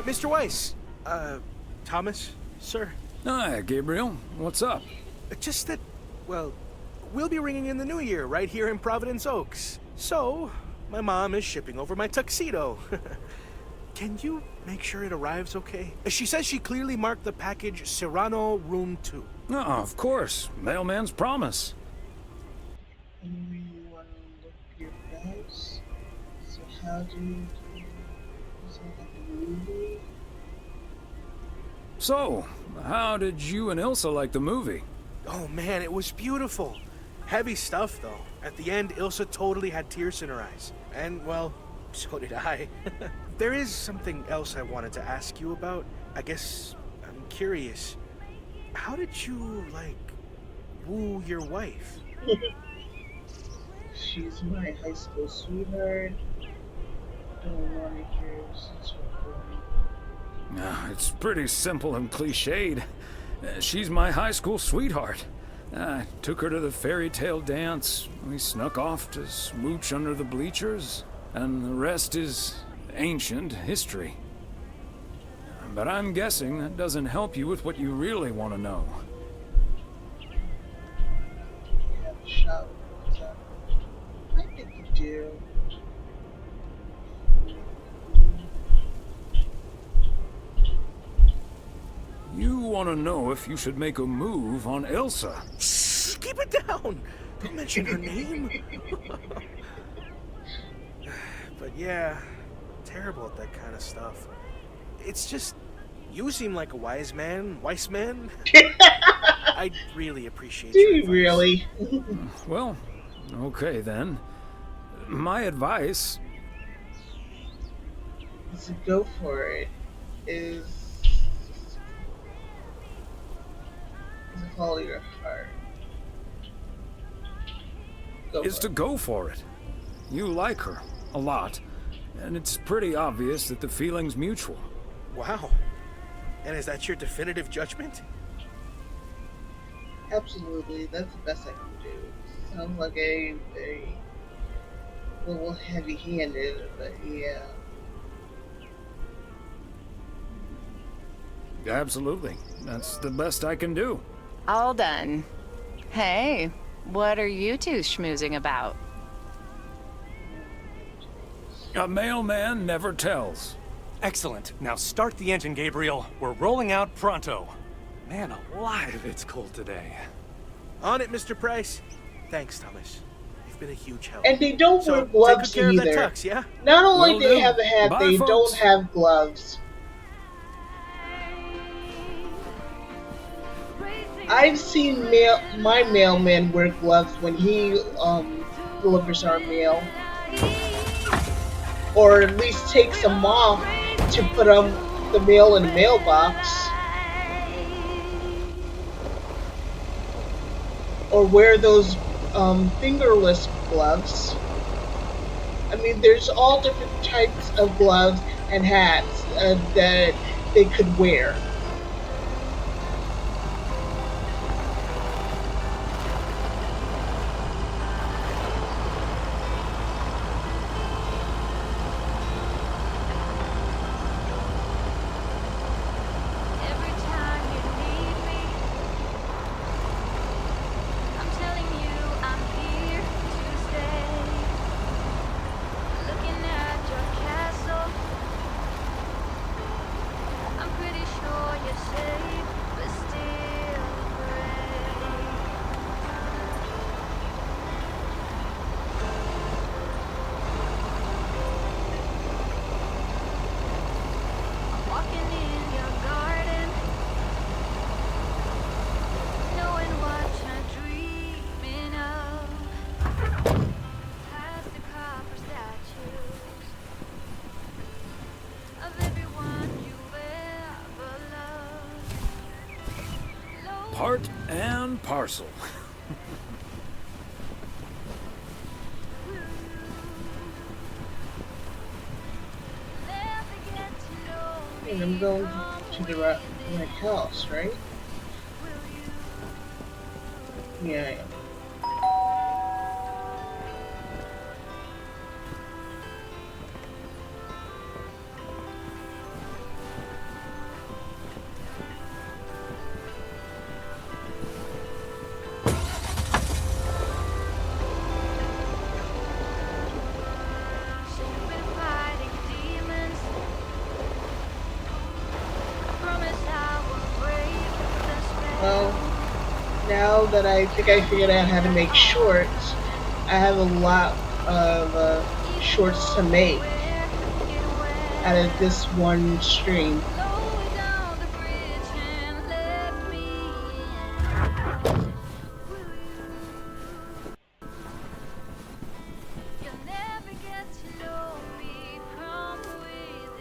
Mr. Weiss, Thomas, sir. Hi, Gabriel. What's up? Just that, well, we'll be ringing in the new year right here in Providence Oaks. So, my mom is shipping over my tuxedo. Can you make sure it arrives okay? She says she clearly marked the package Serrano Room 2. Oh, of course. Mailman's promise. You want to look your best? So how do you do? Is it like a movie? So, how did you and Ilsa like the movie? Oh man, it was beautiful. Heavy stuff though. At the end, Ilsa totally had tears in her eyes. And well, so did I. there is something else I wanted to ask you about. I guess I'm curious. How did you, like, woo your wife? She's my high school sweetheart. Don't want to hear such a thing. It's pretty simple and cliched. She's my high school sweetheart. I took her to the fairy tale dance. We snuck off to smooch under the bleachers, and the rest is ancient history. But I'm guessing that doesn't help you with what you really want to know. Yeah, the shop. I think you do. You want to know if you should make a move on Elsa. Keep it down! Don't mention her name. But yeah, terrible at that kind of stuff. It's just, you seem like a wise man. I'd really appreciate Do your you advice. really? Well, okay then. My advice... To go for it is to follow your heart. is to go for it. You like her a lot, and it's pretty obvious that the feeling's mutual. Wow. And is that your definitive judgment? Absolutely, that's the best I can do. Sounds like a little heavy-handed, but yeah. Absolutely. That's the best I can do. All done. Hey, what are you two schmoozing about? A mailman never tells. Excellent. Now start the engine, Gabriel. We're rolling out pronto. Man alive, it's cold today. On it, Mr. Price. Thanks, Thomas. You've been a huge help. And they don't So, wear gloves take good care either. Of that tux, yeah? Not only Will do they do. have a hat, Bye, they folks. don't have gloves. I've seen my mailman wear gloves when he delivers our mail, or at least takes them off to put the mail in a mailbox, or wear those fingerless gloves. I mean, there's all different types of gloves and hats that they could wear. Every time you need me, I'm telling you I'm here to stay. Looking at your castle, I'm pretty sure you're safe, but still I'm walking in your garden, knowing what you're dreaming of. Past the copper statues of everyone you've ever loved. Part and parcel. And I'm going to the right house, right? Yeah, I am. You've been fighting demons. I promise I will break the spell. Well, now that I think I figured out how to make shorts, I have a lot of shorts to make out of this one stream. You'll never get to know me from within.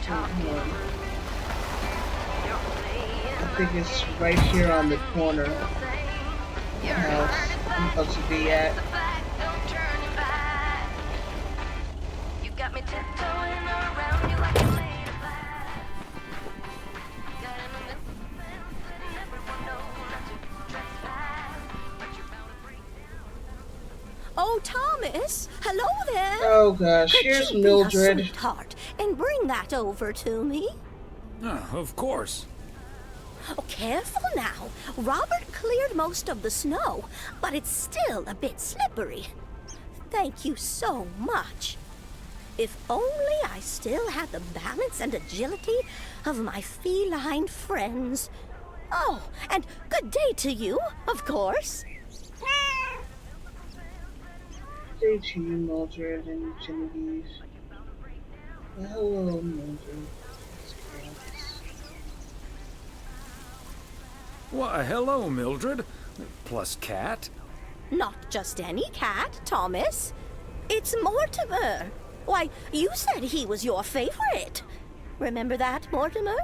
I think it's right here on the corner of the house I'm supposed to be at. Oh, Thomas! Hello there! Oh gosh, Could here's you Mildred. be a sweetheart and bring that over to me? Of course. Oh, careful now. Robert cleared most of the snow, but it's still a bit slippery. Thank you so much. If only I still had the balance and agility of my feline friends. Oh, and good day to you, of course. Good day to you, Mildred and Genevieve. Hello, Mildred. Why, hello, Mildred. Plus cat. Not just any cat, Thomas. It's Mortimer. Why, you said he was your favorite. Remember that, Mortimer?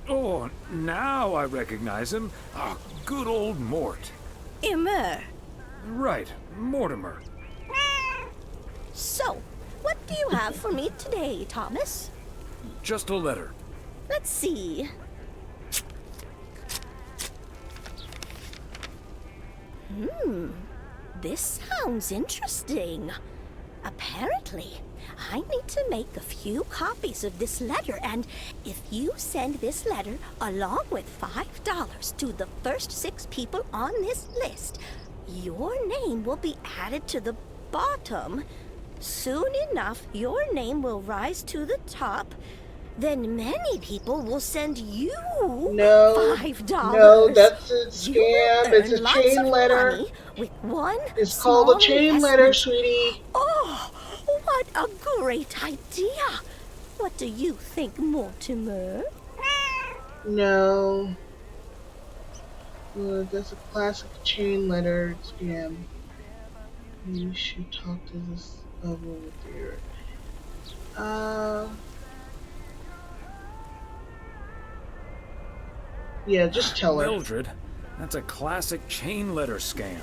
Oh, now I recognize him. Ah, good old Mort. Immer. Right, Mortimer. So, what do you have for me today, Thomas? Just a letter. Let's see. This sounds interesting. Apparently, I need to make a few copies of this letter, and if you send this letter along with $5 to the first 6 people on this list, your name will be added to the bottom. Soon enough, your name will rise to the top. Then many people will send you $5. No, that's a scam. It's a chain letter. With one it's called a chain letter, sweetie. Oh, what a great idea. What do you think, Mortimer? No. That's a classic chain letter scam. You should talk to this level with your... Yeah, just tell her. Mildred, that's a classic chain letter scam.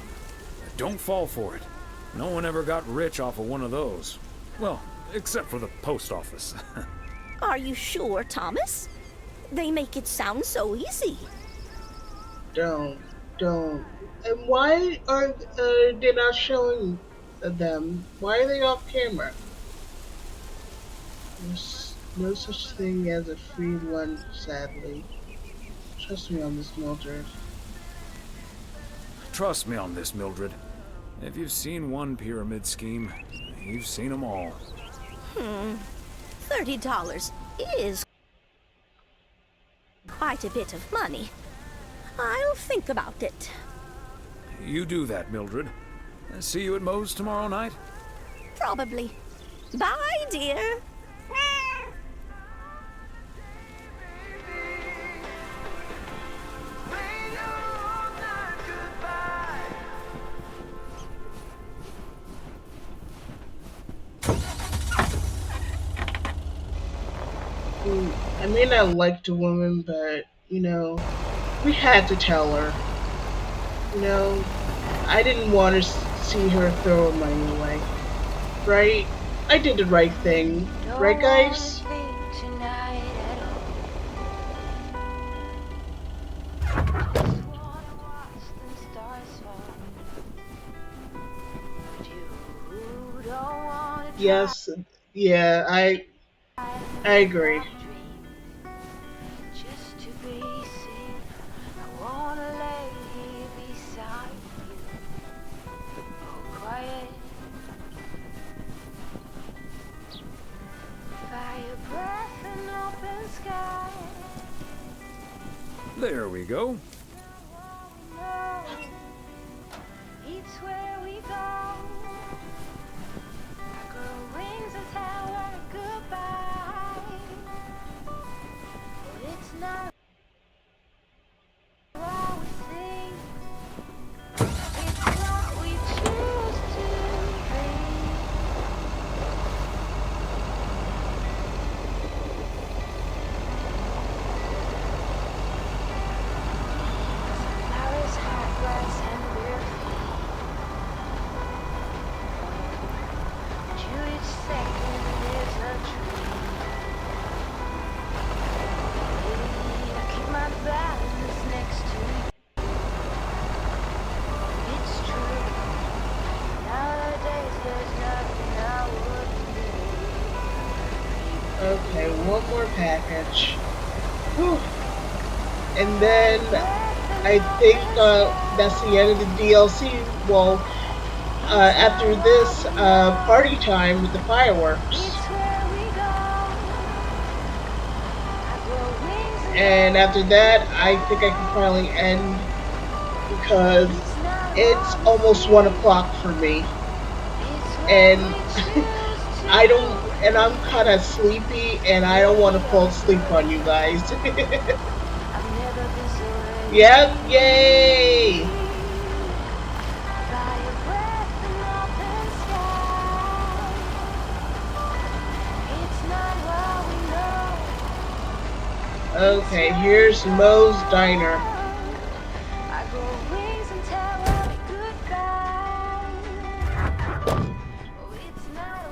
Don't fall for it. No one ever got rich off of one of those. Well, except for the post office. Are you sure, Thomas? They make it sound so easy. Don't. And why are they not showing them? Why are they off camera? There's no such thing as a free lunch, sadly. Trust me on this, Mildred. Trust me on this, Mildred. If you've seen one pyramid scheme, you've seen them all. $30 is quite a bit of money. I'll think about it. You do that, Mildred. See you at Moe's tomorrow night? Probably. Bye, dear. I may not like the woman, but, you know, we had to tell her. You know, I didn't want to see her throw her money away. Right? I did the right thing. Right, guys? Yes. Yeah, I agree. There we go. Okay, one more package. Whew. And then I think that's the end of the DLC. Well, after this, party time with the fireworks. And after that, I think I can finally end because it's almost 1 o'clock for me. And I'm kind of sleepy, and I don't want to fall asleep on you guys. Yep, yay! Okay, here's Moe's Diner.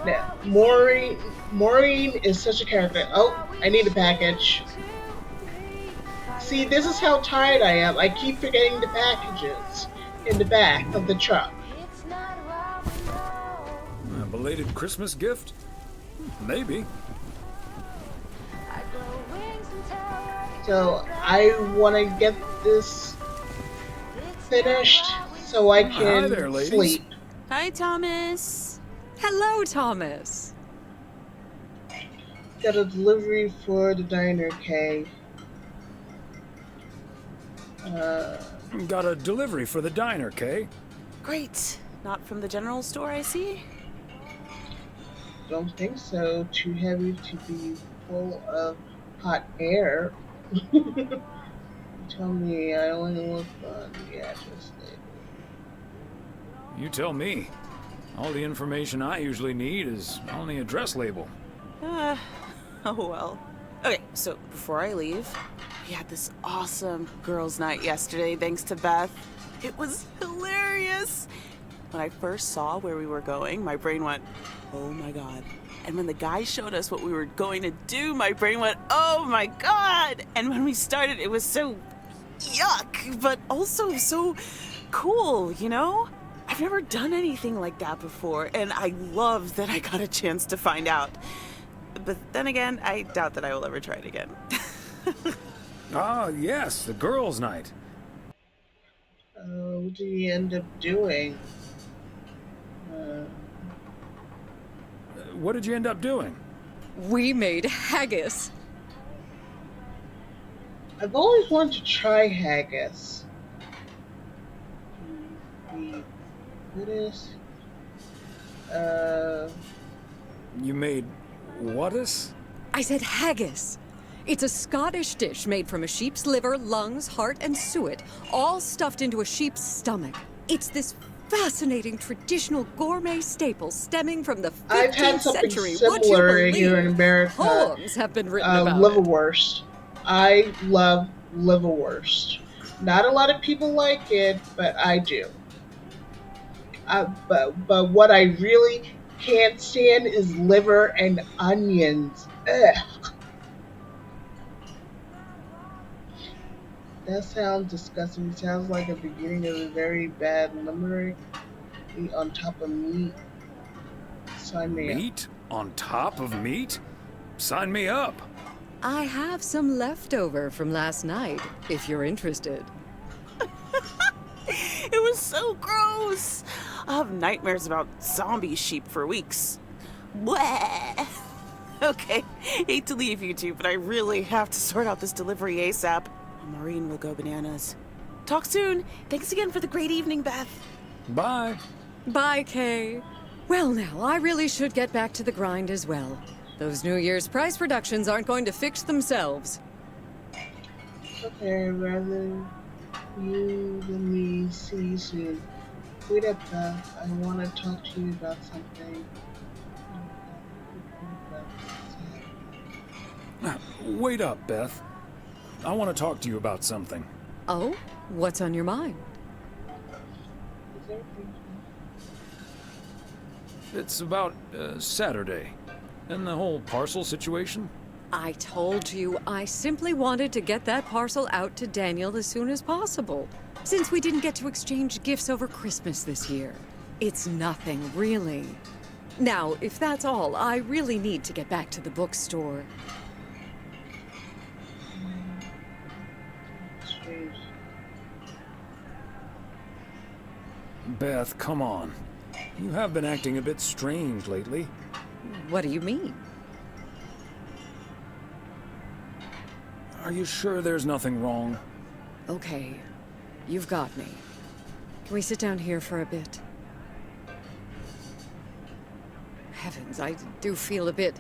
Now, Maureen is such a character. Oh, I need a package. See, this is how tired I am. I keep forgetting the packages in the back of the truck. A belated Christmas gift? Maybe. So I want to get this finished so I can Hi there, ladies. sleep. Hi, Thomas. Hello, Thomas. Got a delivery for the diner, Kay. Got a delivery for the diner, Kay. Great. Not from the general store, I see. Don't think so. Too heavy to be full of hot air. Tell me, I only look on the address label. You tell me. All the information I usually need is on the address label. Oh well. Okay, so before I leave, we had this awesome girls' night yesterday thanks to Beth. It was hilarious. When I first saw where we were going, my brain went, oh my god. And when the guy showed us what we were going to do, my brain went, oh my god! And when we started, it was so yuck, but also so cool, you know? I've never done anything like that before, and I love that I got a chance to find out. But then again, I doubt that I will ever try it again. Ah, yes, the girls' night. What did he end up doing? What did you end up doing? We made haggis. I've always wanted to try haggis. What is? You made what-is? I said haggis. It's a Scottish dish made from a sheep's liver, lungs, heart, and suet, all stuffed into a sheep's stomach. It's this fascinating traditional gourmet staple stemming from the 15th I've had something century. similar here in America. Poems have been written about liverwurst. I love liverwurst. Not a lot of people like it, but I do. But what I really can't stand is liver and onions. Ugh. That sounds disgusting. It sounds like a beginning of a very bad limerick. Meat on top of meat. Sign me up. Meat on top of meat? Sign me up. I have some leftover from last night, if you're interested. It was so gross. I'll have nightmares about zombie sheep for weeks. Bleh. Okay, hate to leave you two, but I really have to sort out this delivery ASAP. Maureen will go bananas. Talk soon. Thanks again for the great evening, Beth. Bye. Bye, Kay. Well, now, I really should get back to the grind as well. Those New Year's prize reductions aren't going to fix themselves. Okay, rather you than me. See you soon. Wait up, Beth. I want to talk to you about something. Wait up, Beth. I want to talk to you about something. Oh? What's on your mind? It's about Saturday and the whole parcel situation. I told you I simply wanted to get that parcel out to Daniel as soon as possible, since we didn't get to exchange gifts over Christmas this year. It's nothing, really. Now, if that's all, I really need to get back to the bookstore. Beth, come on. You have been acting a bit strange lately. What do you mean? Are you sure there's nothing wrong? Okay, you've got me. Can we sit down here for a bit? Heavens, I do feel a bit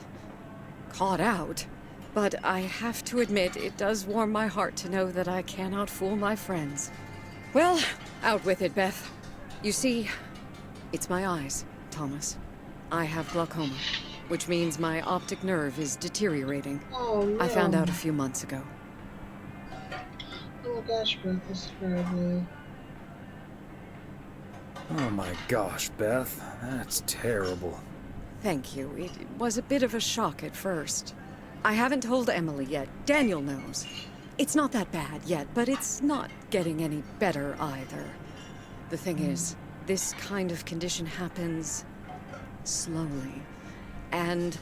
caught out. But I have to admit, it does warm my heart to know that I cannot fool my friends. Well, out with it, Beth. You see, it's my eyes, Thomas. I have glaucoma, which means my optic nerve is deteriorating. Oh, no. I found out a few months ago. Oh my gosh, Beth, this is terrible. Oh my gosh, Beth. That's terrible. Thank you. It was a bit of a shock at first. I haven't told Emily yet. Daniel knows. It's not that bad yet, but it's not getting any better either. The thing is, this kind of condition happens slowly. And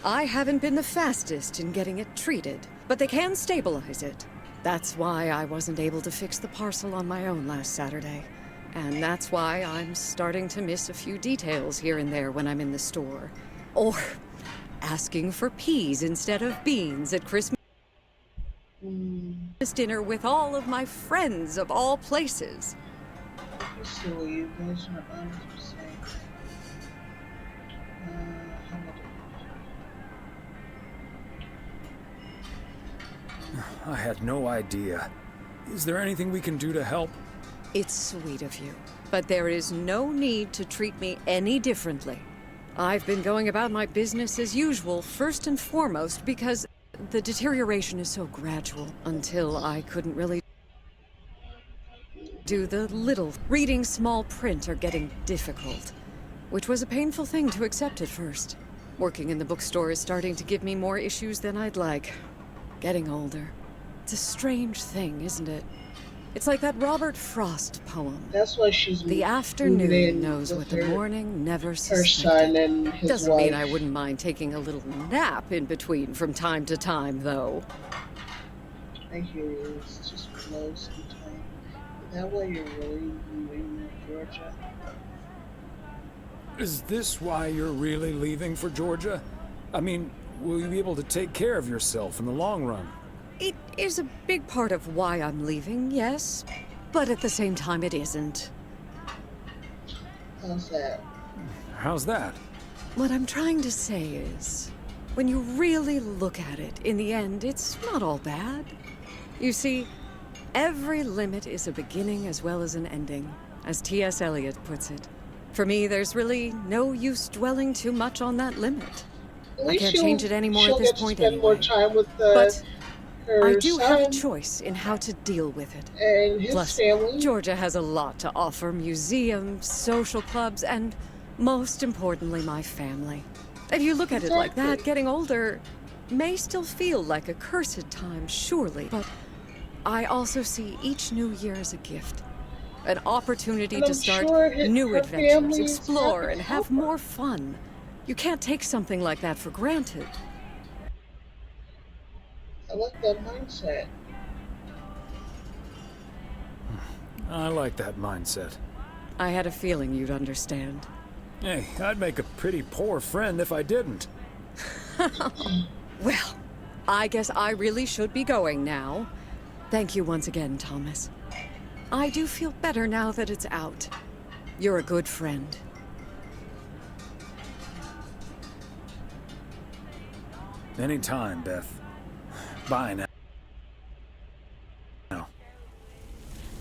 I haven't been the fastest in getting it treated, but they can stabilize it. That's why I wasn't able to fix the parcel on my own last Saturday. And that's why I'm starting to miss a few details here and there when I'm in the store. Or asking for peas instead of beans at Christmas dinner with all of my friends of all places. You're silly, you guys are 100%. I had no idea. Is there anything we can do to help? It's sweet of you, but there is no need to treat me any differently. I've been going about my business as usual, first and foremost, because the deterioration is so gradual until I couldn't really do the little. Reading small print are getting difficult, which was a painful thing to accept at first. Working in the bookstore is starting to give me more issues than I'd like. Getting older. It's a strange thing, isn't it? It's like that Robert Frost poem. That's why she's The afternoon knows what the morning never her suspected. son and his Doesn't wife. mean I wouldn't mind taking a little nap in between from time to time, though. I hear you. It's just slow sometimes. Is that why you're really moving to Georgia? Is this why you're really leaving for Georgia? I mean, will you be able to take care of yourself in the long run? It is a big part of why I'm leaving, yes. But at the same time, it isn't. How's that? How's that? What I'm trying to say is, when you really look at it, in the end, it's not all bad. You see, every limit is a beginning as well as an ending, as T.S. Eliot puts it. For me, there's really no use dwelling too much on that limit. At I least can't change it anymore she'll at this get to point spend more anyway. time with But her I do have a son choice in how to deal with it. and his Plus, family. Georgia has a lot to offer: museums, social clubs, and most importantly, my family. If you look at it like that, getting older may still feel like a cursed time, surely, but I also see each new year as a gift. An opportunity And to I'm start sure new her adventures, family is explore, happy and to have help her. more fun. You can't take something like that for granted. I like that mindset. I like that mindset. I had a feeling you'd understand. Hey, I'd make a pretty poor friend if I didn't. Well, I guess I really should be going now. Thank you once again, Thomas. I do feel better now that it's out. You're a good friend. Anytime, Beth. Bye now.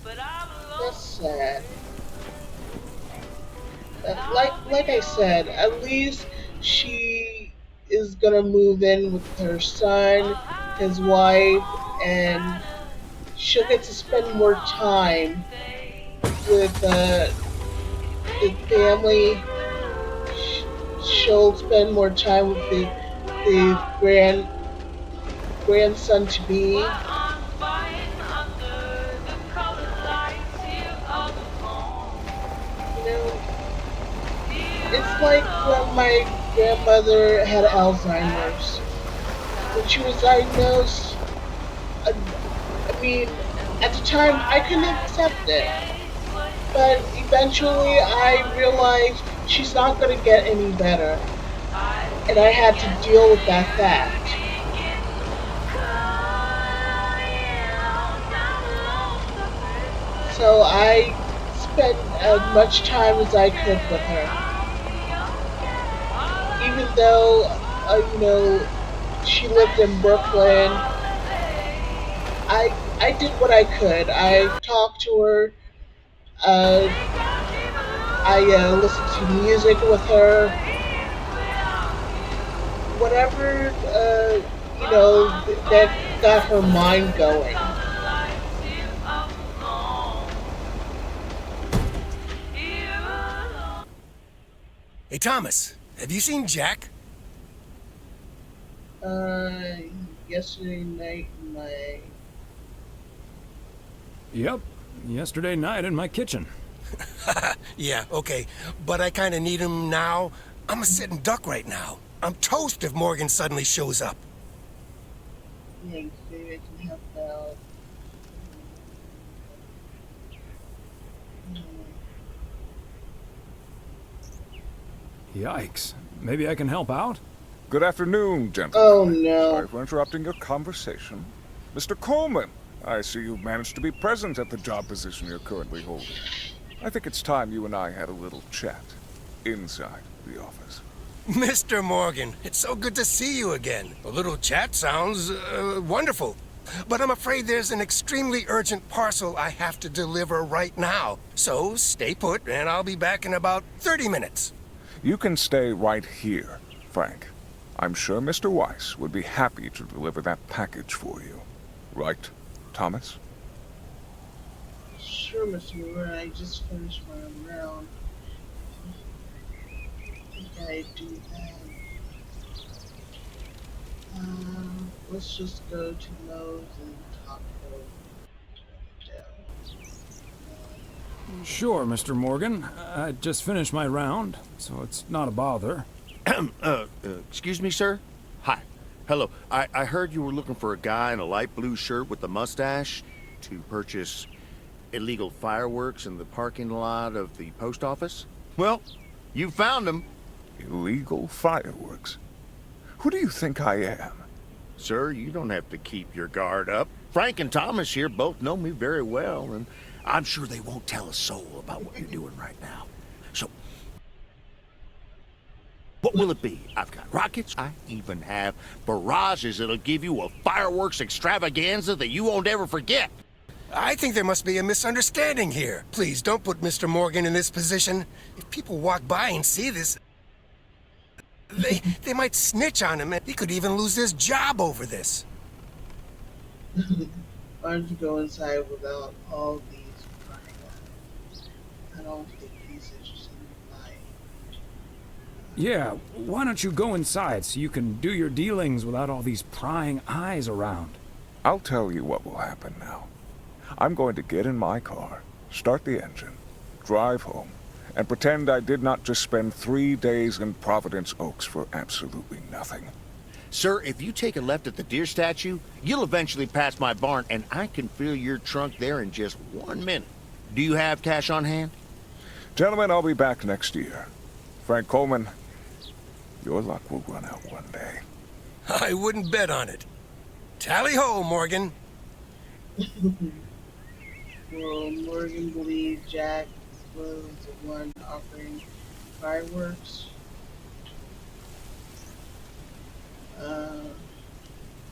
That's sad. Like I said, at least she is gonna move in with her son, his wife, and she'll get to spend more time with the family. She'll spend more time with the grandson to be. You know, it's like when my grandmother had Alzheimer's. When she was diagnosed, I mean, at the time I couldn't accept it. But eventually I realized she's not going to get any better. And I had to deal with that fact. So I spent as much time as I could with her. Even though, you know, she lived in Brooklyn, I did what I could. I talked to her. I listened to music with her. Whatever, you know, that got her mind going. Hey, Thomas, have you seen Jack? Yesterday night in my... Yep, yesterday night in my kitchen. Yeah, okay, but I kinda need him now. I'm a sitting duck right now. I'm toast if Morgan suddenly shows up. Thanks, maybe I can help out. Yikes. Maybe I can help out? Good afternoon, gentlemen. Oh, no. Sorry for interrupting your conversation. Mr. Coleman, I see you've managed to be present at the job position you're currently holding. I think it's time you and I had a little chat inside the office. Mr. Morgan, it's so good to see you again. A little chat sounds wonderful. But I'm afraid there's an extremely urgent parcel I have to deliver right now. So stay put, and I'll be back in about 30 minutes. You can stay right here, Frank. I'm sure Mr. Weiss would be happy to deliver that package for you. Right, Thomas? Sure, Mr. Moore, I just finished my round. I think I do that. Let's just go to Lowe's and Taco Bell. Sure, Mr. Morgan. I just finished my round, so it's not a bother. Excuse me, sir? Hi. Hello. I heard you were looking for a guy in a light blue shirt with a mustache to purchase illegal fireworks in the parking lot of the post office? Well, you found him. Illegal fireworks? Who do you think I am? Sir, you don't have to keep your guard up. Frank and Thomas here both know me very well, and I'm sure they won't tell a soul about what you're doing right now. So, what will it be? I've got rockets. I even have barrages that'll give you a fireworks extravaganza that you won't ever forget. I think there must be a misunderstanding here. Please, don't put Mr. Morgan in this position. If people walk by and see this, they might snitch on him, and he could even lose his job over this. Why don't you go inside without all these prying eyes? I don't think he's interested in lying. Yeah, why don't you go inside so you can do your dealings without all these prying eyes around? I'll tell you what will happen now. I'm going to get in my car, start the engine, drive home, and pretend I did not just spend 3 days in Providence Oaks for absolutely nothing. Sir, if you take a left at the deer statue, you'll eventually pass my barn, and I can fill your trunk there in just 1 minute. Do you have cash on hand? Gentlemen, I'll be back next year. Frank Coleman, your luck will run out one day. I wouldn't bet on it. Tally-ho, Morgan. Well, Morgan believed Jack was the one offering fireworks.